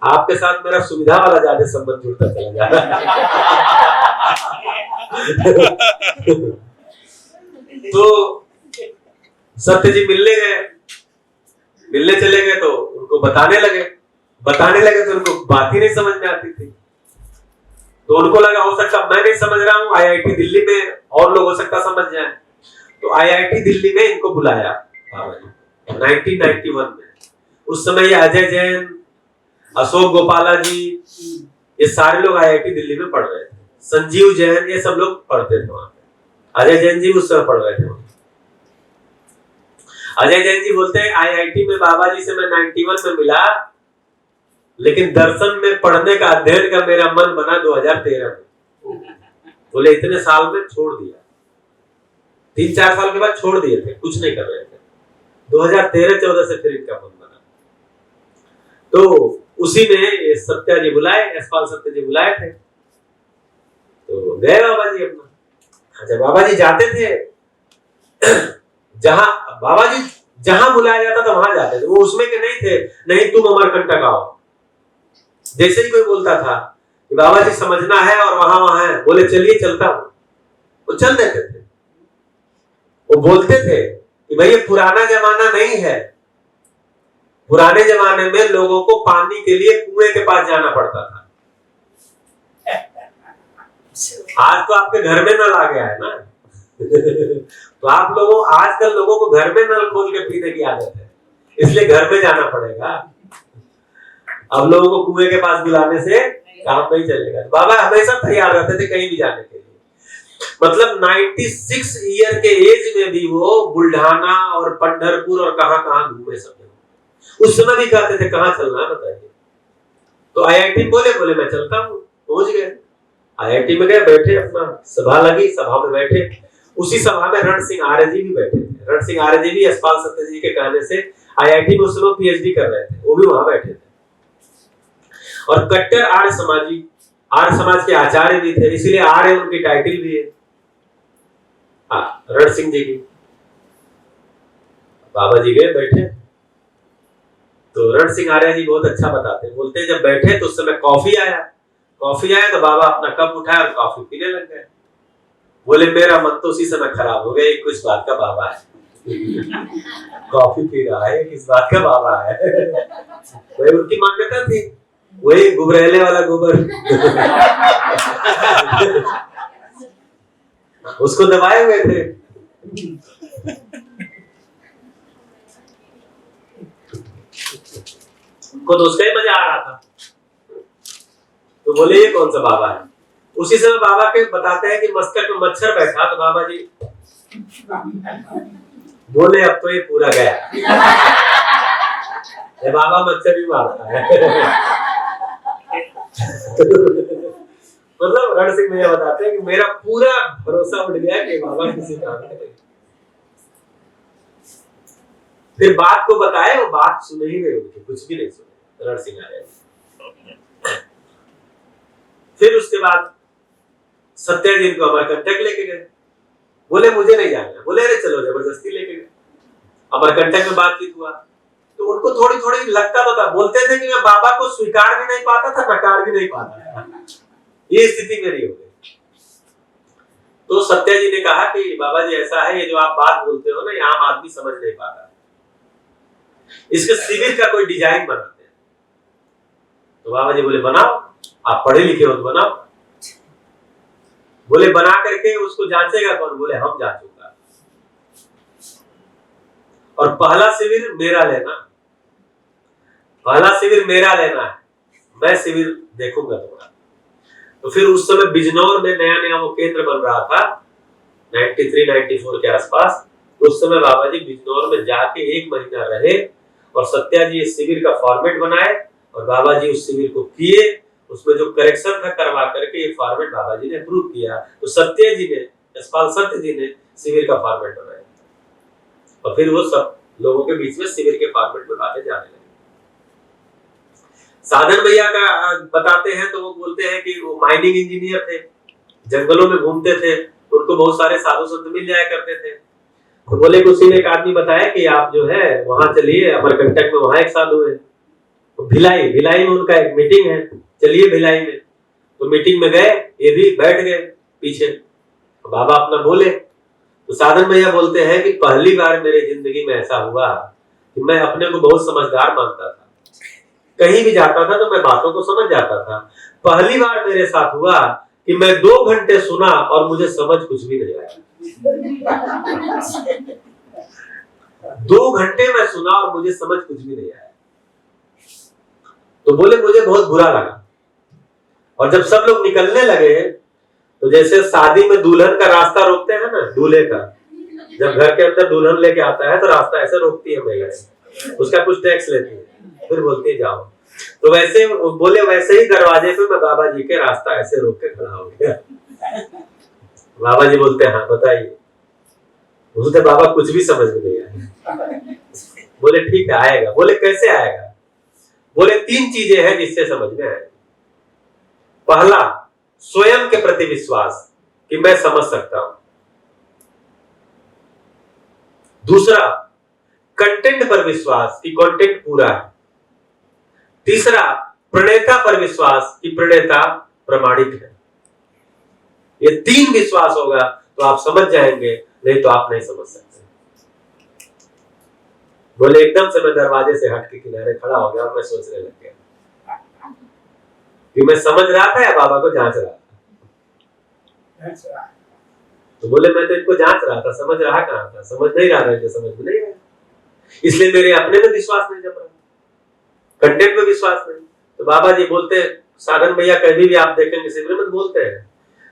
आपके साथ मेरा सुविधा वाला ज्यादा संबंध जुड़ता चला जा रहा है। तो सत्य जी मिलने चले गए, तो उनको बताने लगे तो उनको बात ही नहीं समझ में आती थी। तो उनको लगा हो सकता मैं नहीं समझ रहा हूँ, IIT दिल्ली में और लोग हो सकता समझ जाए। तो IIT दिल्ली में इनको बुलाया बाबा जी 1991 में। उस समय ये अजय जैन, अशोक गोपाला जी, ये सारे लोग IIT दिल्ली में पढ़ रहे थे। संजीव जैन, ये सब लोग पढ़ते थे वहां पे। अजय जैन जी उस समय पढ़ रहे थे। अजय जैन जी बोलते हैं IIT में बाबा जी से मैं 91 में मिला, लेकिन दर्शन में पढ़ने का, अध्ययन का मेरा मन बना 2013 में। बोले इतने साल में छोड़ दिया, 3-4 साल के बाद छोड़ दिए थे, कुछ नहीं कर रहे थे। 2013-14 से फिर इनका मन बना। तो उसी में ये सत्या जी बुलाए, यशपाल सत्य जी बुलाए थे, तो गए बाबा जी अपना। अच्छा, बाबा जी जाते थे बाबा जी जहां बुलाया जाता था वहां जाते थे। वो उसमें के नहीं थे, नहीं तुम अमरकंटक आओ। जैसे ही कोई बोलता था कि बाबा जी समझना है और वहां है, बोले चलिए चलता हूं, वो चल देते थे। वो बोलते थे कि भाई ये पुराना जमाना नहीं है। पुराने जमाने में लोगों को पानी के लिए कुएं के पास जाना पड़ता था। आज तो आपके घर में नल आ गया है ना। तो आजकल लोगों को घर में नल खोल के पीने की आदत है, इसलिए घर में जाना पड़ेगा। अब लोगों को कुएं के पास बुलाने से काम नहीं चलेगा। तो बाबा हमेशा तैयार रहते थे कहीं भी जाने के लिए। मतलब 96 ईयर के एज में भी वो बुल्ढाना और पंढरपुर और कहां घूमे सब। उस समय भी कहते थे कहां चलना है बताइए। तो IIT बोले मैं चलता हूँ। पहुंच गए IIT में, गए, बैठे, अपना सभा लगी, सभा में बैठे। उसी सभा में रण सिंह आर्य जी भी बैठे थे। रण सिंह आर्य जी भी यशपाल सत्य जी के कहने से IIT में उस समय PhD कर रहे थे, वो भी वहां बैठे थे। और कट्टर आर्य समाज के आचार्य भी थे, इसीलिए आर्य उनकी टाइटल भी है रण सिंह जी की। बाबा जी गए बैठे, तो रण सिंह आर्य जी बहुत अच्छा बताते, बोलते जब बैठे तो उस समय कॉफी आया तो बाबा अपना कप उठाया और कॉफी पीने लग गए। बोले मेरा मन तो उसी समय खराब हो गया, किस बात का बाबा है। कॉफी पी रहा है, किस बात का बाबा है। वही उनकी मान्यता थी, वही गुबरेले वाला गोबर। उसको दबाए हुए थे। उनको तो उसका ही मजा आ रहा था। तो बोले ये कौन सा बाबा है? उसी समय बाबा के बताते हैं कि मस्तक में मच्छर बैठा, तो बाबा जी बोले अब तो ये पूरा गया। ये बाबा मच्छर भी मारता है। मतलब रण सिंह भैया बताते हैं कि मेरा पूरा भरोसा उठ गया कि बाबा किसी काम में नहीं। फिर बात को बताए, वो बात सुने ही नहीं, उनकी कुछ भी नहीं सुने रण सिंह आर्य। फिर उसके बाद सत्याजी को अमरकंटक लेके गए। बोले मुझे नहीं जाना, बोले अरे चलो, जबरदस्ती लेके गए। अमरकंटक में बातचीत हुआ तो उनको थोड़ी थोड़ी लगता तो था, बोलते थे कि मैं बाबा को स्वीकार भी नहीं पाता था, नकार भी नहीं पाता था। ये स्थिति मेरी हो गई। तो सत्याजी ने कहा कि बाबा जी ऐसा है, ये जो आप बात बोलते हो ना, ये आम आदमी समझ नहीं पाता, इसके शिविर का कोई डिजाइन बनाते हैं। तो बाबा जी बोले बनाओ, आप पढ़े लिखे हो तो बनाओ। बोले बना करके उसको जांचेगा कौन? बोले हम जांचूंगा, और पहला शिविर मेरा लेना, पहला शिविर मेरा लेना है, मैं शिविर देखूंगा तुम्हारा। तो फिर उस समय बिजनौर में नया नया वो केंद्र बन रहा था, 93-94 के आसपास। उस समय बाबा जी बिजनौर में जाके 1 महीना रहे और सत्याजी इस शिविर का फॉर्मेट बनाए और बाबा जी उस शिविर को किए। उसमें जो करेक्शन था करवा करके ये फॉर्मेट बाबा जी ने अप्रूव किया। तो सत्याजी ने, यशपाल सत्य जी ने शिविर का फॉर्मेट बनाया और फिर वो सब लोगों के बीच में शिविर के फॉर्मेट में बातें जाने लगी। साधन भैया का बताते हैं तो वो बोलते हैं कि वो माइनिंग इंजीनियर थे, जंगलों में घूमते थे, उनको बहुत सारे साधु संत मिल जाया करते थे। तो बोले कि उसी ने एक आदमी बताया कि आप जो है वहां चलिए, अमरकंटक में वहां एक साधु है, तो भिलाई में उनका एक मीटिंग है, चलिए भिलाई में। तो मीटिंग में गए, ये भी बैठ गए पीछे, तो बाबा अपना बोले। तो साधन भैया बोलते हैं कि पहली बार मेरे जिंदगी में ऐसा हुआ कि मैं अपने को बहुत समझदार मानता था, कहीं भी जाता था तो मैं बातों को समझ जाता था। पहली बार मेरे साथ हुआ कि मैं 2 घंटे सुना और मुझे समझ कुछ भी नहीं आया। 2 घंटे मैं सुना और मुझे समझ कुछ भी नहीं आया। तो बोले मुझे बहुत बुरा लगा। और जब सब लोग निकलने लगे तो जैसे शादी में दुल्हन का रास्ता रोकते हैं ना, दूल्हे का, जब घर के अंदर दुल्हन लेके आता है तो रास्ता ऐसे रोकती है महिलाएं, उसका कुछ टैक्स लेती है, फिर बोलती है जाओ। तो वैसे बोले वैसे ही दरवाजे पे मैं बाबा जी के रास्ता ऐसे रोक के खड़ा हो गया। बाबा जी बोलते हैं हाँ बताइए। बोलते बाबा कुछ भी समझ में नहीं आया। बोले ठीक है आएगा। बोले कैसे आएगा? बोले 3 चीजें हैं जिससे समझ में आएगा। पहला, स्वयं के प्रति विश्वास कि मैं समझ सकता हूं। दूसरा, कंटेंट पर विश्वास कि कंटेंट पूरा है। तीसरा, प्रणेता पर विश्वास कि प्रणेता प्रमाणिक है। ये 3 विश्वास होगा तो आप समझ जाएंगे, नहीं तो आप नहीं समझ सकते। बोले एकदम से मैं दरवाजे से हट के किनारे खड़ा हो गया और मैं सोचने लग गया कि मैं समझ रहा था या बाबा को जांच रहा था। तो बोले मैं तो इनको जांच रहा था, समझ रहा कहां था, समझ नहीं रहा था, समझ में नहीं आया, इसलिए मेरे अपने में विश्वास नहीं जम रहा, कंटेंट में विश्वास नहीं। तो बाबा जी बोलते, साधन भैया कभी भी आप देखेंगे शिविर में बोलते हैं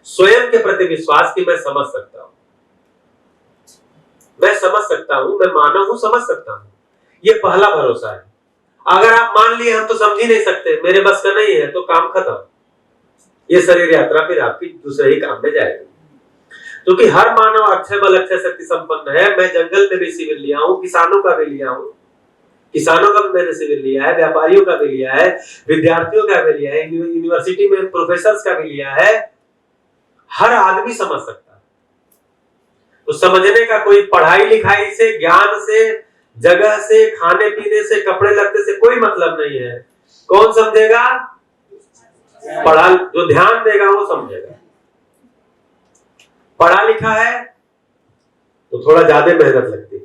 स्वयं के प्रति विश्वास कि मैं समझ सकता हूं, मैं समझ सकता हूं, मैं मानव हूं, समझ सकता हूं। ये पहला भरोसा है। अगर आप मान लिए हम तो समझ ही नहीं सकते, मेरे बस का नहीं है, तो काम खत्म। ये शरीर यात्रा फिर आपकी दूसरे ही काम में जाएगी। क्योंकि हर मानव अक्षय बल अक्षय शक्ति संपन्न है। मैं जंगल में भी शिविर लिया हूं, किसानों का भी लिया हूं, किसानों का भी मैंने शिविर लिया है, व्यापारियों का भी लिया है, विद्यार्थियों का भी लिया है, यूनिवर्सिटी में प्रोफेसर का भी लिया है। हर आदमी समझ सकता है। तो समझने का कोई पढ़ाई लिखाई से, ज्ञान से, जगह से, खाने पीने से, कपड़े लगते से कोई मतलब नहीं है। कौन समझेगा? पढ़ा, जो ध्यान देगा वो समझेगा। पढ़ा लिखा है तो थोड़ा ज्यादा मेहनत लगती है,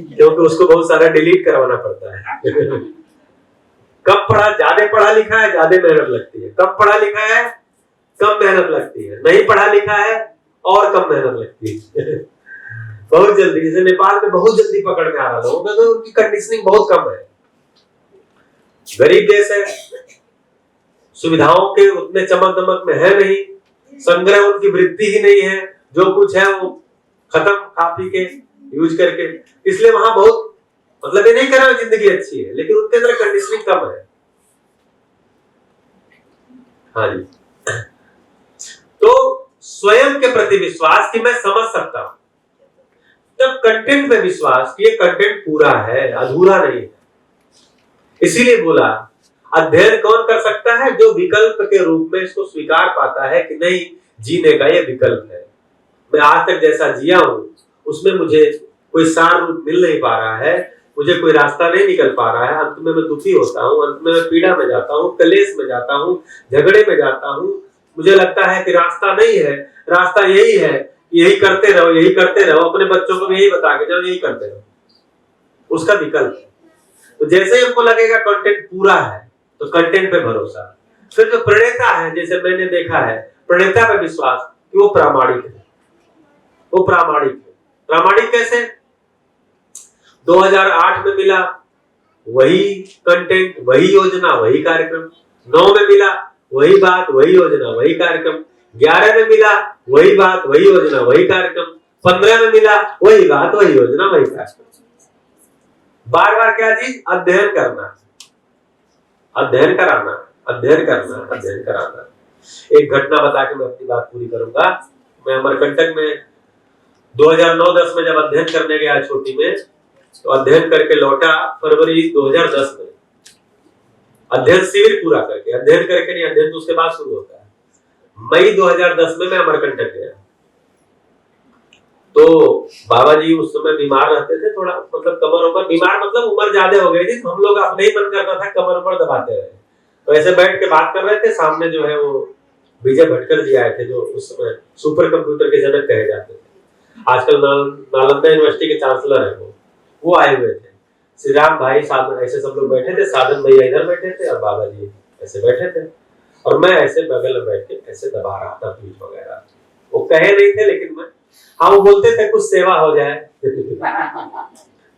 क्योंकि उसको बहुत सारा डिलीट करवाना पड़ता है। कम पढ़ा, ज्यादा पढ़ा लिखा है ज्यादा मेहनत लगती है, कम पढ़ा लिखा है कम मेहनत लगती है, नहीं पढ़ा लिखा है और कम मेहनत लगती है। बहुत जल्दी, जैसे नेपाल में बहुत जल्दी पकड़ में आ रहा लोगों में, तो उनकी कंडीशनिंग बहुत कम है। गरीब देश है, सुविधाओं के उतने चमक दमक में है नहीं, संग्रह उनकी वृद्धि ही नहीं है, जो कुछ है वो खत्म खा पी के यूज करके, इसलिए वहां बहुत, मतलब ये नहीं कह रहा जिंदगी अच्छी है, लेकिन उनके अंदर कंडीशनिंग कम है। हाँ जी। तो स्वयं के प्रति विश्वास कि मैं समझ सकता हूं, तब कंटेंट में विश्वास कि ये कंटेंट पूरा है, अधूरा नहीं है। इसीलिए बोला अध्ययन कौन कर सकता है? जो विकल्प के रूप में इसको स्वीकार पाता है कि नहीं, जीने का ये विकल्प है। मैं आज तक जैसा जिया हूं उसमें मुझे कोई सार रूप मिल नहीं पा रहा है, मुझे कोई रास्ता नहीं निकल पा रहा है, अंत में मैं दुखी होता हूं, अंत में मैं पीड़ा में जाता हूं, कलेश में जाता हूं, झगड़े में जाता हूं। मुझे लगता है कि रास्ता नहीं है, रास्ता यही है, यही करते रहो, यही करते रहो, अपने बच्चों को भी यही बता के जाओ, यही करते रहो, उसका विकल्प है। तो जैसे ही हमको लगेगा कंटेंट पूरा है तो कंटेंट पे भरोसा। फिर जो प्रणेता है, जैसे मैंने देखा है, प्रणेता पे विश्वास कि वो प्रामाणिक है, वो प्रामाणिक है। प्रामाणिक कैसे? 2008 में मिला वही कंटेंट, वही योजना, वही कार्यक्रम, 9 में मिला वही बात, वही योजना, वही कार्यक्रम, 11 में मिला वही बात, वही योजना, वही कार्यक्रम, 15 में मिला वही बात, वही योजना, वही कार्यक्रम। बार बार क्या चीज? अध्ययन करना, अध्ययन कराना, अध्ययन करना, अध्ययन कराना। एक घटना बता के मैं अपनी बात पूरी करूंगा। मैं अमरकंटक में 2009-10 में जब अध्ययन करने गया छोटी में, तो अध्ययन करके लौटा फरवरी 2010 में, अध्ययन शिविर पूरा करके, अध्ययन करके नहीं, अध्ययन तो उसके बाद शुरू होता है। मई 2010 में मैं अमरकंटक गया। तो बाबा जी उस समय बीमार रहते थे, थोड़ा मतलब कमर उमर, बीमार मतलब उम्र ज्यादा हो गई थी, तो हम लोग अपने ही मन करता था कमर उमर दबाते रहे। तो ऐसे बैठ के बात कर रहे थे, सामने जो है वो विजय भटकर जी आए थे, जो उस समय सुपर कंप्यूटर के जनक कहे जाते थे, आजकल नालंदा यूनिवर्सिटी के चांसलर है वो आए हुए थे। श्री राम भाई साधन, ऐसे सब लोग बैठे थे, साधन भैया इधर बैठे थे और बाबा जी ऐसे बैठे थे, और मैं ऐसे बगल में बैठ के ऐसे दबा रहा था पीठ वगैरह। वो कहे नहीं थे, लेकिन मैं, हाँ वो बोलते थे कुछ सेवा हो जाए।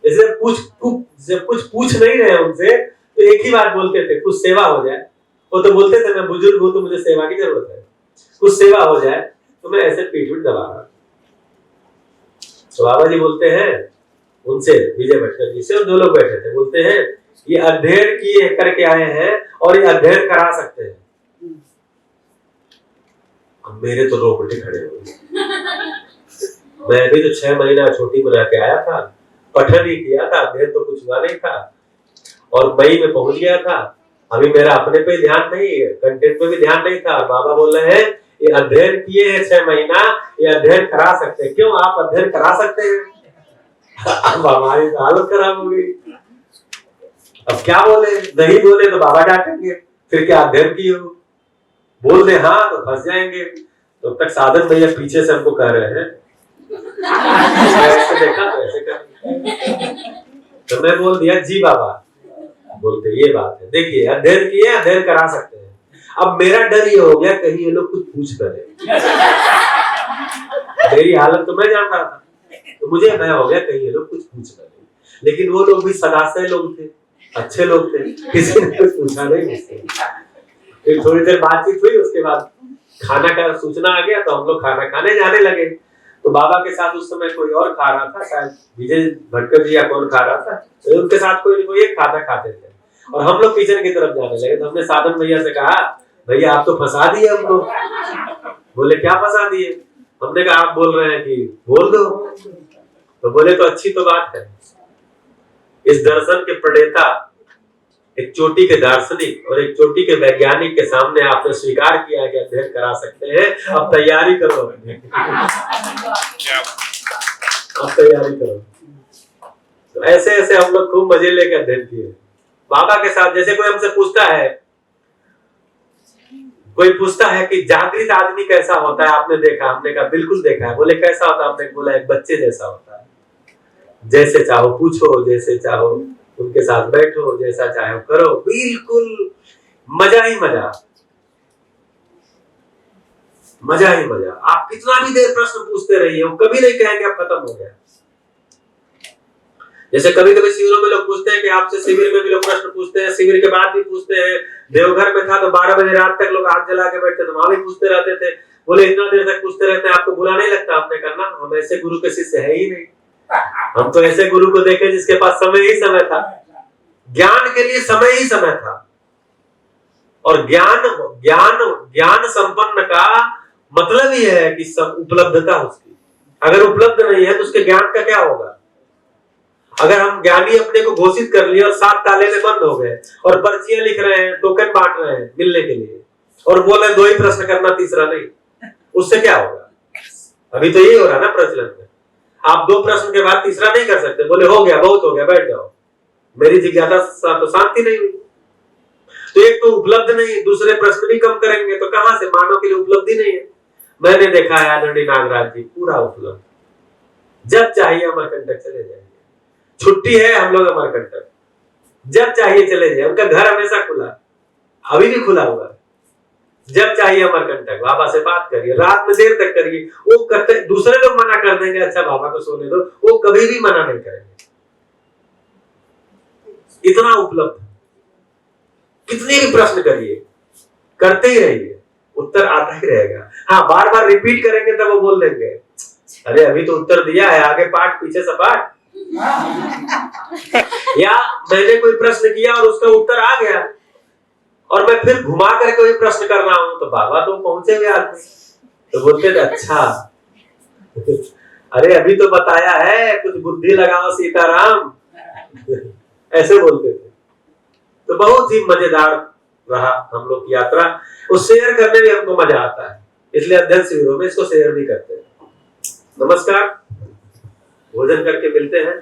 जैसे कुछ पूछ नहीं रहे उनसे, तो एक ही बात बोलते थे, कुछ सेवा हो जाए। वो तो बोलते थे मैं बुजुर्ग हूं तो मुझे सेवा की जरूरत है, कुछ सेवा हो जाए। तो मैं ऐसे पीठ दबा रहा। तो बाबा जी बोलते हैं उनसे, विजय भटकर जी से, और 2 लोग बैठे थे, बोलते हैं ये अध्ययन किए करके आए हैं और ये अध्ययन करा सकते हैं। अब मेरे तो रोंगटे खड़े हो गए। मैं अभी तो 6 महीना छोटी बना के आया था, पठन ही किया था, अध्ययन तो कुछ हुआ नहीं था, और मई में पहुंच गया था। अभी मेरा अपने पे ध्यान नहीं, कंटेंट पे भी ध्यान नहीं था। बाबा बोल रहे हैं ये अध्ययन किए हैं 6 महीना, ये अध्ययन करा सकते हैं। क्यों आप अध्ययन करा सकते हैं? अब हमारी हालत खराब हो गई। अब क्या बोले, नहीं बोले तो बाबा डांटेंगे, फिर क्या अध्ययन किए हो, बोल दे हाँ तो फंस जाएंगे। तो तक साधन भैया पीछे से हमको कह रहे हैं, ऐसे देखा तो ऐसे कर, तो मैं बोल दिया जी बाबा। बोलते ये बात है, देखिए अध्ययन किए, अध्ययन करा सकते हैं। अब मेरा डर ये हो गया कहीं ये लोग कुछ पूछ करे। मेरी हालत तो मैं जान रहा था, तो मुझे भय हो गया कहीं ये लोग कुछ पूछ करे। लेकिन वो लोग भी सदाशय लोग थे, अच्छे लोग थे, किसी ने कुछ पूछा नहीं मुझसे। फिर थोड़ी देर बातचीत हुई, उसके बाद खाना का सूचना आ गया, तो हम लोग खाना खाने जाने लगे। तो बाबा के साथ उस समय कोई और खा रहा था, शायद विजय भटकर जी या कौन खा रहा था, तो उनके साथ कोई एक खाना खाते थे, और हम लोग किचन की तरफ जाने लगे। तो हमने साधन भैया से कहा भैया आप तो फंसा दिए हमको। बोले क्या फंसा दिए? हमने कहा आप बोल रहे हैं कि बोल दो, तो बोले तो अच्छी तो बात है। इस दर्शन के प्रणेता, एक चोटी के दार्शनिक और एक चोटी के वैज्ञानिक के सामने आपने स्वीकार किया कि अध्ययन करा सकते हैं, अब तैयारी करो, अब तैयारी करो। तो ऐसे ऐसे हम लोग खूब मजे लेके अध्ययन किए बाबा के साथ। जैसे कोई हमसे पूछता है, कोई पूछता है कि जागृत आदमी कैसा होता है, आपने देखा? हमने कहा बिल्कुल देखा है। बोले कैसा होता है? आपने बोला एक बच्चे जैसा होता है, जैसे चाहो पूछो, जैसे चाहो उनके साथ बैठो, जैसा चाहे करो, बिल्कुल मजा ही मजा, मजा ही मजा। आप कितना भी देर प्रश्न पूछते रहिए, वो कभी नहीं कहेंगे अब खत्म हो गया। जैसे कभी कभी शिविरों में लोग पूछते हैं कि आपसे शिविर में भी लोग प्रश्न पूछते हैं, शिविर के बाद भी पूछते हैं। देवघर में था तो 12 बजे रात तक लोग आग जला के बैठते थे, वहां भी पूछते रहते थे। बोले इतना देर तक पूछते रहते हैं, आपको बुरा नहीं लगता आपने करना? हम ऐसे गुरु के शिष्य है ही नहीं। हम तो ऐसे गुरु को देखे जिसके पास समय ही समय था, ज्ञान के लिए समय ही समय था। और ज्ञान ज्ञान ज्ञान संपन्न का मतलब ही है कि सब उपलब्धता उसकी। अगर उपलब्ध नहीं है तो उसके ज्ञान का क्या होगा? अगर हम ज्ञानी अपने को घोषित कर लिए और 7 ताले में बंद हो गए और पर्चियां लिख रहे हैं, टोकन बांट रहे हैं मिलने के लिए, और बोले 2 ही प्रश्न करना, तीसरा नहीं, उससे क्या होगा? अभी तो यही हो रहा ना प्रचलन में। आप 2 प्रश्न के बाद तीसरा नहीं कर सकते, बोले हो गया, बहुत हो गया, बैठ जाओ। मेरी जिज्ञासा तो शांति नहीं हुई। तो एक तो उपलब्ध नहीं, दूसरे प्रश्न भी कम करेंगे तो कहां से? मानव के लिए उपलब्धि नहीं है। मैंने देखा है आदरणीय नागराज जी पूरा उपलब्ध, जब चाहिए अमरकंटक चले जाएंगे, छुट्टी है हम लोग अमरकंटक, जब चाहिए चले जाए। उनका घर हमेशा खुला, अभी भी खुला हुआ है। जब चाहिए अमरकंटक, बाबा से बात करिए, रात में देर तक करिए। वो करते, दूसरे लोग मना कर देंगे, अच्छा बाबा को सोने दो, वो कभी भी मना नहीं करेंगे। इतना उपलब्ध, कितने भी प्रश्न करिए, करते ही रहिए, उत्तर आता ही रहेगा। हाँ, बार बार रिपीट करेंगे तब वो बोल देंगे, अरे अभी तो उत्तर दिया है, आगे पाठ पीछे सपाट। या मैंने कोई प्रश्न किया और उसका उत्तर आ गया और मैं फिर घुमा करके वही प्रश्न कर रहा हूं, तो बाबा तो पहुंचे हुए आदमी, तो बोलते थे अच्छा अरे अभी तो बताया है, कुछ बुद्धि लगाओ सीताराम ऐसे बोलते थे। तो बहुत ही मजेदार रहा हम लोग की यात्रा। वो शेयर करने में हमको मजा आता है, इसलिए अध्ययन शिविरों में इसको शेयर भी करते हैं। नमस्कार, भोजन करके मिलते हैं।